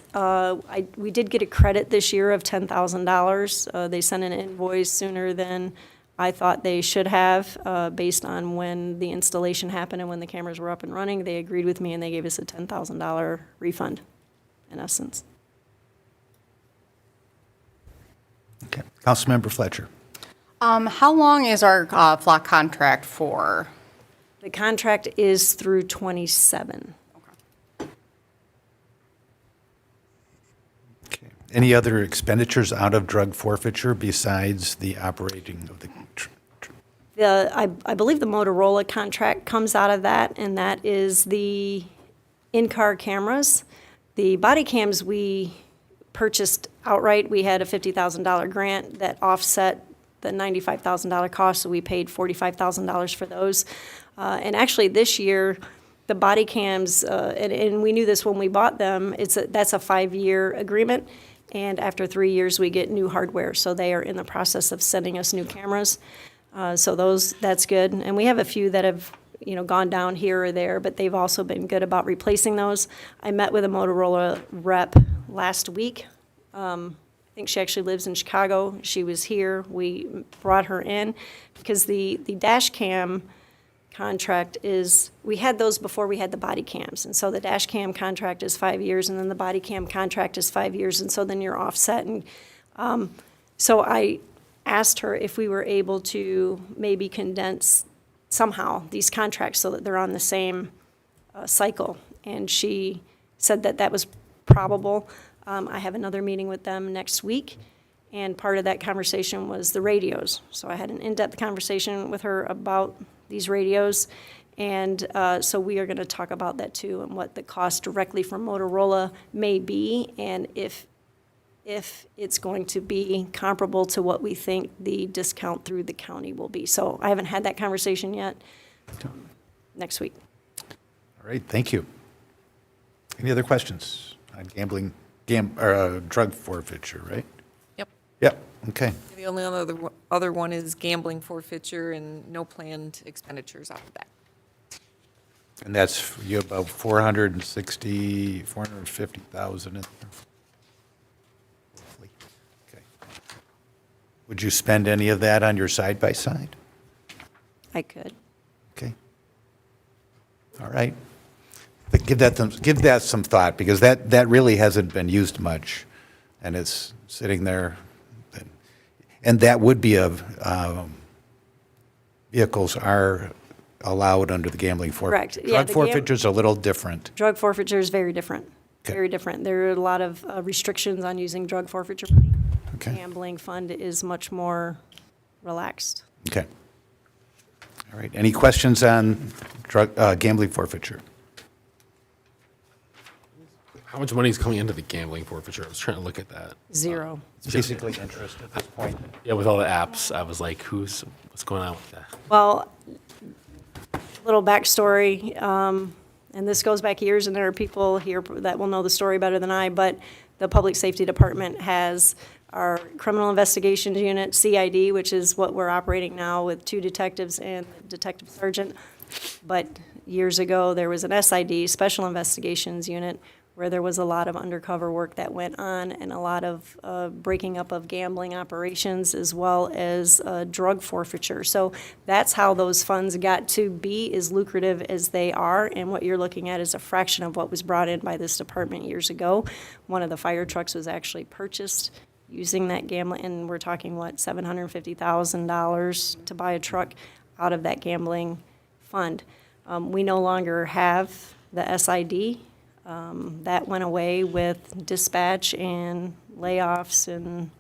we did get a credit this year of $10,000. They sent an invoice sooner than I thought they should have, based on when the installation happened and when the cameras were up and running. They agreed with me and they gave us a $10,000 refund, in essence. Okay. Councilmember Fletcher. How long is our flock contract for? The contract is through 27. Okay. Any other expenditures out of drug forfeiture besides the operating of the? I believe the Motorola contract comes out of that, and that is the in-car cameras. The body cams we purchased outright. We had a $50,000 grant that offset the $95,000 cost, so we paid $45,000 for those. And actually, this year, the body cams, and we knew this when we bought them, that's a 5-year agreement, and after 3 years, we get new hardware. So they are in the process of sending us new cameras. So that's good. And we have a few that have, gone down here or there, but they've also been good about replacing those. I met with a Motorola rep last week. I think she actually lives in Chicago. She was here. We brought her in because the dash cam contract we had those before we had the body cams. And so the dash cam contract is 5 years, and then the body cam contract is 5 years, and so then you're offset. And so I asked her if we were able to maybe condense somehow these contracts so that they're on the same cycle. And she said that was probable. I have another meeting with them next week, and part of that conversation was the radios. So I had an in-depth conversation with her about these radios, and so we are going to talk about that too, and what the cost directly from Motorola may be, and if it's going to be comparable to what we think the discount through the county will be. So I haven't had that conversation yet. Next week. All right, thank you. Any other questions on drug forfeiture, right? Yep. Yep, okay. The only other one is gambling forfeiture and no planned expenditures off of that. And that's you have about 450,000 in there. Okay. Would you spend any of that on your side-by-side? I could. Okay. All right. But give that some thought, because that really hasn't been used much, and it's sitting there. And that would be vehicles are allowed under the gambling forfeiture. Correct. Yeah, Drug forfeiture is a little different. Drug forfeiture is very different. Okay. Very different. There are a lot of restrictions on using drug forfeiture money. Okay. Gambling fund is much more relaxed. Okay. All right. Any questions on gambling forfeiture? How much money is coming into the gambling forfeiture? I was trying to look at that. Zero. It's basically interest at this point. Yeah, with all the apps, I was like, what's going on with that? Well, little backstory, and this goes back years, and there are people here that will know the story better than I, but the Public Safety Department has our Criminal Investigations Unit, CID, which is what we're operating now with 2 detectives and a detective sergeant. But years ago, there was an SID, Special Investigations Unit, where there was a lot of undercover work that went on and a lot of breaking up of gambling operations as well as drug forfeiture. So that's how those funds got to be as lucrative as they are, and what you're looking at is a fraction of what was brought in by this department years ago. One of the fire trucks was actually purchased using that gambling, and we're talking, what, $750,000 to buy a truck out of that gambling fund. We no longer have the SID. That went away with dispatch and layoffs and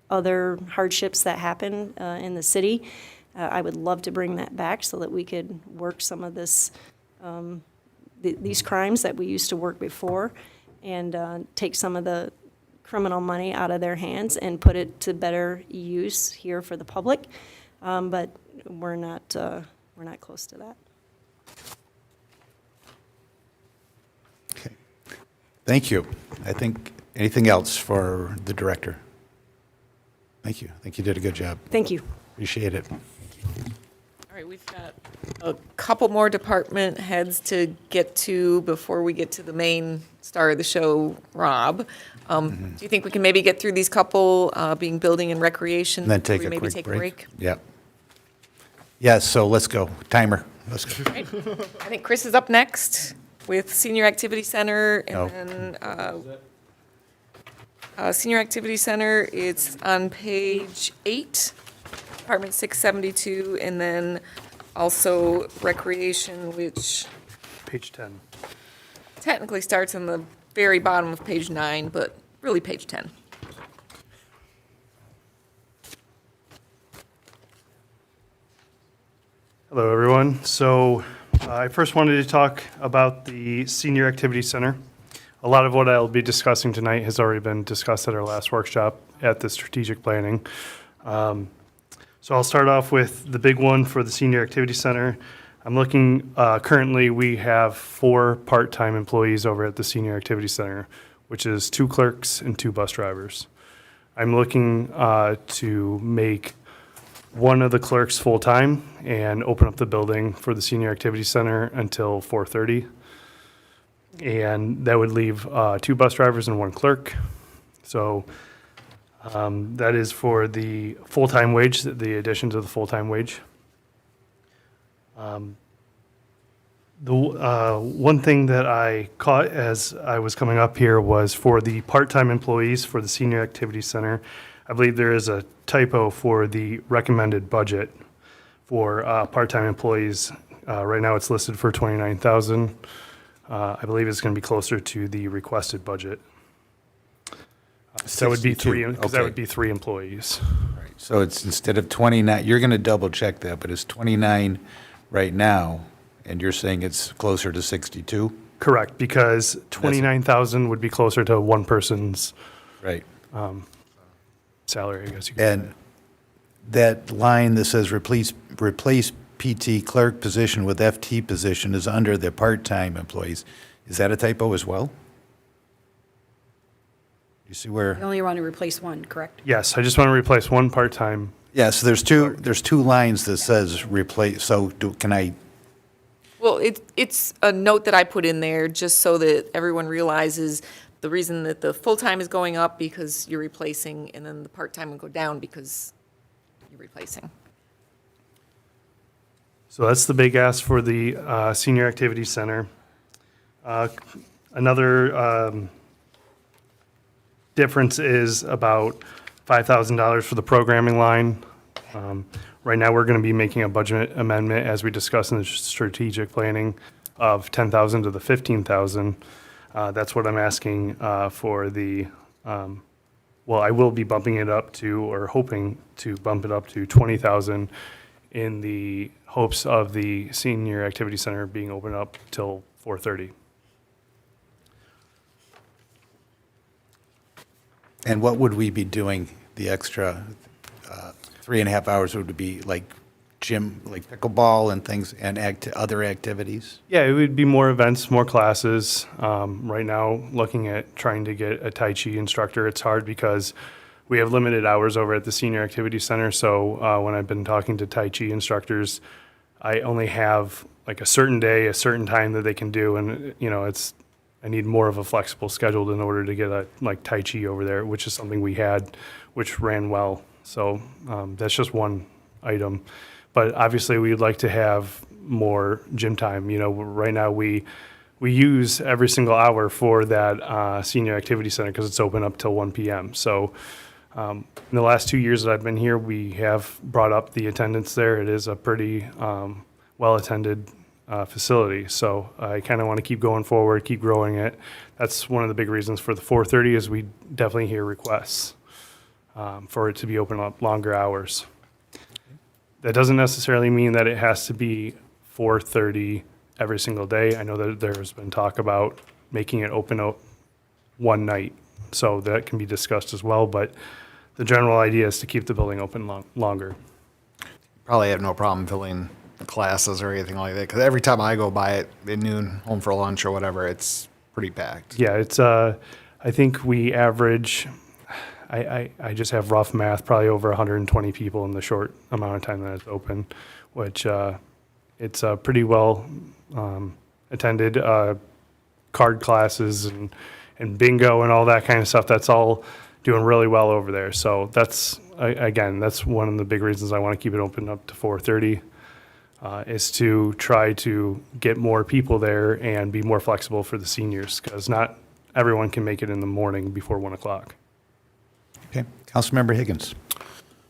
other hardships that happen in the city. I would love to bring that back so that we could work some of this, these crimes that we used to work before, and take some of the criminal money out of their hands and put it to better use here for the public. But we're not close to that. Thank you. I think, anything else for the director? Thank you. I think you did a good job. Thank you. Appreciate it. All right, we've got a couple more department heads to get to before we get to the main star of the show, Rob. Do you think we can maybe get through these couple, being building and recreation? And then take before we a maybe quick take break. Yep. Yes, so let's go. Timer. Let's go. I think Chris is up next with Senior Activity Center, No. and then Senior Activity Center, it's on page 8, Department 672, and then also Recreation, which Page 10. technically starts on the very bottom of page 9, but really page 10. Hello, everyone. So I first wanted to talk about the Senior Activity Center. A lot of what I'll be discussing tonight has already been discussed at our last workshop at the strategic planning. So I'll start off with the big one for the Senior Activity Center. I'm looking, currently we have 4 part-time employees over at the Senior Activity Center, which is 2 clerks and 2 bus drivers. I'm looking to make one of the clerks full-time and open up the building for the Senior Activity Center until 4:30. And that would leave 2 bus drivers and 1 clerk. So that is for the full-time wage, the addition to the full-time wage. The one thing that I caught as I was coming up here was for the part-time employees for the Senior Activity Center, I believe there is a typo for the recommended budget for part-time employees. Right now, it's listed for $29,000. I believe it's going to be closer to the requested budget. So that would be 62, 3, because that okay. would be 3 employees. So it's instead of 29, you're going to double check that, but it's 29 right now, and you're saying it's closer to 62? Correct, because 29,000 would be closer to one person's Right. salary, I guess you could say. And that line that says replace PT clerk position with FT position is under the part-time employees. Is that a typo as well? You see You where? only want to replace one, correct? Yes, I just want to replace one part-time. Yeah, so there's two lines that says replace, so can I, Well, it's a note that I put in there just so that everyone realizes the reason that the full-time is going up because you're replacing, and then the part-time will go down because you're replacing. So that's the big ask for the Senior Activity Center. Another difference is about $5,000 for the programming line. Right now, we're going to be making a budget amendment, as we discussed in the strategic planning, of $10,000 to the $15,000. That's what I'm asking for the, well, I will be bumping it up to, or hoping to bump it up to $20,000 in the hopes of the Senior Activity Center being open up till 4:30. and what would we be doing the extra 3.5 hours? Would it be like gym, like pickleball and things, and other activities? Yeah, it would be more events, more classes. Right now, looking at trying to get a Tai Chi instructor, it's hard because we have limited hours over at the Senior Activity Center. So when I've been talking to Tai Chi instructors, I only have like a certain day, a certain time that they can do. And, I need more of a flexible schedule in order to get a like Tai Chi over there, which is something we had, which ran well. So that's just one item. But obviously, we'd like to have more gym time. Right now we use every single hour for that Senior Activity Center because it's open up till 1 p.m. So in the last 2 years that I've been here, we have brought up the attendance there. It is a pretty well-attended facility. So I kind of want to keep going forward, keep growing it. That's one of the big reasons for the 4:30 is we definitely hear requests for it to be open up longer hours. That doesn't necessarily mean that it has to be 4:30 every single day. I know that there's been talk about making it open out one night, so that can be discussed as well, but the general idea is to keep the building open longer. Probably have no problem filling classes or anything like that, because every time I go by it at noon, home for lunch or whatever, it's pretty packed. Yeah, it's, I think we average, I just have rough math, probably over 120 people in the short amount of time that it's open, which it's pretty well attended. Card classes and bingo and all that kind of stuff, that's all doing really well over there. So that's, again, that's one of the big reasons I want to keep it open up to 4:30, is to try to get more people there and be more flexible for the seniors, because not everyone can make it in the morning before 1 o'clock. Okay, Councilmember Higgins.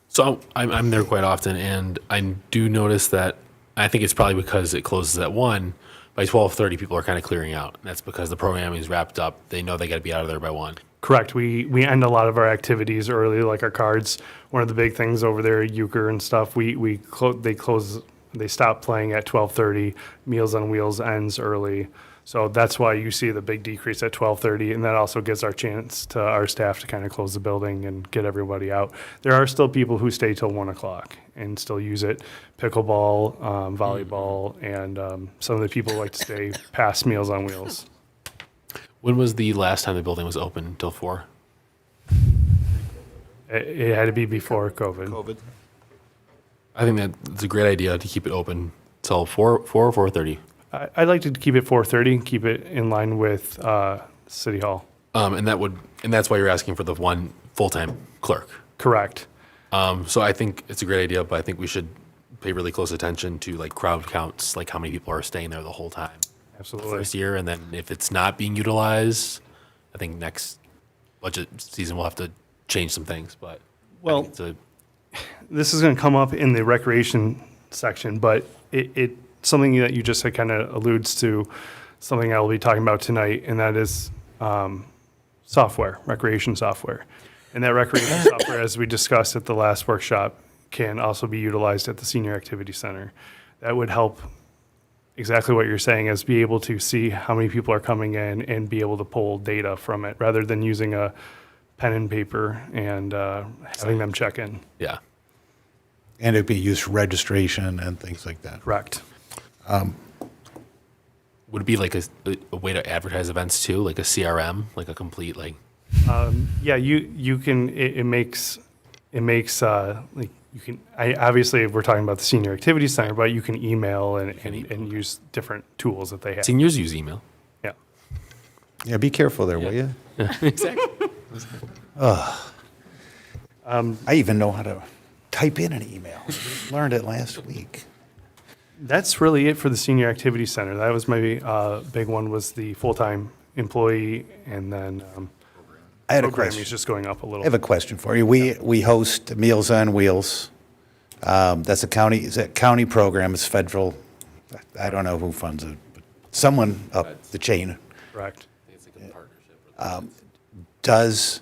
So I'm there quite often, and I do notice that I think it's probably because it closes at 1. By 12:30, people are kind of clearing out. That's because the programming is wrapped up. They know they got to be out of there by 1. Correct. We end a lot of our activities early, like our cards. One of the big things over there, euchre and stuff, they stop playing at 12:30. Meals on Wheels ends early. So that's why you see the big decrease at 12:30, and that also gives our chance to our staff to kind of close the building and get everybody out. There are still people who stay till 1 o'clock and still use it. Pickleball, volleyball, and some of the people like to stay past Meals on Wheels. When was the last time the building was open till 4? It had to be before COVID. I think that's a great idea to keep it open till 4 or 4:30. I'd like to keep it 4:30, keep it in line with City Hall. And that's why you're asking for the one full-time clerk. Correct. So I think it's a great idea, but I think we should pay really close attention to like crowd counts, like how many people are staying there the whole time. Absolutely. First year, and then if it's not being utilized, I think next budget season we'll have to change some things. But Well, I think it's this is going to come up in the recreation section, but it something that you just said kind of alludes to something I will be talking about tonight, and that is software, recreation software. And that recreation software, as we discussed at the last workshop, can also be utilized at the Senior Activity Center. That would help exactly what you're saying, is be able to see how many people are coming in and be able to pull data from it, rather than using a pen and paper and having them check in. yeah. And it'd be used for registration and things like that. Correct. Would it be like a way to advertise events too, like a CRM, like a complete like? Yeah, you can, it makes like, you can, obviously we're talking about the Senior Activity Center, but you can email and use different tools that they have. Seniors use email. Yeah. Yeah, be careful there, will you? Exactly. I even know how to type in an email. Learned it last week. That's really it for the Senior Activity Center. That was maybe big one, was the full-time employee, and then I had a programming question. is just going up a little. I have a question for you. We host Meals on Wheels. That's a county, is that county program, it's federal. I don't know who funds it, but someone up the chain. Correct. Does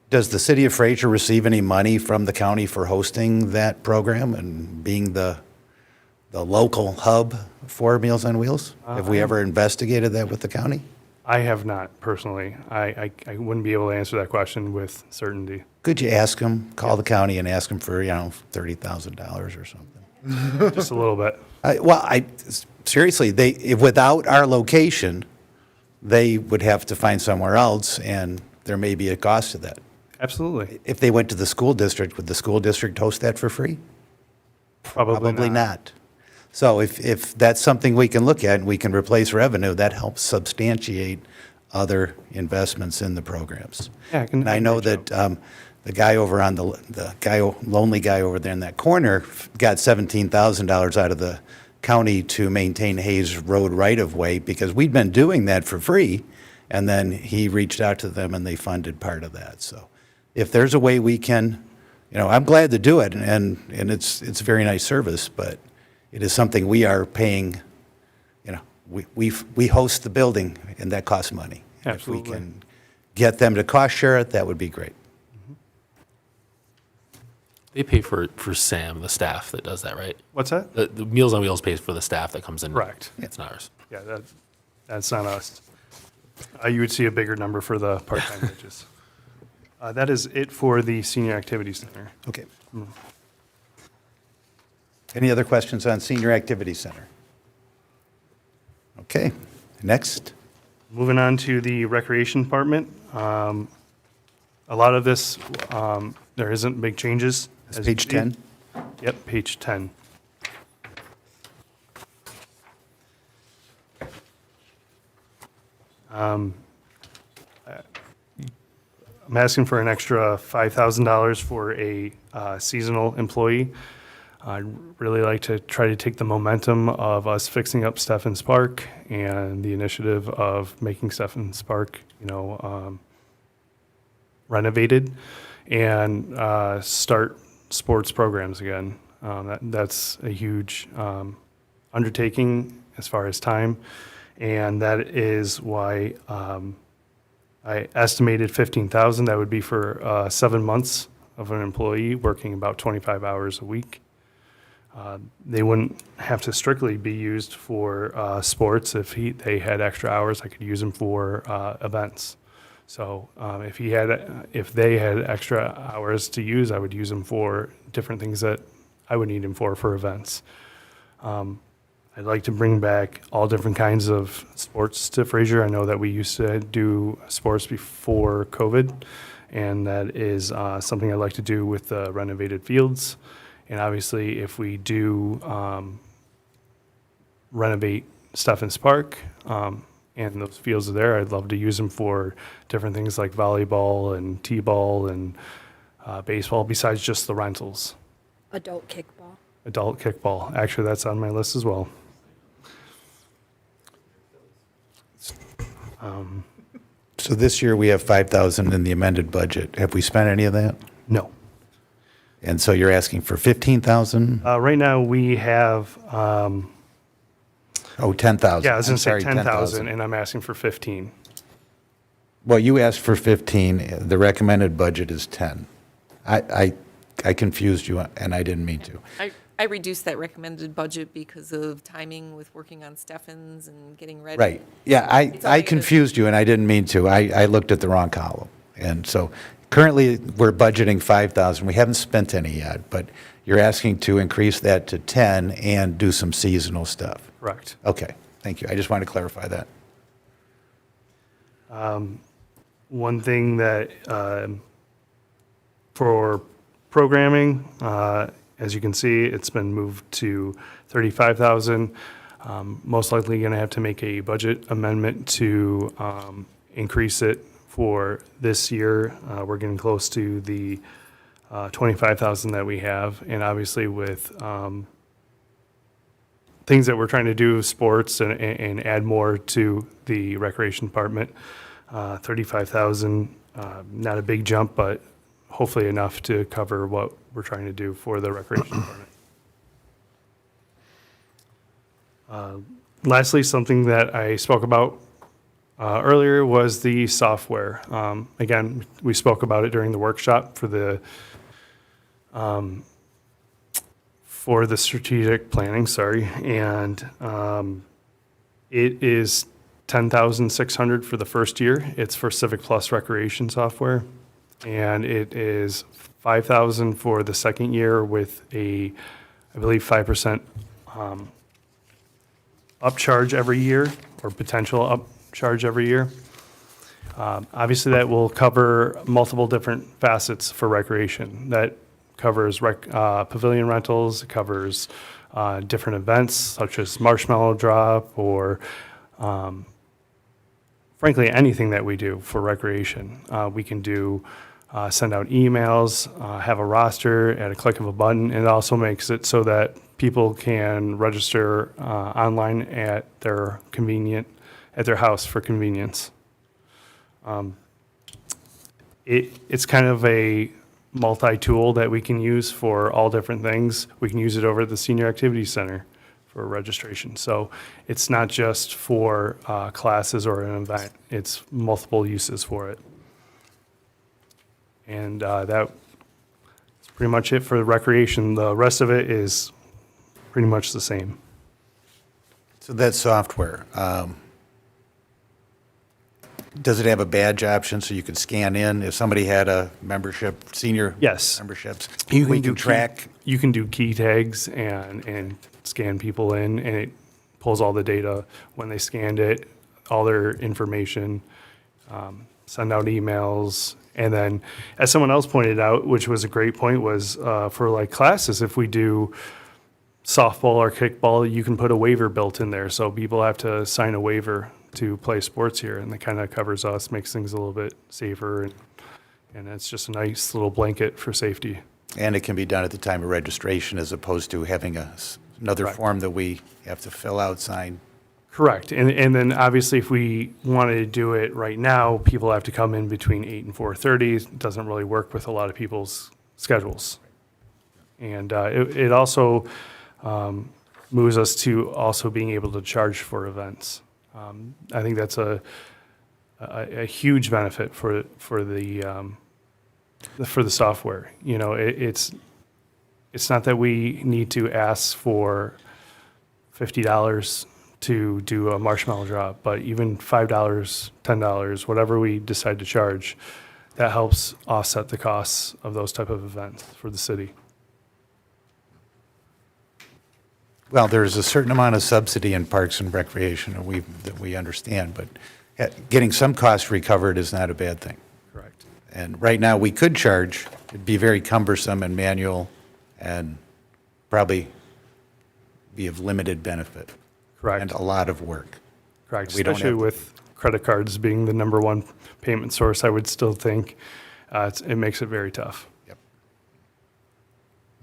the city of Fraser receive any money from the county for hosting that program and being the local hub for Meals on Wheels? Have we ever investigated that with the county? I have not personally. I wouldn't be able to answer that question with certainty. Could you ask them, call the county and ask them for, $30,000 or something? just a little bit. Seriously, without our location, they would have to find somewhere else, and there may be a cost to that. Absolutely. If they went to the school district, would the school district host that for free? Probably not. So if that's something we can look at and we can replace revenue, that helps substantiate other investments in the programs. Yeah, I can- And I know that the guy over on lonely guy over there in that corner got $17,000 out of the county to maintain Hayes Road right-of-way because we'd been doing that for free, and then he reached out to them and they funded part of that. So if there's a way we can, I'm glad to do it, and it's a very nice service, but it is something we are paying, we host the building, and that costs money. Absolutely. If we can get them to cost share it, that would be great. They pay for Sam, the staff that does that, right? What's that? The Meals on Wheels pays for the staff that comes in. Correct. It's not ours. Yeah, that's not us. You would see a bigger number for the part-time wages. That is it for the Senior Activity Center. Okay. Any other questions on Senior Activity Center? Okay, next. Moving on to the Recreation Department. A lot of this, there isn't big changes. That's page 10? Yep, page 10. I'm asking for an extra $5,000 for a seasonal employee. I'd really like to try to take the momentum of us fixing up Steffens Park and the initiative of making Steffens Park, renovated and start sports programs again. That's a huge undertaking as far as time, and that is why I estimated $15,000. That would be for 7 months of an employee working about 25 hours a week. They wouldn't have to strictly be used for sports. If they had extra hours, I could use them for events. So if they had extra hours to use, I would use them for different things that I would need them for events. I'd like to bring back all different kinds of sports to Fraser. I know that we used to do sports before COVID, and that is something I'd like to do with the renovated fields. And obviously, if we do renovate Steffens Park and those fields are there, I'd love to use them for different things like volleyball and t-ball and baseball, besides just the rentals. Adult kickball. Adult kickball. Actually, that's on my list as well. So this year, we have 5,000 in the amended budget. Have we spent any of that? No. And so you're asking for 15,000? Right now, we have, 10,000. yeah, I was going I'm to say sorry, 10,000, and I'm asking for 15. Well, you asked for 15. The recommended budget is 10. I confused you, and I didn't mean to. I reduced that recommended budget because of timing with working on Steffens and getting ready. Right. Yeah, It's only I gonna- confused you, and I didn't mean to. I looked at the wrong column. And so currently, we're budgeting 5,000. We haven't spent any yet, but you're asking to increase that to 10 and do some seasonal stuff. Correct. Okay, thank you. I just wanted to clarify that. One thing that, for programming, as you can see, it's been moved to 35,000. Most likely going to have to make a budget amendment to increase it for this year. We're getting close to the 25,000 that we have, and obviously with things that we're trying to do, sports and add more to the recreation department, 35,000, not a big jump, but hopefully enough to cover what we're trying to do for the recreation department. Lastly, something that I spoke about earlier was the software. Again, we spoke about it during the workshop for the strategic planning, and it is $10,600 for the first year. It's for Civic Plus recreation software, and it is $5,000 for the second year with a I believe, 5% upcharge every year, or potential upcharge every year. Obviously, that will cover multiple different facets for recreation. That covers pavilion rentals, it covers different events such as Marshmallow Drop, or frankly, anything that we do for recreation. We can do, send out emails, have a roster at a click of a button. It also makes it so that people can register online at their house for convenience. It's kind of a multi-tool that we can use for all different things. We can use it over at the Senior Activity Center for registration. So it's not just for classes or an event, it's multiple uses for it. And that's pretty much it for the recreation. The rest of it is pretty much the same. So that software, does it have a badge option so you can scan in if somebody had a membership, senior Yes. memberships? You We can can track. You can do key tags and scan people in, and it pulls all the data when they scanned it, all their information, send out emails. And then, as someone else pointed out, which was a great point, was for like classes, if we do softball or kickball, you can put a waiver built in there. So people have to sign a waiver to play sports here, and that kind of covers us, makes things a little bit safer, and it's just a nice little blanket for safety. And it can be done at the time of registration as opposed to having another Correct. form that we have to fill out, sign. Correct. And then obviously if we wanted to do it right now, people have to come in between 8 and 4:30. It doesn't really work with a lot of people's schedules. And it also moves us to also being able to charge for events. I think that's a huge benefit for the software. You know, it's not that we need to ask for $50 to do a marshmallow drop, but even $5, $10, whatever we decide to charge, that helps offset the costs of those type of events for the city. Well, there's a certain amount of subsidy in parks and recreation that we understand, but getting some cost recovered is not a bad thing. Correct. And right now, we could charge, it'd be very cumbersome and manual and probably be of limited benefit. Correct. And a lot of work. Correct, We don't especially have to- with credit cards being the number one payment source, I would still think it makes it very tough. Yep.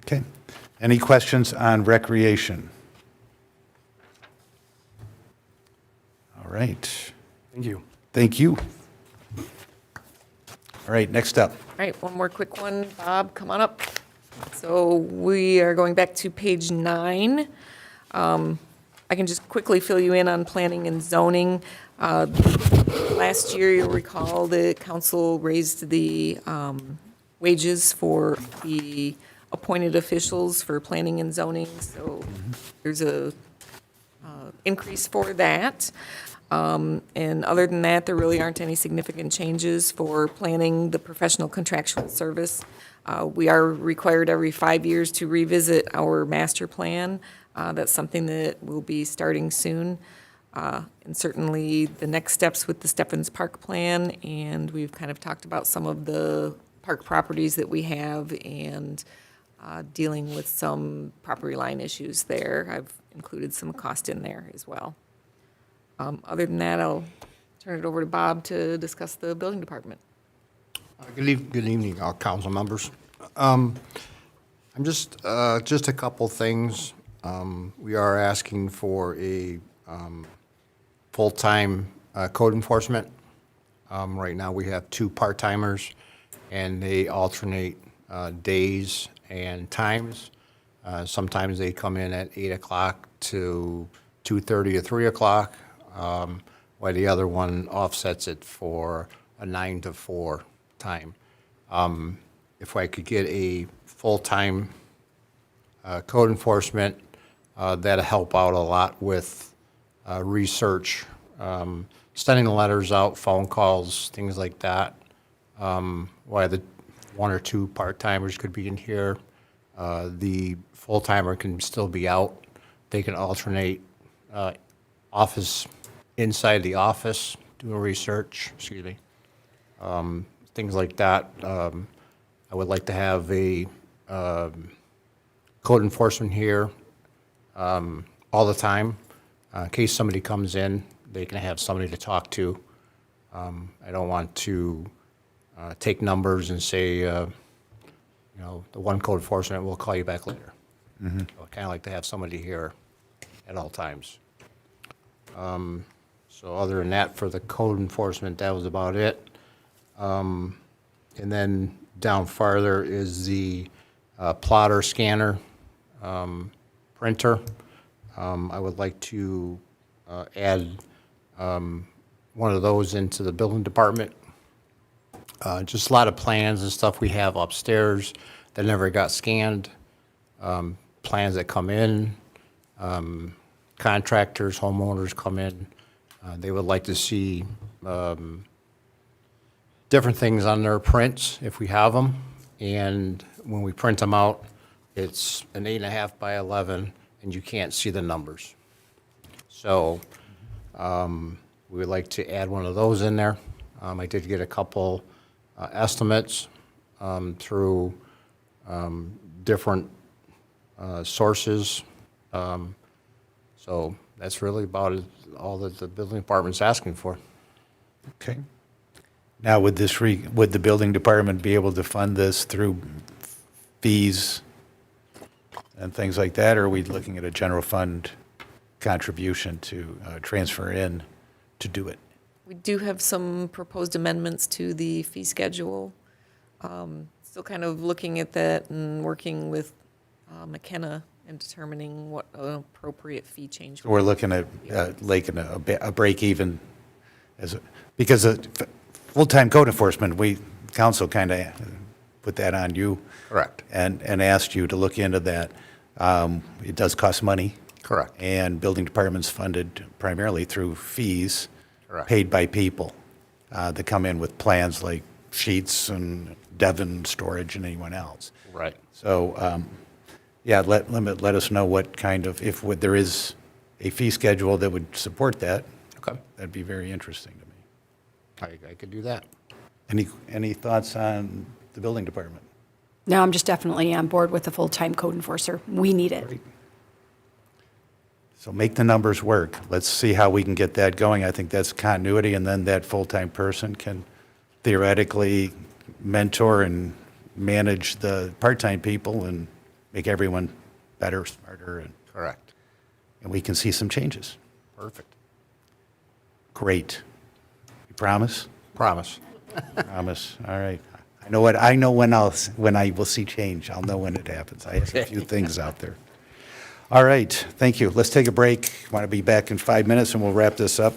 Okay. Any questions on recreation? All right. Thank you. Thank you. All right, next up. All right, one more quick one. Bob, come on up. So we are going back to page 9. I can just quickly fill you in on planning and zoning. Last year, you'll recall the council raised the wages for the appointed officials for planning and zoning, so there's a increase for that. And other than that, there really aren't any significant changes for planning the professional contractual service. We are required every 5 years to revisit our master plan. That's something that will be starting soon. And certainly the next steps with the Stephens Park plan, and we've kind of talked about some of the park properties that we have and dealing with some property line issues there. I've included some cost in there as well. Other than that, I'll turn it over to Bob to discuss the building department. Good evening, council members. I'm just a couple things. We are asking for a full-time code enforcement. Right now, we have 2 part-timers, and they alternate days and times. Sometimes they come in at 8 o'clock to 2:30 or 3 o'clock, while the other one offsets it for a 9 to 4 time. If I could get a full-time code enforcement, that'll help out a lot with research, sending letters out, phone calls, things like that. While the 1 or 2 part-timers could be in here The full-timer can still be out. They can alternate office, inside the office, doing research, excuse me. Things like that. I would like to have a code enforcement here all the time. In case somebody comes in, they can have somebody to talk to. I don't want to take numbers and say, the one code enforcement, we'll call you back later. I kind of like to have somebody here at all times. So other than that, for the code enforcement, that was about it. And then down farther is the plotter scanner printer. I would like to add one of those into the building department. Just a lot of plans and stuff we have upstairs that never got scanned. Plans that come in, contractors, homeowners come in. They would like to see different things on their prints if we have them. And when we print them out, it's an 8.5 by 11, and you can't see the numbers. So we would like to add one of those in there. I did get a couple estimates through different sources. So that's really about all that the building department's asking for. Okay. Now, would the building department be able to fund this through fees and things like that, or are we looking at a general fund contribution to transfer in to do it? We do have some proposed amendments to the fee schedule. Still kind of looking at that and working with McKenna and determining what an appropriate fee change. So we're looking at like a break even because full-time code enforcement, council kind of put that on you. Correct. And asked you to look into that. It does cost money. Correct. And building department's funded primarily through fees. Correct. Paid by people that come in with plans like Sheets and Devon Storage and anyone else. Right. So, let us know what kind of, if there is a fee schedule that would support that. Okay. That'd be very interesting to me. I could do that. Any thoughts on the building department? No, I'm just definitely on board with the full-time code enforcer. We need it. Great. So make the numbers work. Let's see how we can get that going. I think that's continuity, and then that full-time person can theoretically mentor and manage the part-time people and make everyone better, smarter, and Correct. we can see some changes. Perfect. Great. You promise? Promise. Promise. All right. I know when I will see change. I'll know when it happens. I have a few things out there. All right. Thank you. Let's take a break. Want to be back in 5 minutes, and we'll wrap this up.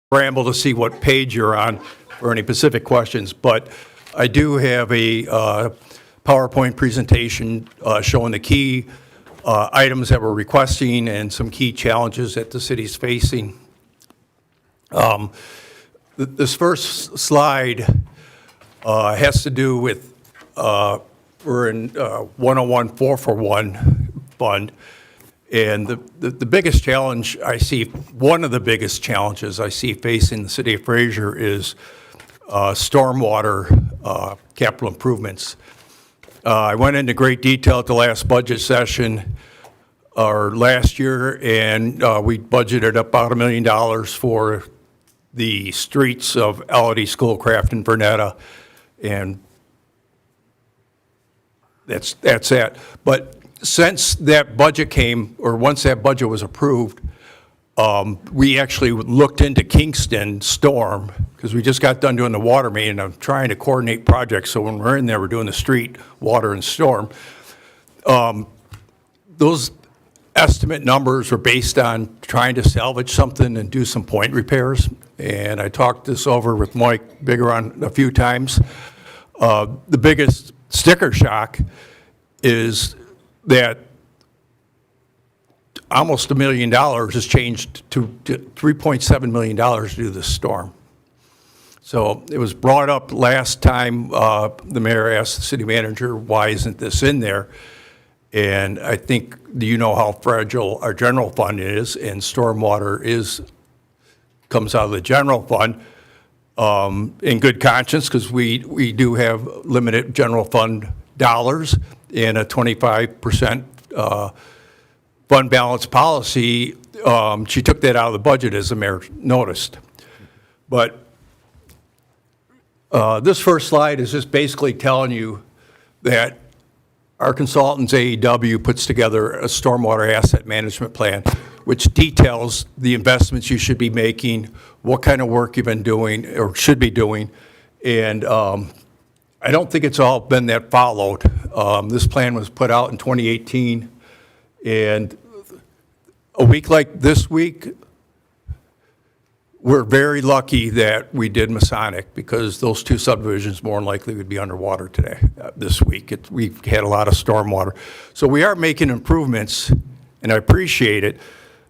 scramble to see what page you're on for any specific questions, but I do have a PowerPoint presentation showing the key items that we're requesting and some key challenges that the city's facing. This first slide has to do with, we're in 101 441 fund, and the biggest challenge I see, one of the biggest challenges I see facing the city of Fraser is stormwater capital improvements. I went into great detail at the last budget session or last year, and we budgeted about $1 million for the streets of Elodie, Schoolcraft, and Vernetta, and that's that. But since that budget came, or once that budget was approved, we actually looked into Kingston Storm, because we just got done doing the water main, and I'm trying to coordinate projects, so when we're in there, we're doing the street, water, and storm. Those estimate numbers are based on trying to salvage something and do some point repairs, and I talked this over with Mike Bigeron a few times. The biggest sticker shock is that almost $1 million has changed to $3.7 million due to the storm. So it was brought up last time, the mayor asked the city manager, why isn't this in there? And I think, do you know how fragile our general fund is? And stormwater comes out of the general fund in good conscience, because we do have limited general fund dollars and a 25% fund balance policy. She took that out of the budget, as the mayor noticed. But this first slide is just basically telling you that our consultants, AEW, puts together a stormwater asset management plan, which details the investments you should be making, what kind of work you've been doing or should be doing. And I don't think it's all been that followed. This plan was put out in 2018, and a week like this week, we're very lucky that we did Masonic, because those two subdivisions more than likely would be underwater today, this week. We've had a lot of stormwater. So we are making improvements, and I appreciate it,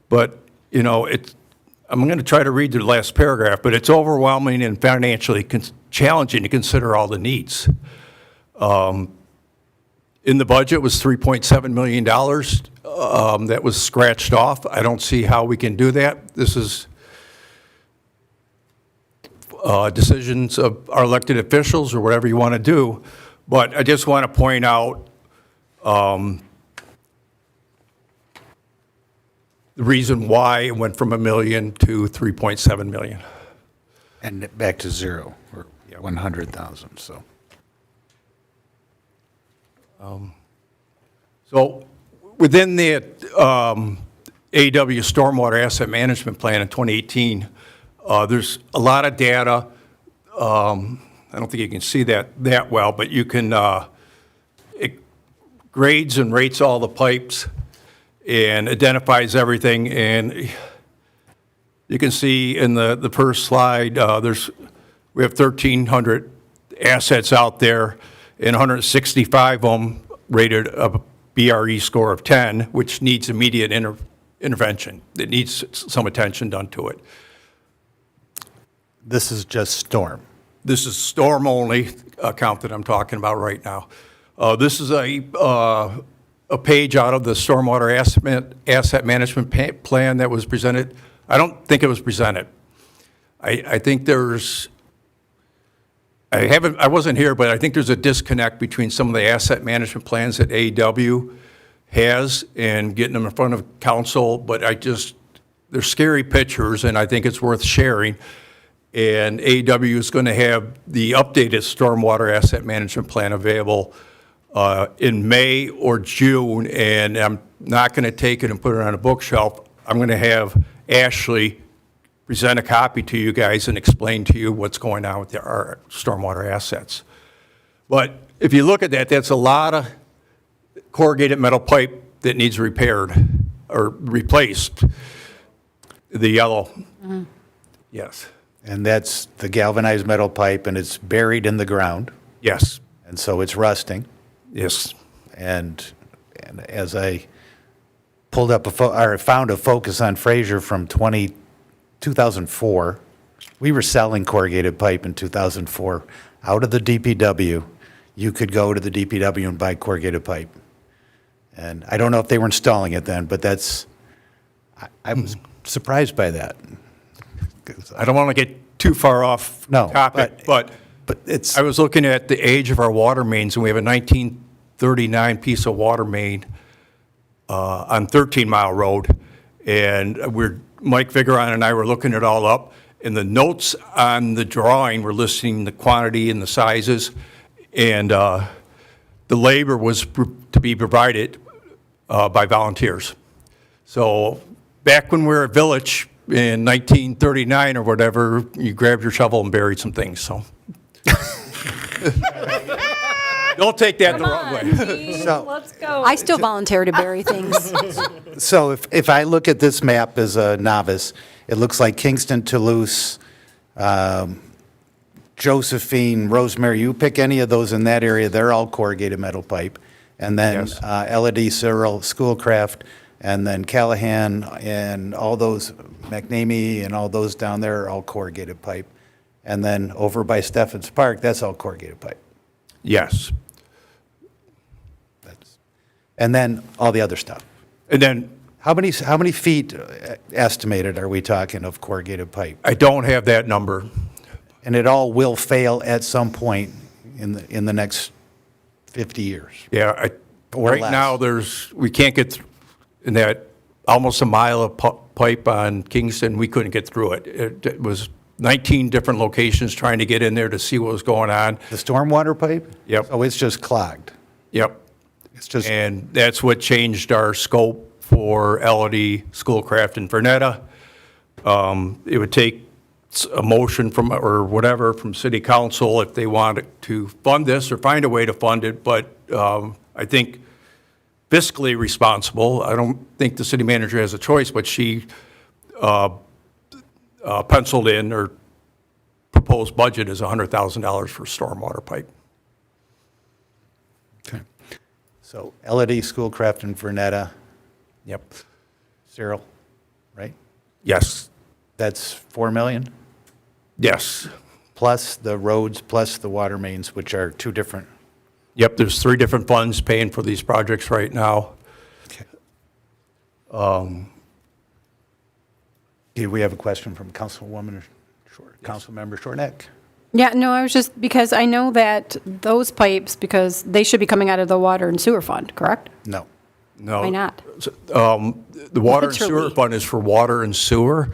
but, you know, I'm going to try to read the last paragraph, but it's overwhelming and financially challenging to consider all the needs. In the budget was $3.7 million that was scratched off. I don't see how we can do that. This is decisions of our elected officials or whatever you want to do. But I just want to point out the reason why it went from $1 million to $3.7 million. And back to zero, or 100,000, so. So within the AW Stormwater Asset Management Plan in 2018, there's a lot of data. I don't think you can see that well, but you can, it grades and rates all the pipes and identifies everything. And you can see in the first slide, we have 1,300 assets out there, and 165 of them rated a BRE score of 10, which needs immediate intervention. It needs some attention done to it. This is just storm. This is storm-only account that I'm talking about right now. This is a page out of the Stormwater Asset Management Plan that was presented. I don't think it was presented. I think there's, I wasn't here, but I think there's a disconnect between some of the asset management plans that AEW has and getting them in front of council, but they're scary pictures, and I think it's worth sharing. And AEW is going to have the updated stormwater asset management plan available in May or June, and I'm not going to take it and put it on a bookshelf. I'm going to have Ashley present a copy to you guys and explain to you what's going on with our stormwater assets. But if you look at that, that's a lot of corrugated metal pipe that needs repaired or replaced, the yellow. Yes. And that's the galvanized metal pipe, and it's buried in the ground, Yes. and so it's rusting. Yes. And as I pulled up or found a Focus on Fraser from 2004, we were selling corrugated pipe in 2004 out of the DPW. You could go to the DPW and buy corrugated pipe. And I don't know if they were installing it then, but I was surprised by that. I don't want to get too far off No, topic, but it's, I was looking at the age of our water mains, and we have a 1939 piece of water main on 13 Mile Road, and Mike Vigoron and I were looking it all up, and the notes on the drawing were listing the quantity and the sizes, and the labor was to be provided by volunteers. So back when we were a village in 1939 or whatever, you grabbed your shovel and buried some things, so. Don't take that the wrong way. Let's go. I still volunteer to bury things. so if I look at this map as a novice, it looks like Kingston, Toulouse, Josephine, Rosemary, you pick any of those in that area, they're all corrugated metal pipe. And then Yes. LED, Cyril, Schoolcraft, and then Callahan, and all those, McNamee, and all those down there are all corrugated pipe. And then over by Steffens Park, that's all corrugated pipe. Yes. And then all the other stuff. And then How many feet estimated are we talking of corrugated pipe? I don't have that number. And it all will fail at some point in the next 50 years. Yeah, Or right less. now, we can't get in that almost a mile of pipe on Kingston, we couldn't get through it. It was 19 different locations trying to get in there to see what was going on. The stormwater pipe? Yep. Oh, it's just clogged. Yep. It's just, And that's what changed our scope for LD, Schoolcraft, and Vernetta. It would take a motion from, or whatever, from city council if they wanted to fund this or find a way to fund it, but I think fiscally responsible, I don't think the city manager has a choice, but she penciled in or proposed budget is $100,000 for stormwater pipe. okay. So LED, Schoolcraft, and Vernetta, Yep. Cyril, right? Yes. That's 4 million? Yes. Plus the roads, plus the water mains, which are two different. Yep, there's 3 different funds paying for these projects right now. Okay. Do we have a question from Councilwoman Councilmember Shortneck? Yeah, no, I was just, because I know that those pipes, because they should be coming out of the water and sewer fund, correct? No. No. Why not? The water and sewer Literally. fund is for water and sewer.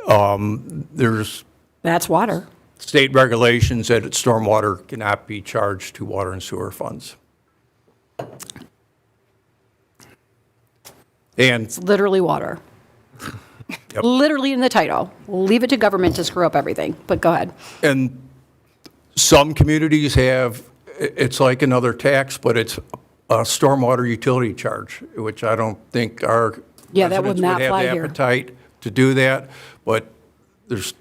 There's That's water. state regulations that stormwater cannot be charged to water and sewer funds. And It's literally water. Yep. Literally in the title. Leave it to government to screw up everything, but go ahead. And some communities have, it's like another tax, but it's a stormwater utility charge, which I don't think our Yeah, that would residents not have fly the here. appetite to do that. But there's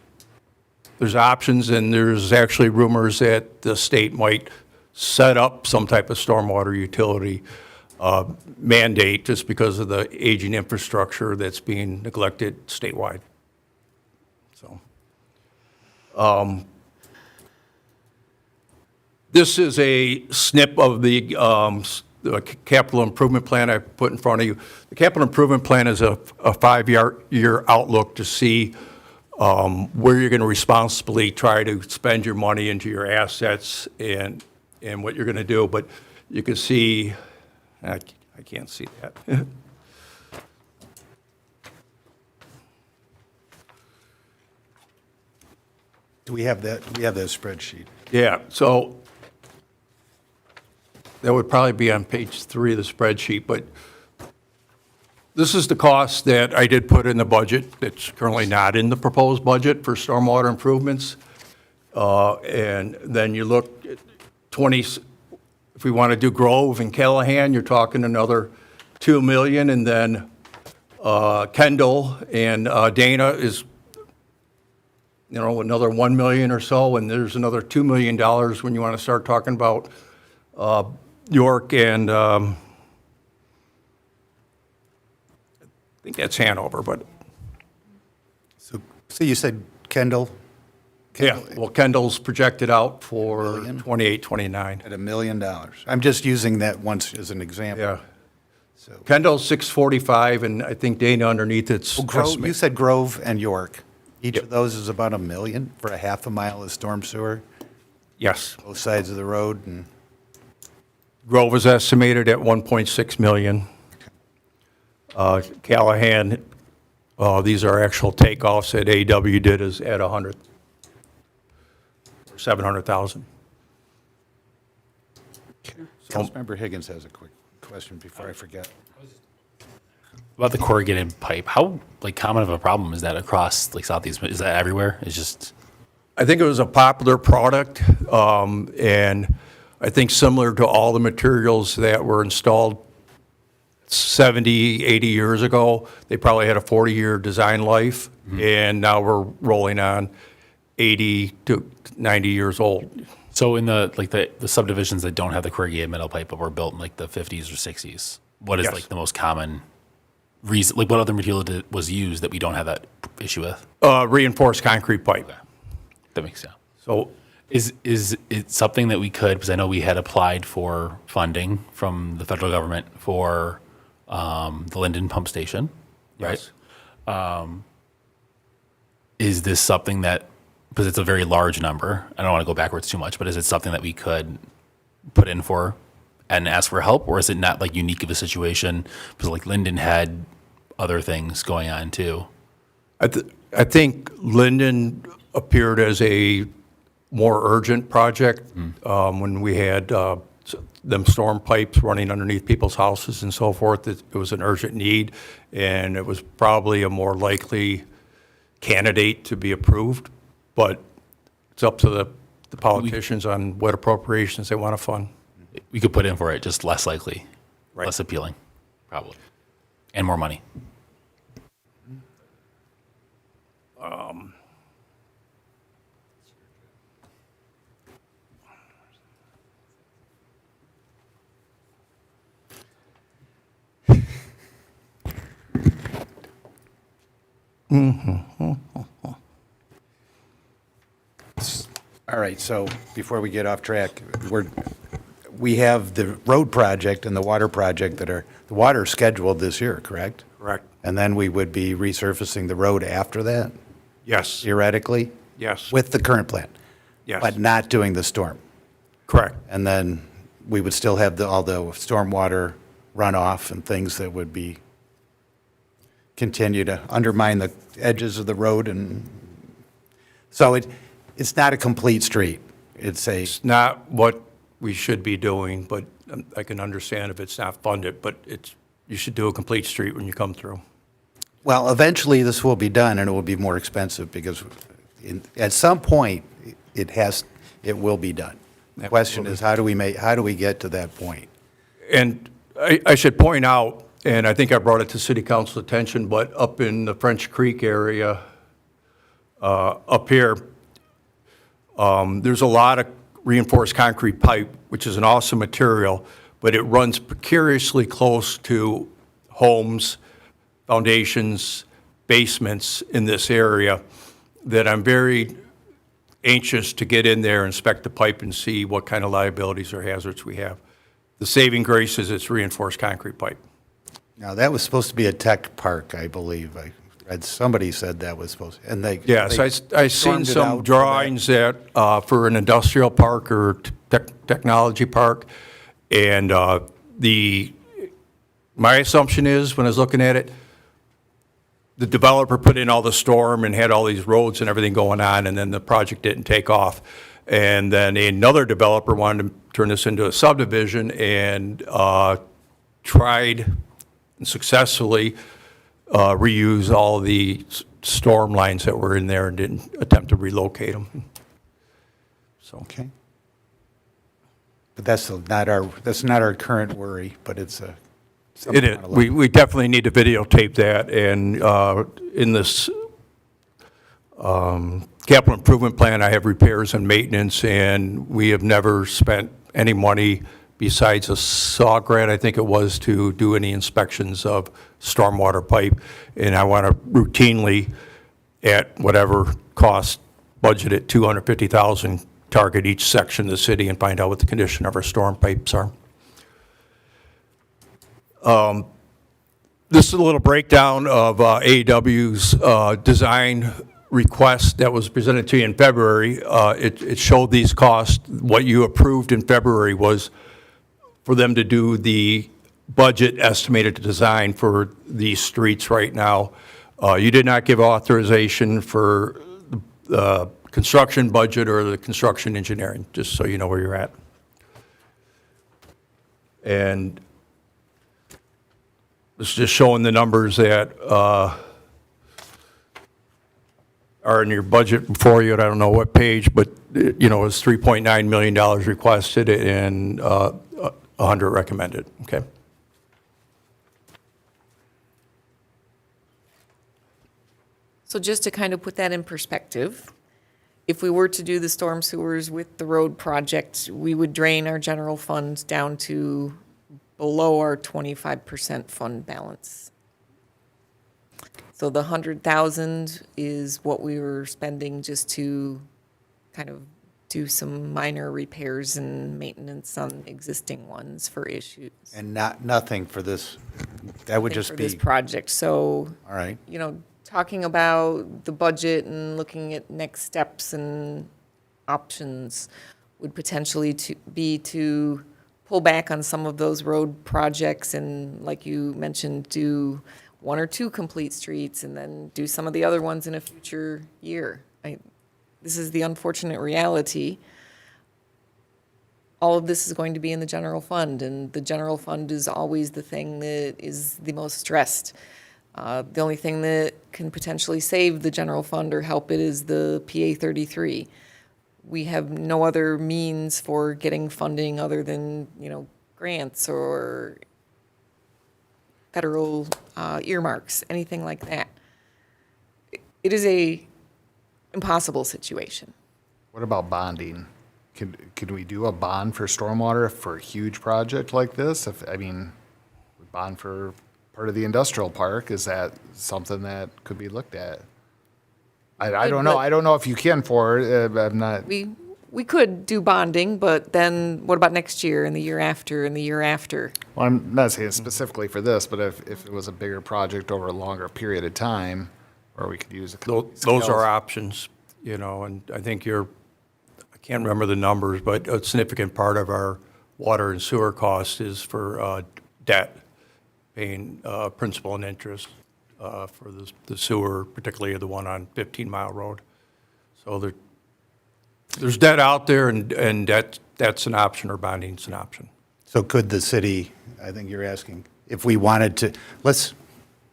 options, and there's actually rumors that the state might set up some type of stormwater utility mandate just because of the aging infrastructure that's being neglected statewide. So. This is a snip of the capital improvement plan I put in front of you. The capital improvement plan is a 5-year outlook to see where you're going to responsibly try to spend your money into your assets and what you're going to do. But you can see, I can't see that. Do we have that? We have that spreadsheet. Yeah, so that would probably be on page 3 of the spreadsheet, but this is the cost that I did put in the budget that's currently not in the proposed budget for stormwater improvements. And then you look at if we want to do Grove and Callahan, you're talking another $2 million, and then Kendall and Dana is another 1 million or so, and there's another $2 million when you want to start talking about York and, I think that's Hanover, but, So you said Kendall yeah, well, Kendall's projected out for 28, 29. at $1 million. I'm just using that once as an example. Yeah. Kendall's 645, and I think Dana underneath it's Well, Grove, you estimate. said Grove and York. Each Yep. of those is about $1 million for a half a mile of storm sewer, Yes. both sides of the road, and Grove is estimated at 1.6 million. Callahan, these are actual takeoffs that AW did is at 100, 700,000. Councilmember Higgins has a quick question before I forget. About the corrugated pipe, how like common of a problem is that across like Southeast? Is that everywhere? It's just I think it was a popular product, and I think similar to all the materials that were installed 70, 80 years ago, they probably had a 40-year design life, and now we're rolling on 80 to 90 years old. so in the like the subdivisions that don't have the corrugated metal pipe but were built in like the 50s or 60s. What is Yes. like the most common reason? Like what other material was used that we don't have that issue with? Reinforced concrete pipe. That makes sense. So Is it something that we could, because I know we had applied for funding from the federal government for the Linden pump station, right? Yes. Is this something that, because it's a very large number, I don't want to go backwards too much, but is it something that we could put in for and ask for help? Or is it not like unique of a situation? Because like Linden had other things going on too. I think Linden appeared as a more urgent project when we had them storm pipes running underneath people's houses and so forth. It was an urgent need, and it was probably a more likely candidate to be approved, but it's up to the politicians on what appropriations they want to fund. We could put in for it, just less likely, Right. less appealing, probably, and more money. All right, so before we get off track, we have the road project and the water project the water scheduled this year, correct? Correct. And then we would be resurfacing the road after that, Yes, theoretically? yes, With the current plan? yes. But not doing the storm? Correct. And then we would still have all the stormwater runoff and things that would be, continue to undermine the edges of the road, and so it's not a complete street. It's It's not what we should be doing, but I can understand if it's not funded, but you should do a complete street when you come through. well, eventually this will be done, and it will be more expensive because at some point, it will be done. The question is, how do we get to that point? And I should point out, and I think I brought it to city council's attention, but up in the French Creek area, up here, there's a lot of reinforced concrete pipe, which is an awesome material, but it runs precariously close to homes, foundations, basements in this area, that I'm very anxious to get in there, inspect the pipe, and see what kind of liabilities or hazards we have. The saving grace is it's reinforced concrete pipe. Now, that was supposed to be a tech park, I believe. I read, somebody said that was supposed, and they. Yes, they I seen stormed it out some for drawings that, for an industrial park or technology park, and my assumption is, when I was looking at it, the developer put in all the storm and had all these roads and everything going on, and then the project didn't take off. And then another developer wanted to turn this into a subdivision and tried and successfully reuse all the storm lines that were in there and didn't attempt to relocate them. So, Okay. But that's not our current worry, but it's a. it is, we definitely need to videotape that, and in this Capital improvement plan, I have repairs and maintenance, and we have never spent any money besides a SAW grant, I think it was, to do any inspections of stormwater pipe. And I want to routinely, at whatever cost, budget at $250,000, target each section of the city and find out what the condition of our storm pipes are. This is a little breakdown of AEW's design request that was presented to you in February. It showed these costs. What you approved in February was for them to do the budget estimated to design for these streets right now. You did not give authorization for the construction budget or the construction engineering, just so you know where you're at. And this is just showing the numbers that are in your budget before you. I don't know what page, but you know, it's $3.9 million requested and 100 recommended. Okay. So just to kind of put that in perspective, if we were to do the storm sewers with the road project, we would drain our general fund down to below our 25% fund balance. So the 100,000 is what we were spending just to kind of do some minor repairs and maintenance on existing ones for issues. And nothing for this, that would just For be. this project, so. All right. You know, talking about the budget and looking at next steps and options would potentially be to pull back on some of those road projects and, like you mentioned, do 1 or 2 complete streets and then do some of the other ones in a future year. This is the unfortunate reality. All of this is going to be in the general fund, and the general fund is always the thing that is the most stressed. The only thing that can potentially save the general fund or help it is the PA 33. We have no other means for getting funding other than, you know, grants or federal earmarks, anything like that. It is a impossible situation. What about bonding? Could we do a bond for stormwater for a huge project like this? I mean, bond for part of the industrial park, is that something that could be looked at? I don't know. I don't know if you can for it. I'm not. We could do bonding, but then what about next year and the year after and the year after? Well, I'm not saying specifically for this, but if it was a bigger project over a longer period of time, or we could use Those are options, you know, and I think I can't remember the numbers, but a significant part of our water and sewer cost is for debt, paying principal and interest for the sewer, particularly the one on 15 Mile Road. So there's debt out there, and that's an option, or bonding's an option. So could the city, I think you're asking, if we wanted to, let's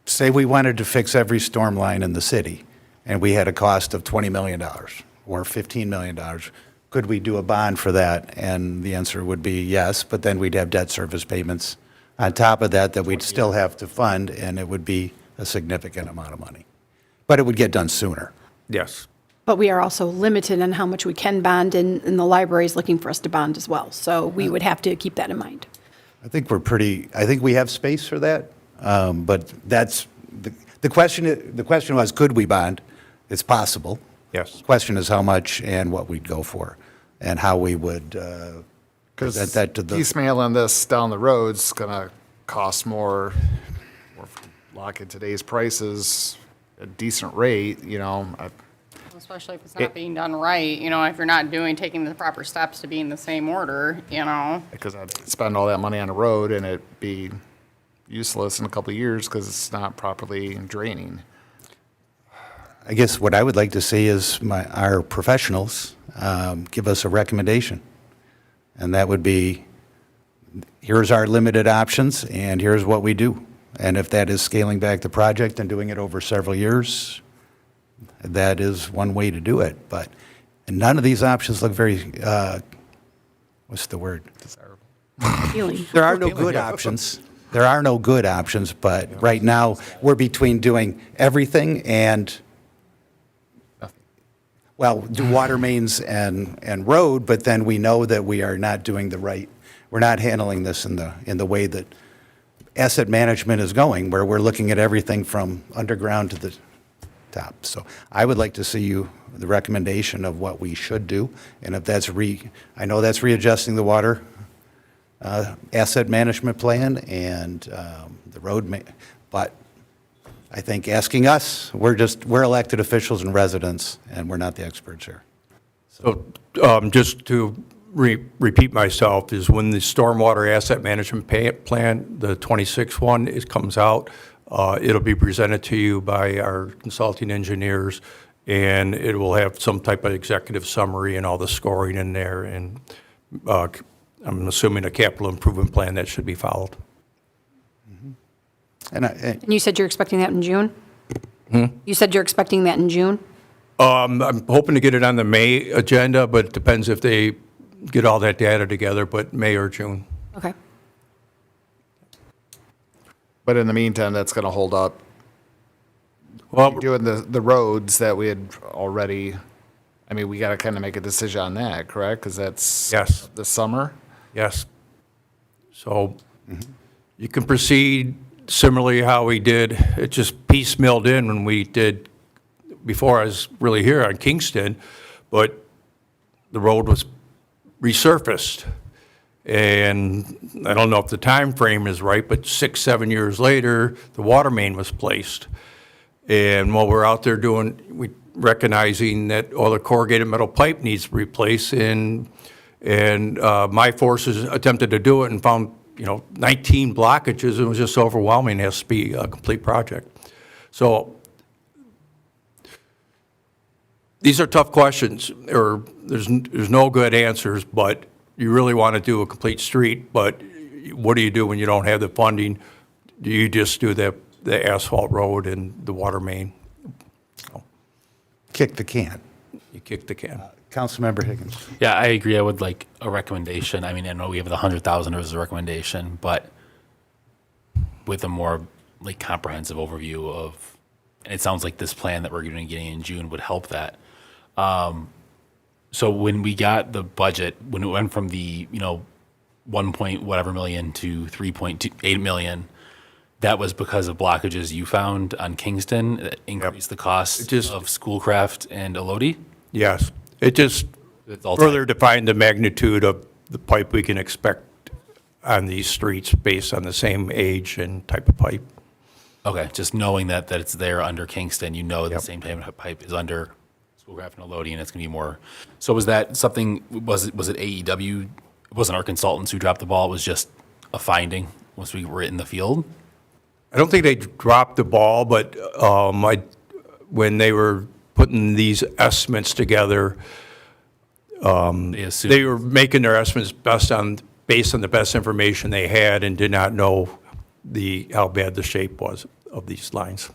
say we wanted to fix every storm line in the city, and we had a cost of $20 million or $15 million, could we do a bond for that? And the answer would be yes, but then we'd have debt service payments on top of that we'd still have to fund, and it would be a significant amount of money. But it would get done sooner. Yes. But we are also limited on how much we can bond, and the library is looking for us to bond as well. So we would have to keep that in mind. I think we have space for that, but that's, the question was, could we bond? It's possible. Yes. The question is how much and what we'd go for, and how we would present that to the. Piecemealing this down the road's gonna cost more, lock in today's prices, a decent rate, you know. Especially if it's not being done right, you know, if you're not taking the proper steps to be in the same order, you know. Because I'd spend all that money on a road and it'd be useless in a couple of years because it's not properly draining. I guess what I would like to see is our professionals give us a recommendation. And that would be, here's our limited options, and here's what we do. And if that is scaling back the project and doing it over several years, that is one way to do it. But none of these options look very, what's the word? Appealing. There are no good options. There are no good options, but right now, we're between doing everything and well, do water mains and road, but then we know that we are not doing we're not handling this in the way that asset management is going, where we're looking at everything from underground to the top. So I would like to see the recommendation of what we should do, and if that's I know that's readjusting the water asset management plan and the road, but I think asking us, we're elected officials and residents, and we're not the experts here. So just to repeat myself, is when the stormwater asset management plan, the 26th one, comes out, it'll be presented to you by our consulting engineers, and it will have some type of executive summary and all the scoring in there, and I'm assuming a capital improvement plan that should be followed. And you said you're expecting that in June? You said you're expecting that in June? I'm hoping to get it on the May agenda, but it depends if they get all that data together, but May or June. Okay. But in the meantime, that's going to hold up Well, doing the roads that we had already, I mean, we got to kind of make a decision on that, correct? Because that's Yes. the summer? yes. So you can proceed similarly how we did, it just piecemealed in when we did, before I was really here on Kingston, but the road was resurfaced. And I don't know if the time frame is right, but 6, 7 years later, the water main was placed. And while we're out there we recognizing that all the corrugated metal pipe needs replaced, and my forces attempted to do it and found 19 blockages. It was just overwhelming. It has to be a complete project. So these are tough questions, or there's no good answers, but you really want to do a complete street, but what do you do when you don't have the funding? Do you just do the asphalt road and the water main? Kick the can. You kick the can. Councilmember Higgins. Yeah, I agree. I would like a recommendation. I mean, I know we have the 100,000 as a recommendation, but with a more like comprehensive overview of, and it sounds like this plan that we're going to be getting in June would help that. So when we got the budget, when it went from the 1 point whatever million to 3.8 million, that was because of blockages you found on Kingston that increased the cost of Schoolcraft and Elodie? Yes. It just further defined the magnitude of the pipe we can expect on these streets based on the same age and type of pipe. Okay, just knowing that it's there under Kingston, the same type of pipe is under Schoolcraft and Elodie, and it's going to be more. So was that something, was it AEW? It wasn't our consultants who dropped the ball, it was just a finding once we were in the field? I don't think they dropped the ball, but when they were putting these estimates together, they were making their estimates based on the best information they had and did not know how bad the shape was of these lines.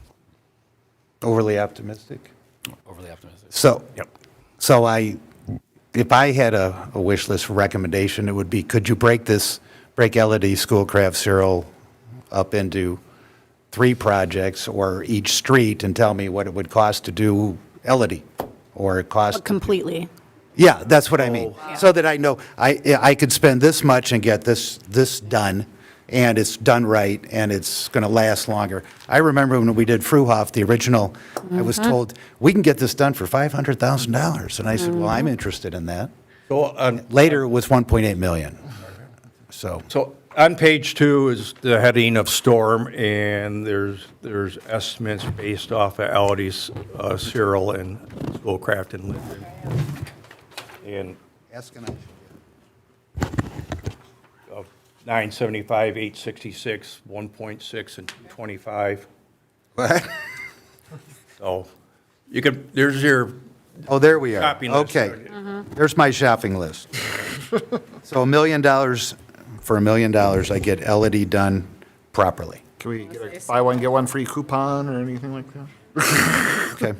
Overly optimistic? Overly optimistic. So if I had a wish list recommendation, it would be, could you break LED, Schoolcraft, Cyril up into 3 projects or each street and tell me what it would cost to do LED or it cost. Completely. Yeah, that's what I mean. So that I know I could spend this much and get this done, and it's done right, and it's going to last longer. I remember when we did Fruhoff, the original, I was told, we can get this done for $500,000. And I said, well, I'm interested in that. So Later, it was 1.8 million. So on page 2 is the heading of storm, and there's estimates based off of Elodie's, Cyril, and Schoolcraft and Linden. And of 975, 866, 1.6, and 225. What? So there's your Oh, there we are. shopping list. Okay. There's my shopping list. So $1 million, for $1 million, I get LED done properly. Can we get a buy one, get one free coupon or anything like that? Okay.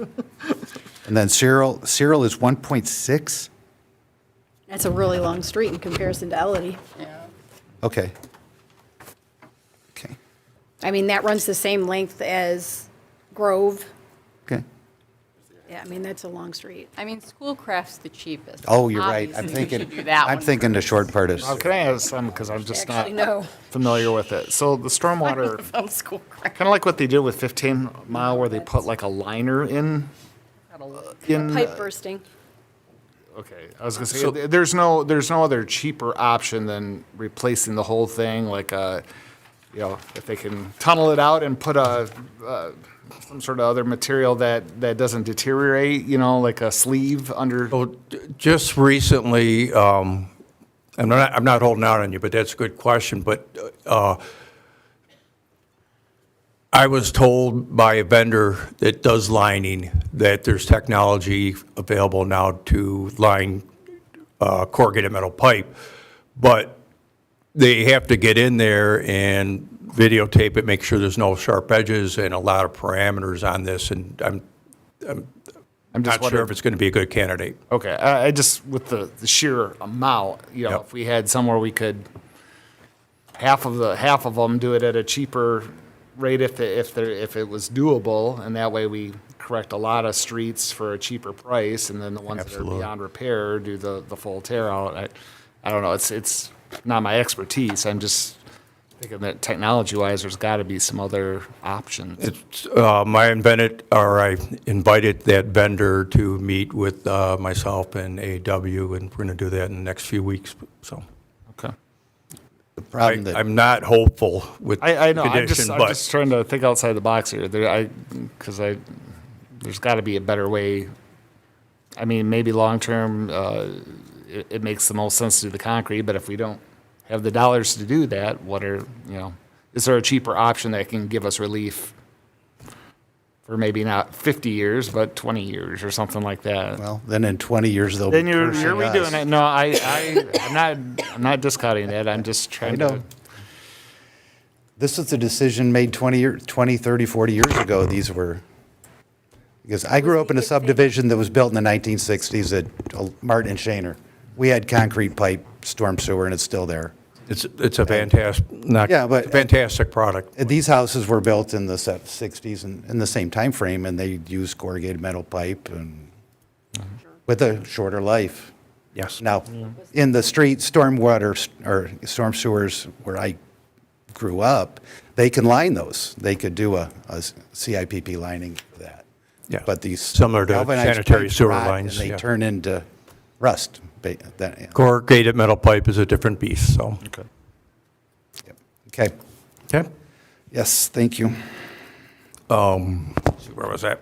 And then Cyril is 1.6? That's a really long street in comparison to Elodie. Okay. Okay. I mean, that runs the same length as Grove. Okay. Yeah, I mean, that's a long street. I mean, Schoolcraft's the cheapest. Oh, you're right. I'm Obviously, we thinking, should do that I'm one thinking the first. short part is, Can I ask some, because I'm just not Actually, no. familiar with it. So the stormwater, From Schoolcraft. kind of like what they did with 15 Mile, where they put like a liner in. Pipe bursting. Okay, I was gonna say, there's no other cheaper option than replacing the whole thing, like, if they can tunnel it out and put some sort of other material that doesn't deteriorate, like a sleeve under. So just recently, I'm not holding out on you, but that's a good question, but I was told by a vendor that does lining that there's technology available now to line corrugated metal pipe, but they have to get in there and videotape it, make sure there's no sharp edges and a lot of parameters on this, and I'm I'm just not sure wondering if it's going to be a good candidate. Okay, I just, with the sheer amount, Yep. if we had somewhere we could, half of them do it at a cheaper rate if it was doable, and that way we correct a lot of streets for a cheaper price, and then the ones that Absolutely. are beyond repair do the full tear out. I don't know, it's not my expertise, I'm just thinking that technology-wise, there's gotta be some other options. It's, I invited that vendor to meet with myself and AW, and we're going to do that in the next few weeks, so. Okay. the problem that, I'm not hopeful with I know, the I'm condition, just but trying to think outside the box here. There's got to be a better way. I mean, maybe long-term, it makes the most sense to do the concrete, but if we don't have the dollars to do that, is there a cheaper option that can give us relief for maybe not 50 years, but 20 years or something like that? well, then in 20 years, they'll be Then you're cursing redoing us. it. No, I'm not discounting that. I'm just I trying know. to. This is a decision made 20, 30, 40 years ago. These were, because I grew up in a subdivision that was built in the 1960s at Martin and Shaner. We had concrete pipe, storm sewer, and it's still there. it's a fantastic, Yeah, but- fantastic product. These houses were built in the 60s and in the same time frame, and they used corrugated metal pipe and with a shorter life. Yes. Now, in the street stormwater or storm sewers where I grew up, they can line those. They could do a CIPP lining for that. Yeah. But these Similar to galvanized sanitary pipes sewer rot lines, and they yeah. turn into rust. Corrugated metal pipe is a different beast, so. Okay. Okay. Okay. Yes, thank you. See, where was that?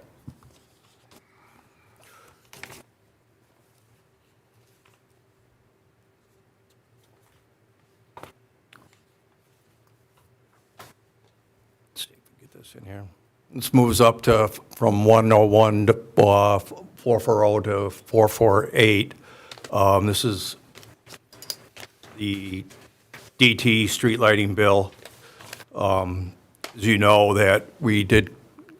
Let's see if we get this in here. This moves up to, from 101 to 440 to 448. This is the DT street lighting bill. As you know, that we did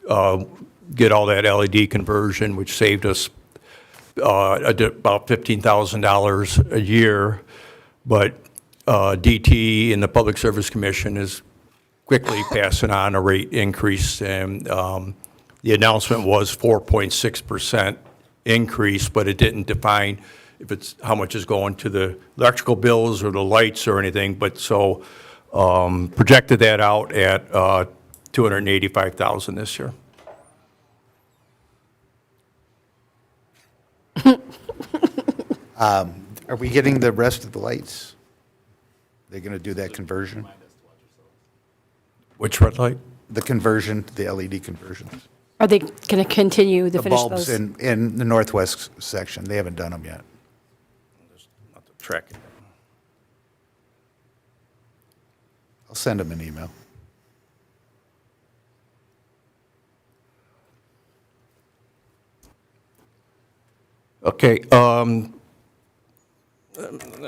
get all that LED conversion, which saved us about $15,000 a year. But DT and the Public Service Commission is quickly passing on a rate increase, and the announcement was 4.6% increase, but it didn't define if it's how much is going to the electrical bills or the lights or anything. But so projected that out at $285,000 this year. Are we getting the rest of the lights? They're going to do that conversion? Which red light? The conversion, the LED conversions. Are they going to continue to The finish bulbs those? in the northwest section, they haven't done them yet. Not to track it. I'll send them an email. Okay,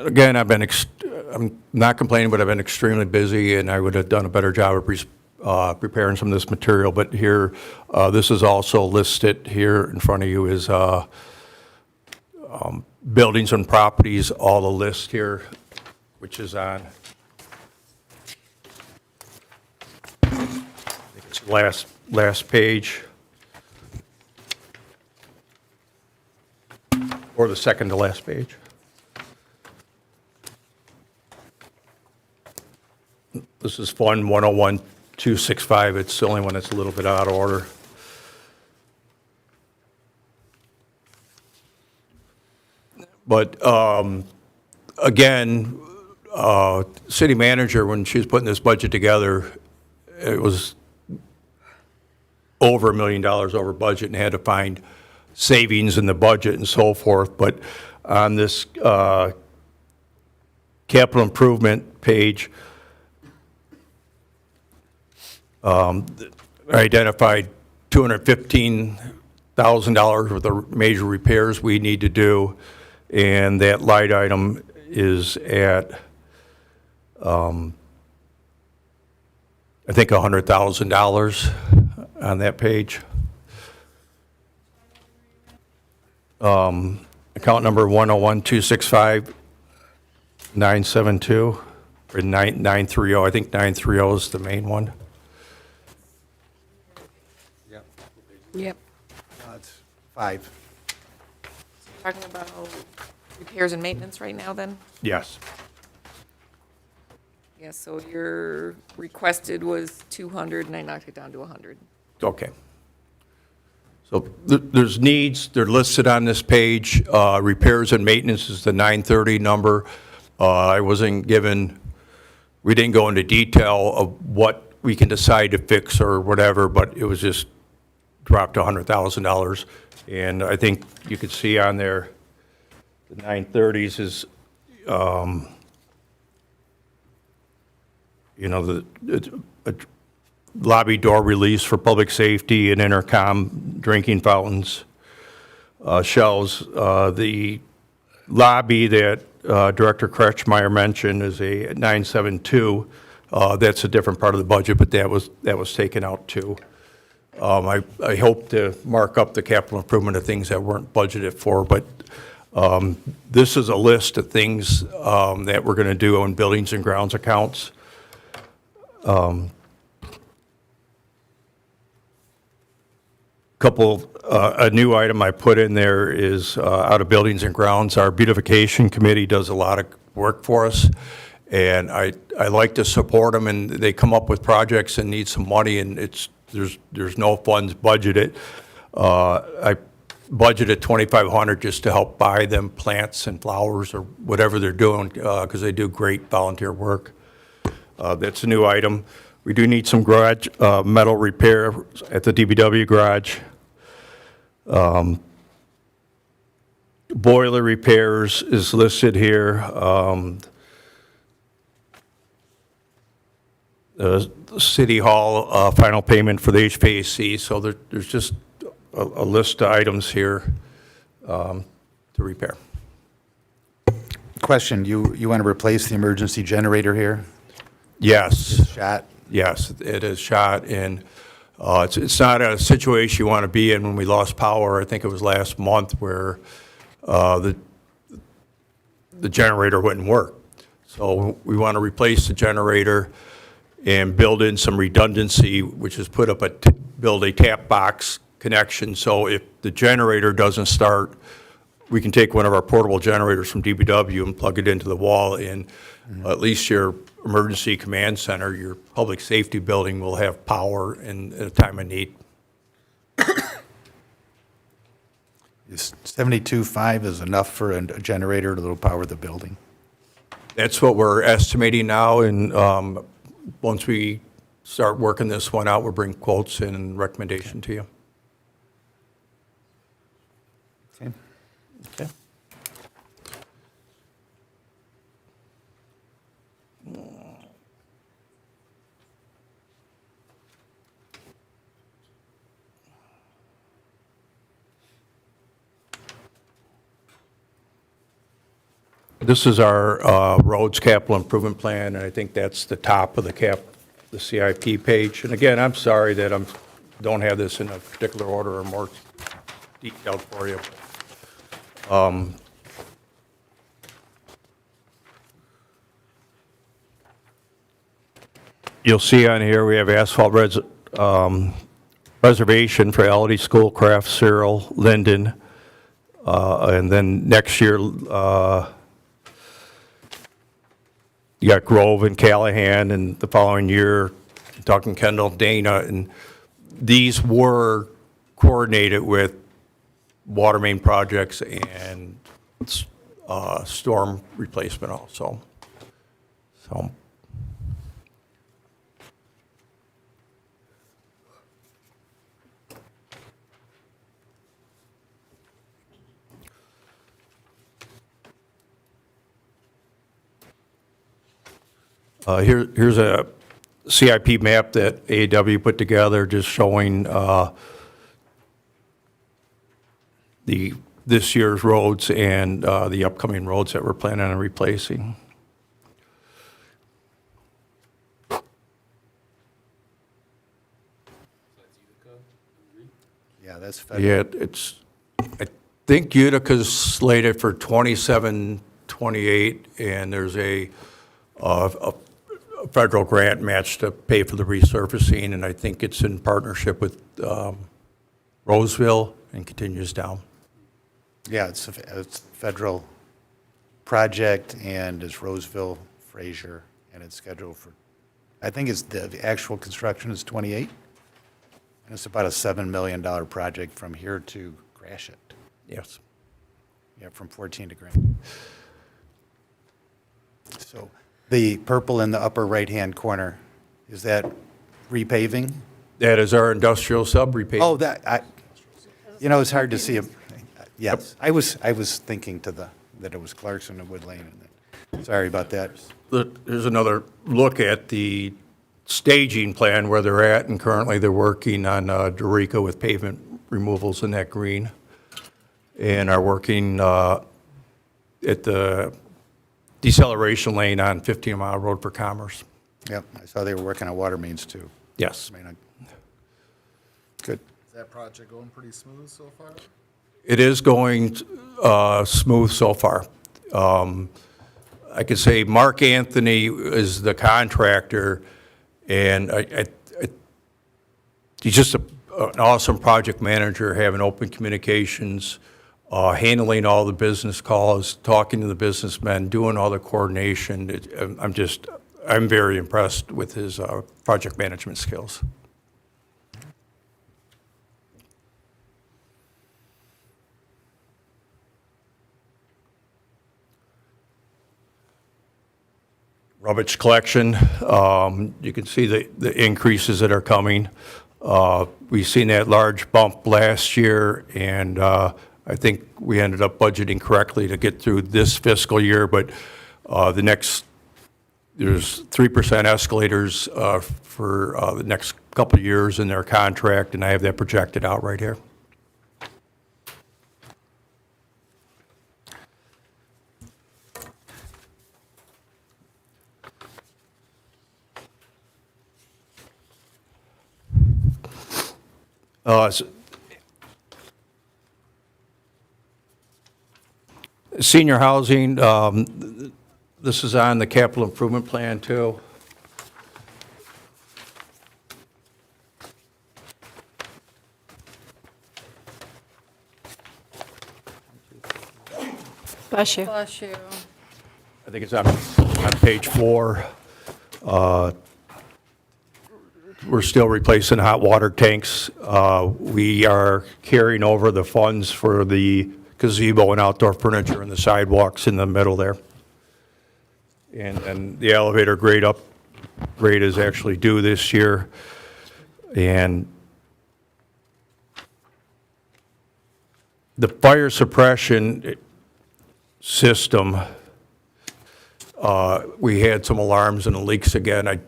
again, I'm not complaining, but I've been extremely busy, and I would have done a better job of preparing some of this material, but here, this is also listed here in front of you is buildings and properties, all the list here, which is on, I think it's last page. or the second to last page. This is Fund 101-265. It's the only one that's a little bit out of order. But again, city manager, when she was putting this budget together, it was over $1 million over budget and had to find savings in the budget and so forth. But on this capital improvement page, I identified $215,000 worth of major repairs we need to do, and that line item is at, I think, $100,000 on that page. Account number 101-265-972, or 930, I think 930 is the main one. Yep. It's 5. Talking about repairs and maintenance right now, then? Yes. Yeah, so your requested was 200, and I knocked it down to 100. Okay. So there's needs, they're listed on this page. Repairs and maintenance is the 930 number. I wasn't given, we didn't go into detail of what we can decide to fix or whatever, but it was just dropped to $100,000. And I think you could see on there, the 930s is, you know, a lobby door release for public safety and intercom, drinking fountains, shelves. The lobby that Director Kretschmeyer mentioned is a 972. That's a different part of the budget, but that was taken out too. I hope to mark up the capital improvement of things that weren't budgeted for, but this is a list of things that we're going to do on buildings and grounds accounts. A new item I put in there is out of buildings and grounds. Our beautification committee does a lot of work for us, and I like to support them, and they come up with projects and need some money, and there's no funds budgeted. I budgeted $2,500 just to help buy them plants and flowers or whatever they're doing, because they do great volunteer work. That's a new item. We do need some garage metal repair at the DPW garage. Boiler repairs is listed here. City Hall final payment for the HVAC. So there's just a list of items here to repair. Question, you want to replace the emergency generator here? Yes. It's shot? Yes, it is shot, and it's not a situation you want to be in. When we lost power, I think it was last month, where the generator wouldn't work. So we want to replace the generator and build in some redundancy, which is build a tap box connection. So if the generator doesn't start, we can take one of our portable generators from DPW and plug it into the wall, and at least your emergency command center, your public safety building, will have power in a time of need. Is 72.5 is enough for a generator to power the building? That's what we're estimating now, and once we start working this one out, we'll bring quotes and recommendation to you. Okay. Okay. This is our roads capital improvement plan, and I think that's the top of the CIP page. And again, I'm sorry that don't have this in a particular order or more detailed for you. You'll see on here we have asphalt reservation for Ality, Schoolcraft, Cyril, Linden. And then next year, you got Grove and Callahan, and the following year, talking Kendall, Dana, and these were coordinated with water main projects and storm replacement also. So. Here's a CIP map that AEW put together, just showing this year's roads and the upcoming roads that we're planning on replacing. Yeah, that's federal. Yeah, I think Utica's slated for 27, 28, and there's a federal grant match to pay for the resurfacing, and I think it's in partnership with Roseville and continues down. Yeah, it's a federal project, and it's Roseville, Fraser, and it's scheduled for, I think it's the actual construction is 28, and it's about a $7 million project from here to Gratiot. Yes. Yeah, from 14 to Gratiot. So the purple in the upper right-hand corner, is that repaving? That is our industrial sub repaving. Oh, it's hard to see. Yes, I was thinking that it was Clarkson and Wood Lane. Sorry about that. There's another look at the staging plan where they're at, and currently they're working on Dorica with pavement removals in that green, and are working at the deceleration lane on 15 Mile Road for Commerce. Yep, I saw they were working on water mains too. Yes. Good. Is that project going pretty smooth so far? It is going smooth so far. I could say Mark Anthony is the contractor, and he's just an awesome project manager, having open communications, handling all the business calls, talking to the businessmen, doing all the coordination. I'm very impressed with his project management skills. Rubbish collection, you can see the increases that are coming. We've seen that large bump last year, and I think we ended up budgeting correctly to get through this fiscal year, but there's 3% escalators for the next couple of years in their contract, and I have that projected out right here. Senior housing, this is on the capital improvement plan too. Bless you. Bless you. I think it's on page 4. We're still replacing hot water tanks. We are carrying over the funds for the gazebo and outdoor furniture and the sidewalks in the middle there. And the elevator grade upgrade is actually due this year. And the fire suppression system, we had some alarms and leaks again.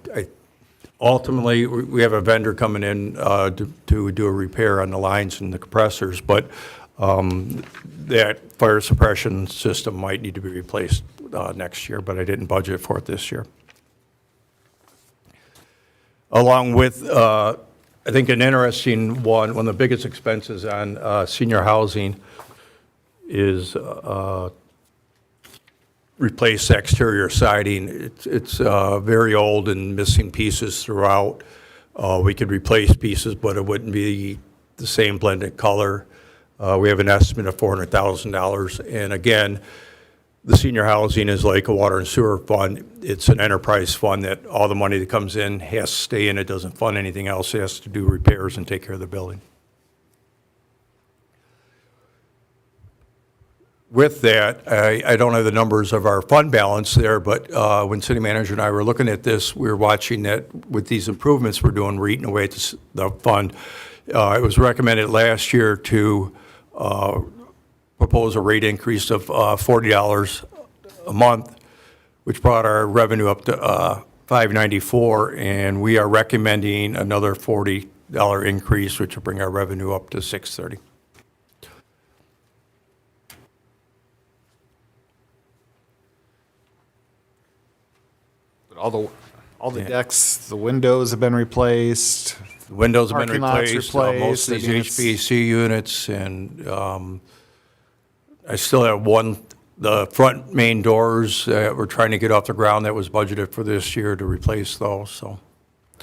Ultimately, we have a vendor coming in to do a repair on the lines and the compressors, but that fire suppression system might need to be replaced next year, but I didn't budget for it this year. Along with, I think an interesting one of the biggest expenses on senior housing is replace exterior siding. It's very old and missing pieces throughout. We could replace pieces, but it wouldn't be the same blended color. We have an estimate of $400,000. And again, the senior housing is like a water and sewer fund. It's an enterprise fund that all the money that comes in has to stay in. It doesn't fund anything else. It has to do repairs and take care of the building. With that, I don't have the numbers of our fund balance there, but when city manager and I were looking at this, we were watching that with these improvements we're doing, we're eating away at the fund. It was recommended last year to propose a rate increase of $40 a month, which brought our revenue up to $594, and we are recommending another $40 increase, which will bring our revenue up to $630. But all the decks, the windows have been replaced. The windows have been Parking lots replaced, replaced, most of I mean, these HVAC units, and I still have the front main doors that we're trying to get off the ground that was budgeted for this year to replace those, so.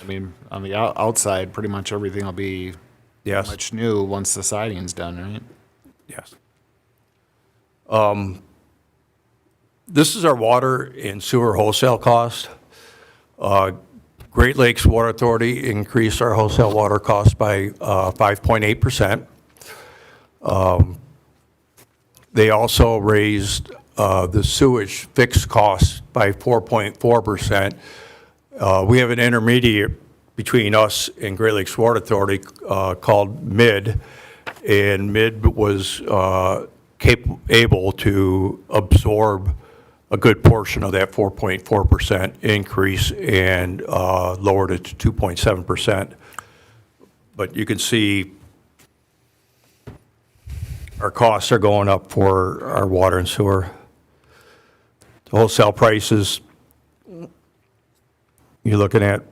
I mean, on the outside, pretty much everything will be Yes. much new once the siding's done, right? Yes. This is our water and sewer wholesale cost. Great Lakes Water Authority increased our wholesale water cost by 5.8%. They also raised the sewage fixed cost by 4.4%. We have an intermediate between us and Great Lakes Water Authority called MID, and MID was able to absorb a good portion of that 4.4% increase and lowered it to 2.7%. But you can see our costs are going up for our water and sewer. The wholesale prices, you're looking at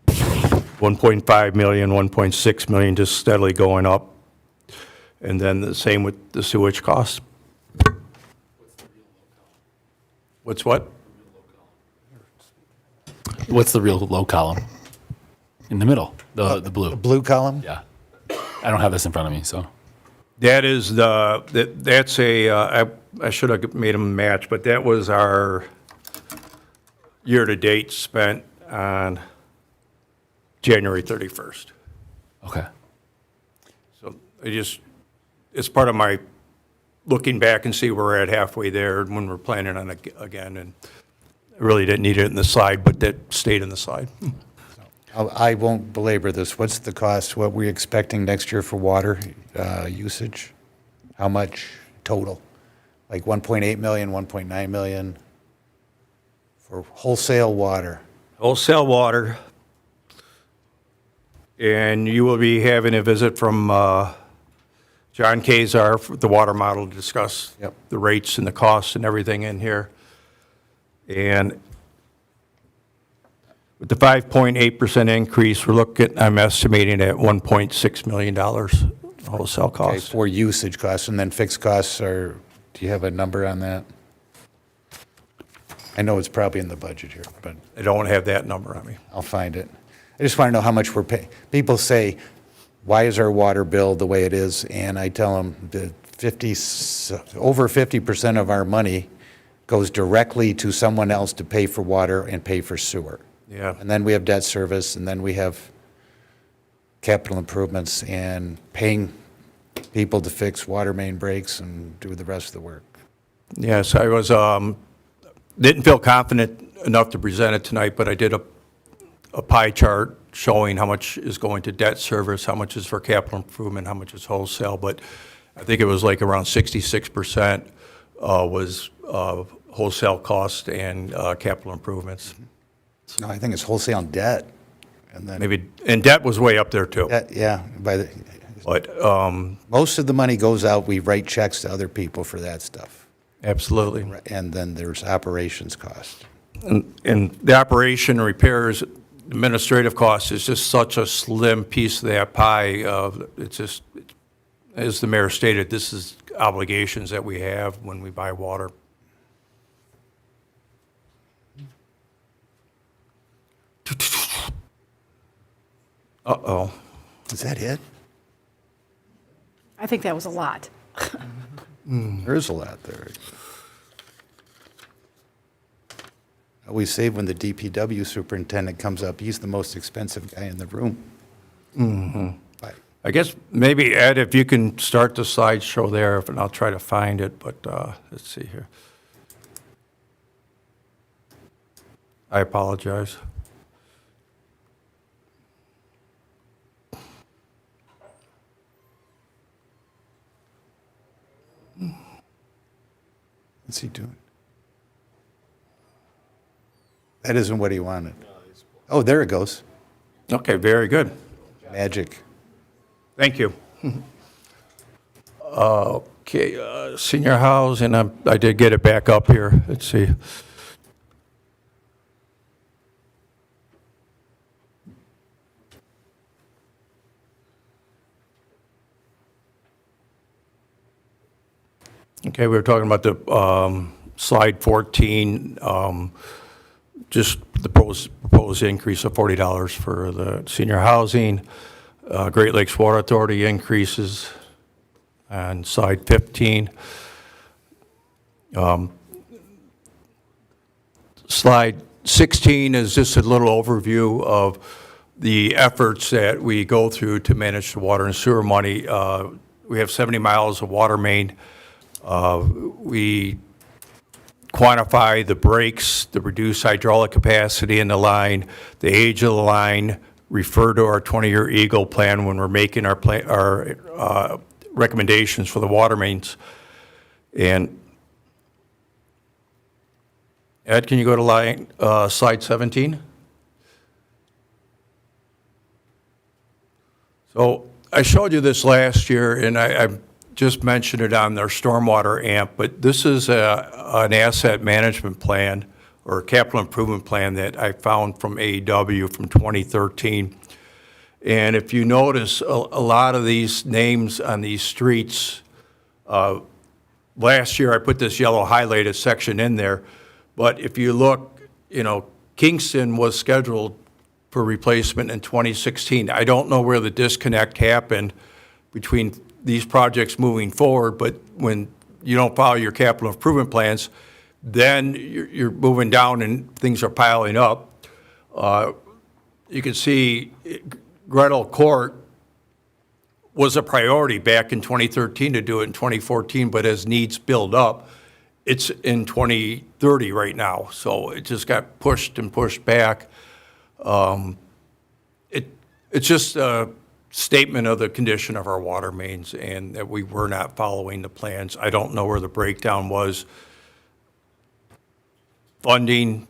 1.5 million, 1.6 million, just steadily going up. And then the same with the sewage costs. What's what? What's the real low column? In the middle, the blue. The blue column? Yeah. I don't have this in front of me, so. That is that's I should have made them match, but that was our year-to-date spent on January 31st. Okay. So it's part of my looking back and see where we're at halfway there when we're planning on it again. And I really didn't need it in the slide, but that stayed in the slide. I won't belabor this. What's the cost? What we're expecting next year for water usage? How much total? Like 1.8 million, 1.9 million for wholesale water? Wholesale water. And you will be having a visit from John Kazar, the water model, to discuss the rates and the costs and everything in here. And with the 5.8% increase, I'm estimating at $1.6 million wholesale Okay, costs. for usage costs, and then fixed costs do you have a number on that? I know it's probably in the budget here, but I don't have that number on me. I'll find it. I just want to know how much we're paying. People say, why is our water bill the way it is? And I tell them that over 50% of our money goes directly to someone else to pay for water and pay for sewer. Yeah. And then we have debt service, and then we have capital improvements and paying people to fix water main breaks and do the rest of the work. Yes, I was, didn't feel confident enough to present it tonight, but I did a pie chart showing how much is going to debt service, how much is for capital improvement, how much is wholesale. But I think it was like around 66% was wholesale cost and capital improvements. No, I think it's wholesale debt. And then Maybe, and debt was way up there too. yeah, But most of the money goes out. We write checks to other people for that stuff. absolutely. And then there's operations cost. And the operation repairs, administrative costs is just such a slim piece of that pie. It's just, as the mayor stated, this is obligations that we have when we buy water. Is that it? I think that was a lot. There is a lot there. We say when the DPW superintendent comes up, he's the most expensive guy in the room. By- I guess maybe, Ed, if you can start the slideshow there, and I'll try to find it, but let's see here. I apologize. What's he doing? That isn't what he wanted. Oh, there it goes. Okay, very good. Magic. Thank you. Okay, senior housing, I did get it back up here. Let's see. Okay, we were talking about the slide 14, just the proposed increase of $40 for the senior housing. Great Lakes Water Authority increases on slide 15. Slide 16 is just a little overview of the efforts that we go through to manage the water and sewer money. We have 70 miles of water main. We quantify the breaks, the reduced hydraulic capacity in the line, the age of the line, refer to our 20-year Eagle plan when we're making our recommendations for the water mains. And Ed, can you go to slide 17? So I showed you this last year, and I just mentioned it on their stormwater AMP, but this is an asset management plan or capital improvement plan that I found from AEW from 2013. And if you notice, a lot of these names on these streets, last year I put this yellow highlighted section in there, but if you look, Kingston was scheduled for replacement in 2016. I don't know where the disconnect happened between these projects moving forward, but when you don't follow your capital improvement plans, then you're moving down and things are piling up. You can see Gretel Court was a priority back in 2013 to do it in 2014, but as needs build up, it's in 2030 right now. So it just got pushed and pushed back. It's just a statement of the condition of our water mains and that we were not following the plans. I don't know where the breakdown was. Funding,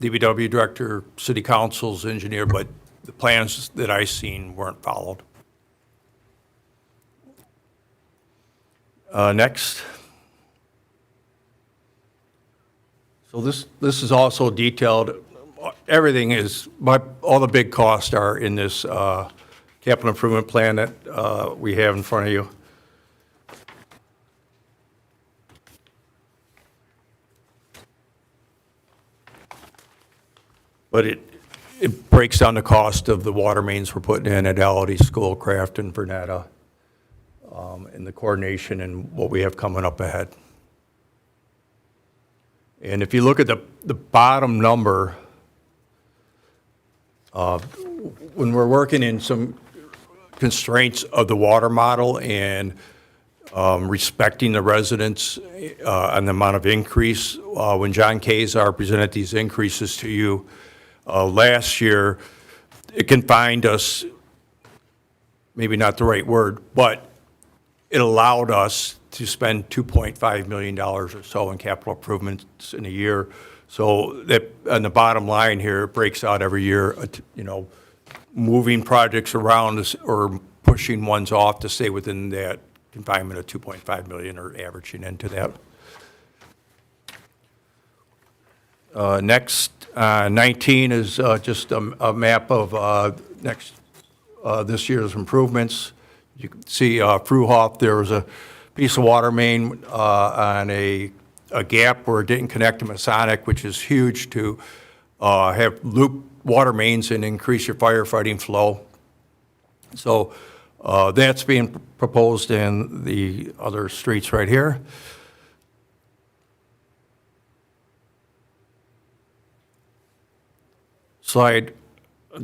DPW director, city council's engineer, but the plans that I seen weren't followed. Next. So this is also detailed. Everything is, all the big costs are in this capital improvement plan that we have in front of you. But it breaks down the cost of the water mains we're putting in at Ality, Schoolcraft, and Vernetta, and the coordination and what we have coming up ahead. And if you look at the bottom number, when we're working in some constraints of the water model and respecting the residents on the amount of increase, when John Kazar presented these increases to you last year, it confined us, maybe not the right word, but it allowed us to spend $2.5 million or so in capital improvements in a year. So that on the bottom line here, it breaks out every year, moving projects around or pushing ones off to stay within that confinement of 2.5 million or averaging into that. Next, 19 is just a map of this year's improvements. You can see Fruhoff, there was a piece of water main on a gap where it didn't connect to Masonic, which is huge to have loop water mains and increase your firefighting flow. So That's being proposed in the other streets right here.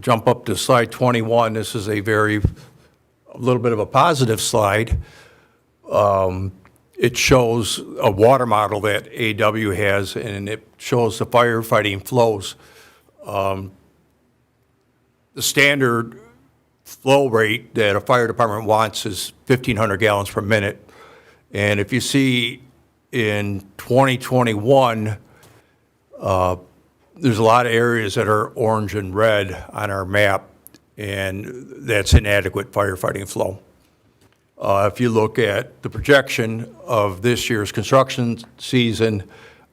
Jump up to slide 21. This is a little bit of a positive slide. It shows a water model that AW has, and it shows the firefighting flows. The standard flow rate that a fire department wants is 1,500 gallons per minute. And if you see in 2021, there's a lot of areas that are orange and red on our map, and that's inadequate firefighting flow. If you look at the projection of this year's construction season,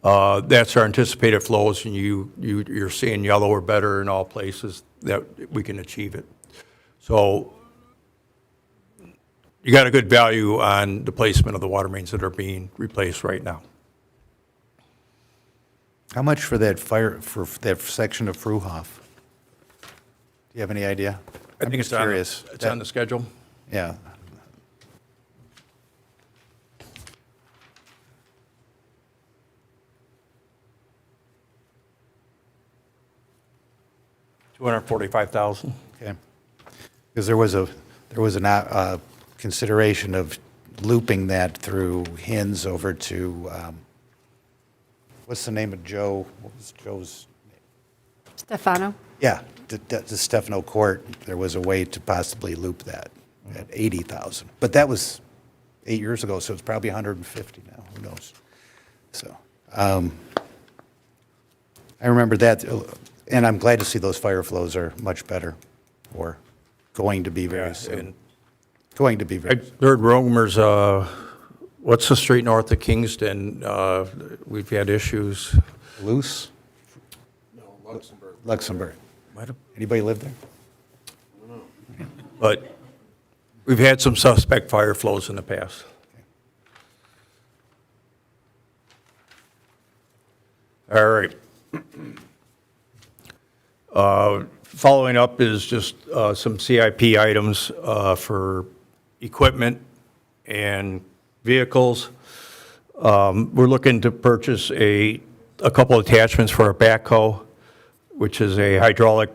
that's our anticipated flows, and you're seeing yellow or better in all places that we can achieve it. So you got a good value on the placement of the water mains that are being replaced right now. How much for that section of Fruhoff? Do you have any idea? I think it's on the schedule. Yeah. $245,000. Okay. Because there was a consideration of looping that through Hinds over to, what's the name of Joe? What was Joe's? Stefano? Yeah, to Stefano Court. There was a way to possibly loop that at 80,000. But that was 8 years ago, so it's probably 150 now. Who knows? So, I remember that, and I'm glad to see those fire flows are much better, or going to be very soon. Going to be very soon. I heard rumors, what's the street north of Kingston? We've had issues. Luce? No, Luxembourg. Luxembourg. Anybody live there? But we've had some suspect fire flows in the past. All right. Following up is just some CIP items for equipment and vehicles. We're looking to purchase a couple attachments for our backhoe, which is a hydraulic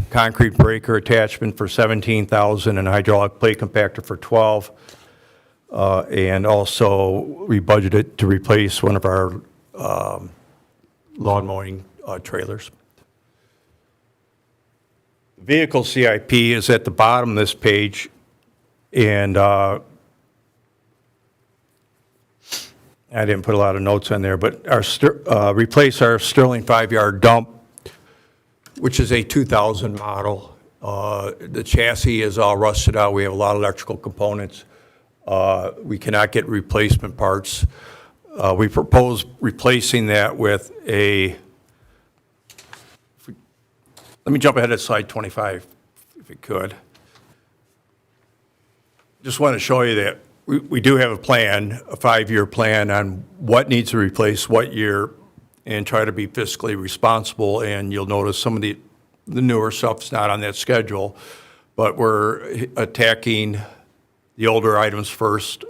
concrete breaker attachment for $17,000 and a hydraulic plate compactor for $12,000. And also, we budgeted to replace one of our lawn mowing trailers. Vehicle CIP is at the bottom of this page, and I didn't put a lot of notes on there, but replace our Sterling 5-yard dump, which is a 2000 model. The chassis is all rusted out. We have a lot of electrical components. We cannot get replacement parts. We propose replacing that with let me jump ahead to slide 25, if it could. Just want to show you that we do have a plan, a 5-year plan on what needs to replace what year, and try to be fiscally responsible. And you'll notice some of the newer stuff's not on that schedule, but we're attacking the older items first,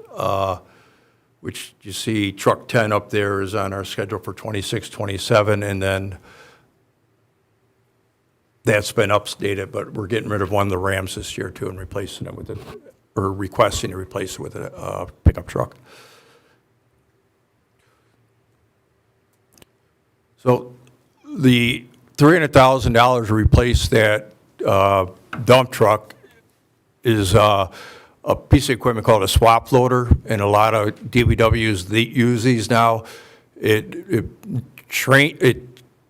which you see truck 10 up there is on our schedule for 26, 27, and then that's been updated, but we're getting rid of one of the Rams this year too and replacing it with or requesting to replace it with a pickup truck. So the $300,000 to replace that dump truck is a piece of equipment called a swap loader, and a lot of DPWs use these now. It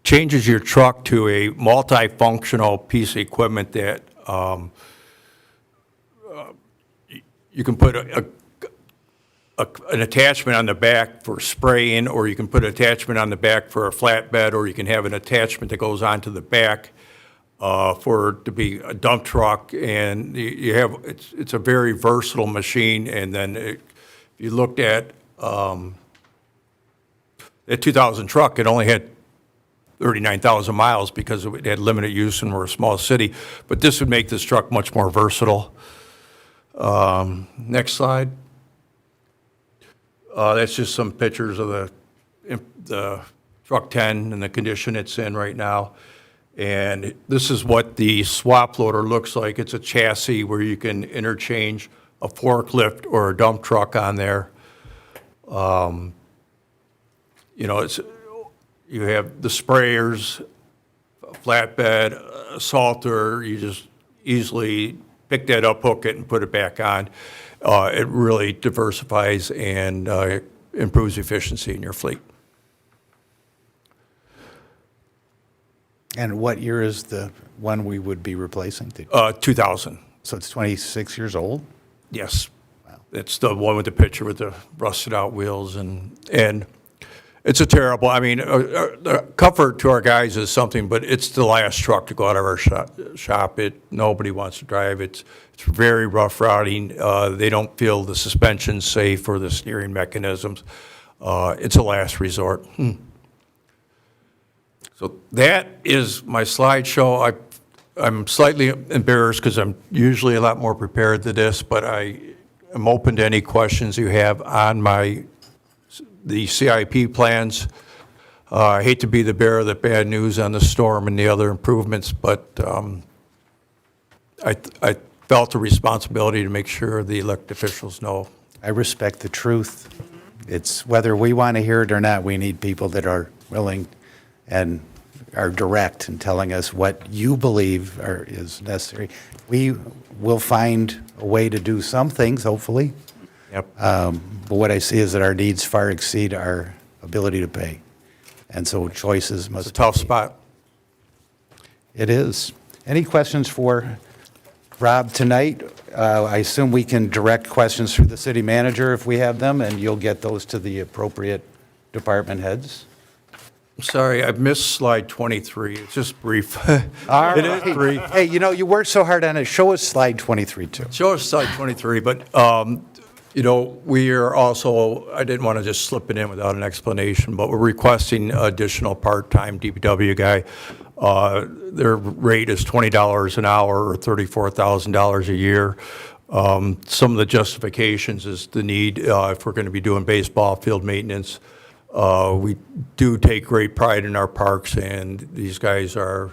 changes your truck to a multifunctional piece of equipment that you can put an attachment on the back for spraying, or you can put an attachment on the back for a flatbed, or you can have an attachment that goes onto the back for it to be a dump truck. And it's a very versatile machine. And then if you looked at that 2000 truck, it only had 39,000 miles because it had limited use and we're a small city. But this would make this truck much more versatile. Next slide. That's just some pictures of the truck 10 and the condition it's in right now. And this is what the swap loader looks like. It's a chassis where you can interchange a forklift or a dump truck on there. You know, you have the sprayers, flatbed, a salter, you just easily pick that up, hook it, and put it back on. It really diversifies and improves efficiency in your fleet. And what year is the one we would be replacing? 2000. So it's 26 years old? Yes. It's the one with the picture with the rusted out wheels and it's a terrible, I mean, the comfort to our guys is something, but it's the last truck to go out of our shop. Nobody wants to drive. It's very rough routing. They don't feel the suspension safe or the steering mechanisms. It's a last resort. So that is my slideshow. I'm slightly embarrassed because I'm usually a lot more prepared than this, but I am open to any questions you have on the CIP plans. I hate to be the bearer of the bad news on the storm and the other improvements, but I felt a responsibility to make sure the elected officials know. I respect the truth. It's whether we want to hear it or not, we need people that are willing and are direct in telling us what you believe is necessary. We will find a way to do some things, hopefully. Yep. But what I see is that our needs far exceed our ability to pay. And so choices must be. It's a tough spot. It is. Any questions for Rob tonight? I assume we can direct questions through the city manager if we have them, and you'll get those to the appropriate department heads. Sorry, I missed slide 23. It's just brief. All It is right. brief. Hey, you worked so hard on it. Show us slide 23 too. Show us slide 23, but, we are also, I didn't want to just slip it in without an explanation, but we're requesting additional part-time DPW guy. Their rate is $20 an hour or $34,000 a year. Some of the justifications is the need, if we're going to be doing baseball field maintenance. We do take great pride in our parks, and these guys are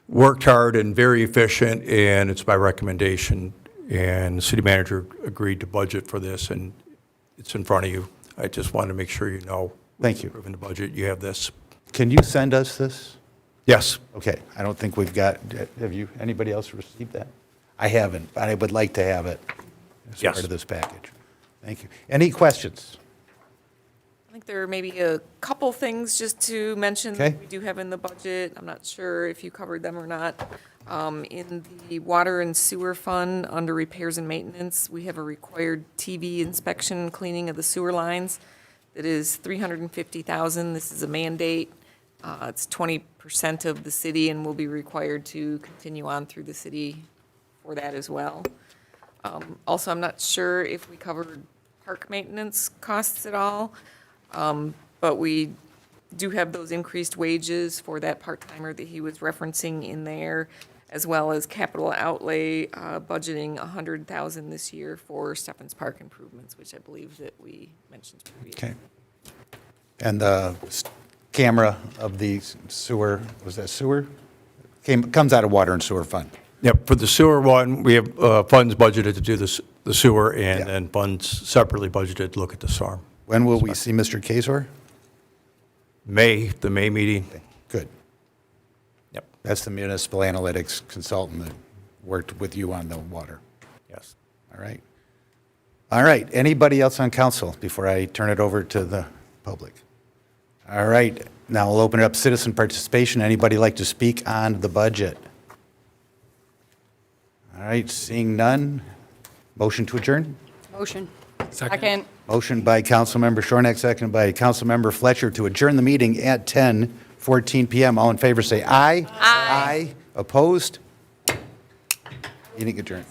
worked hard and very efficient, and it's my recommendation. And the city manager agreed to budget for this, and it's in front of you. I just wanted to make sure you know. Thank you. Approving the budget, you have this. Can you send us this? Yes. Okay, I don't think we've got, anybody else received that? I haven't, but I would like to have it as Yes. part of this package. Thank you. Any questions? I think there may be a couple things just to mention Okay. that we do have in the budget. I'm not sure if you covered them or not. In the water and sewer fund, under repairs and maintenance, we have a required TV inspection and cleaning of the sewer lines. That is $350,000. This is a mandate. It's 20% of the city and will be required to continue on through the city for that as well. Also, I'm not sure if we covered park maintenance costs at all, but we do have those increased wages for that part-timer that he was referencing in there, as well as capital outlay, budgeting $100,000 this year for Stephens Park improvements, which I believe that we mentioned previously. Okay. And the camera of the sewer, was that sewer? Comes out of water and sewer fund. Yep, for the sewer one, we have funds budgeted to do the sewer, and Yeah. then funds separately budgeted to look at the storm. When will we see Mr. Kazor? The May meeting. Good. Yep. That's the municipal analytics consultant that worked with you on the water. Yes. All right. All right. Anybody else on council before I turn it over to the public? All right. Now we'll open it up citizen participation. Anybody like to speak on the budget? All right. Seeing none. Motion to adjourn? Motion. Second. Motion by Councilmember Shornack, seconded by Councilmember Fletcher to adjourn the meeting at 10:14 PM. All in favor say aye. Aye. Opposed? Meeting adjourned.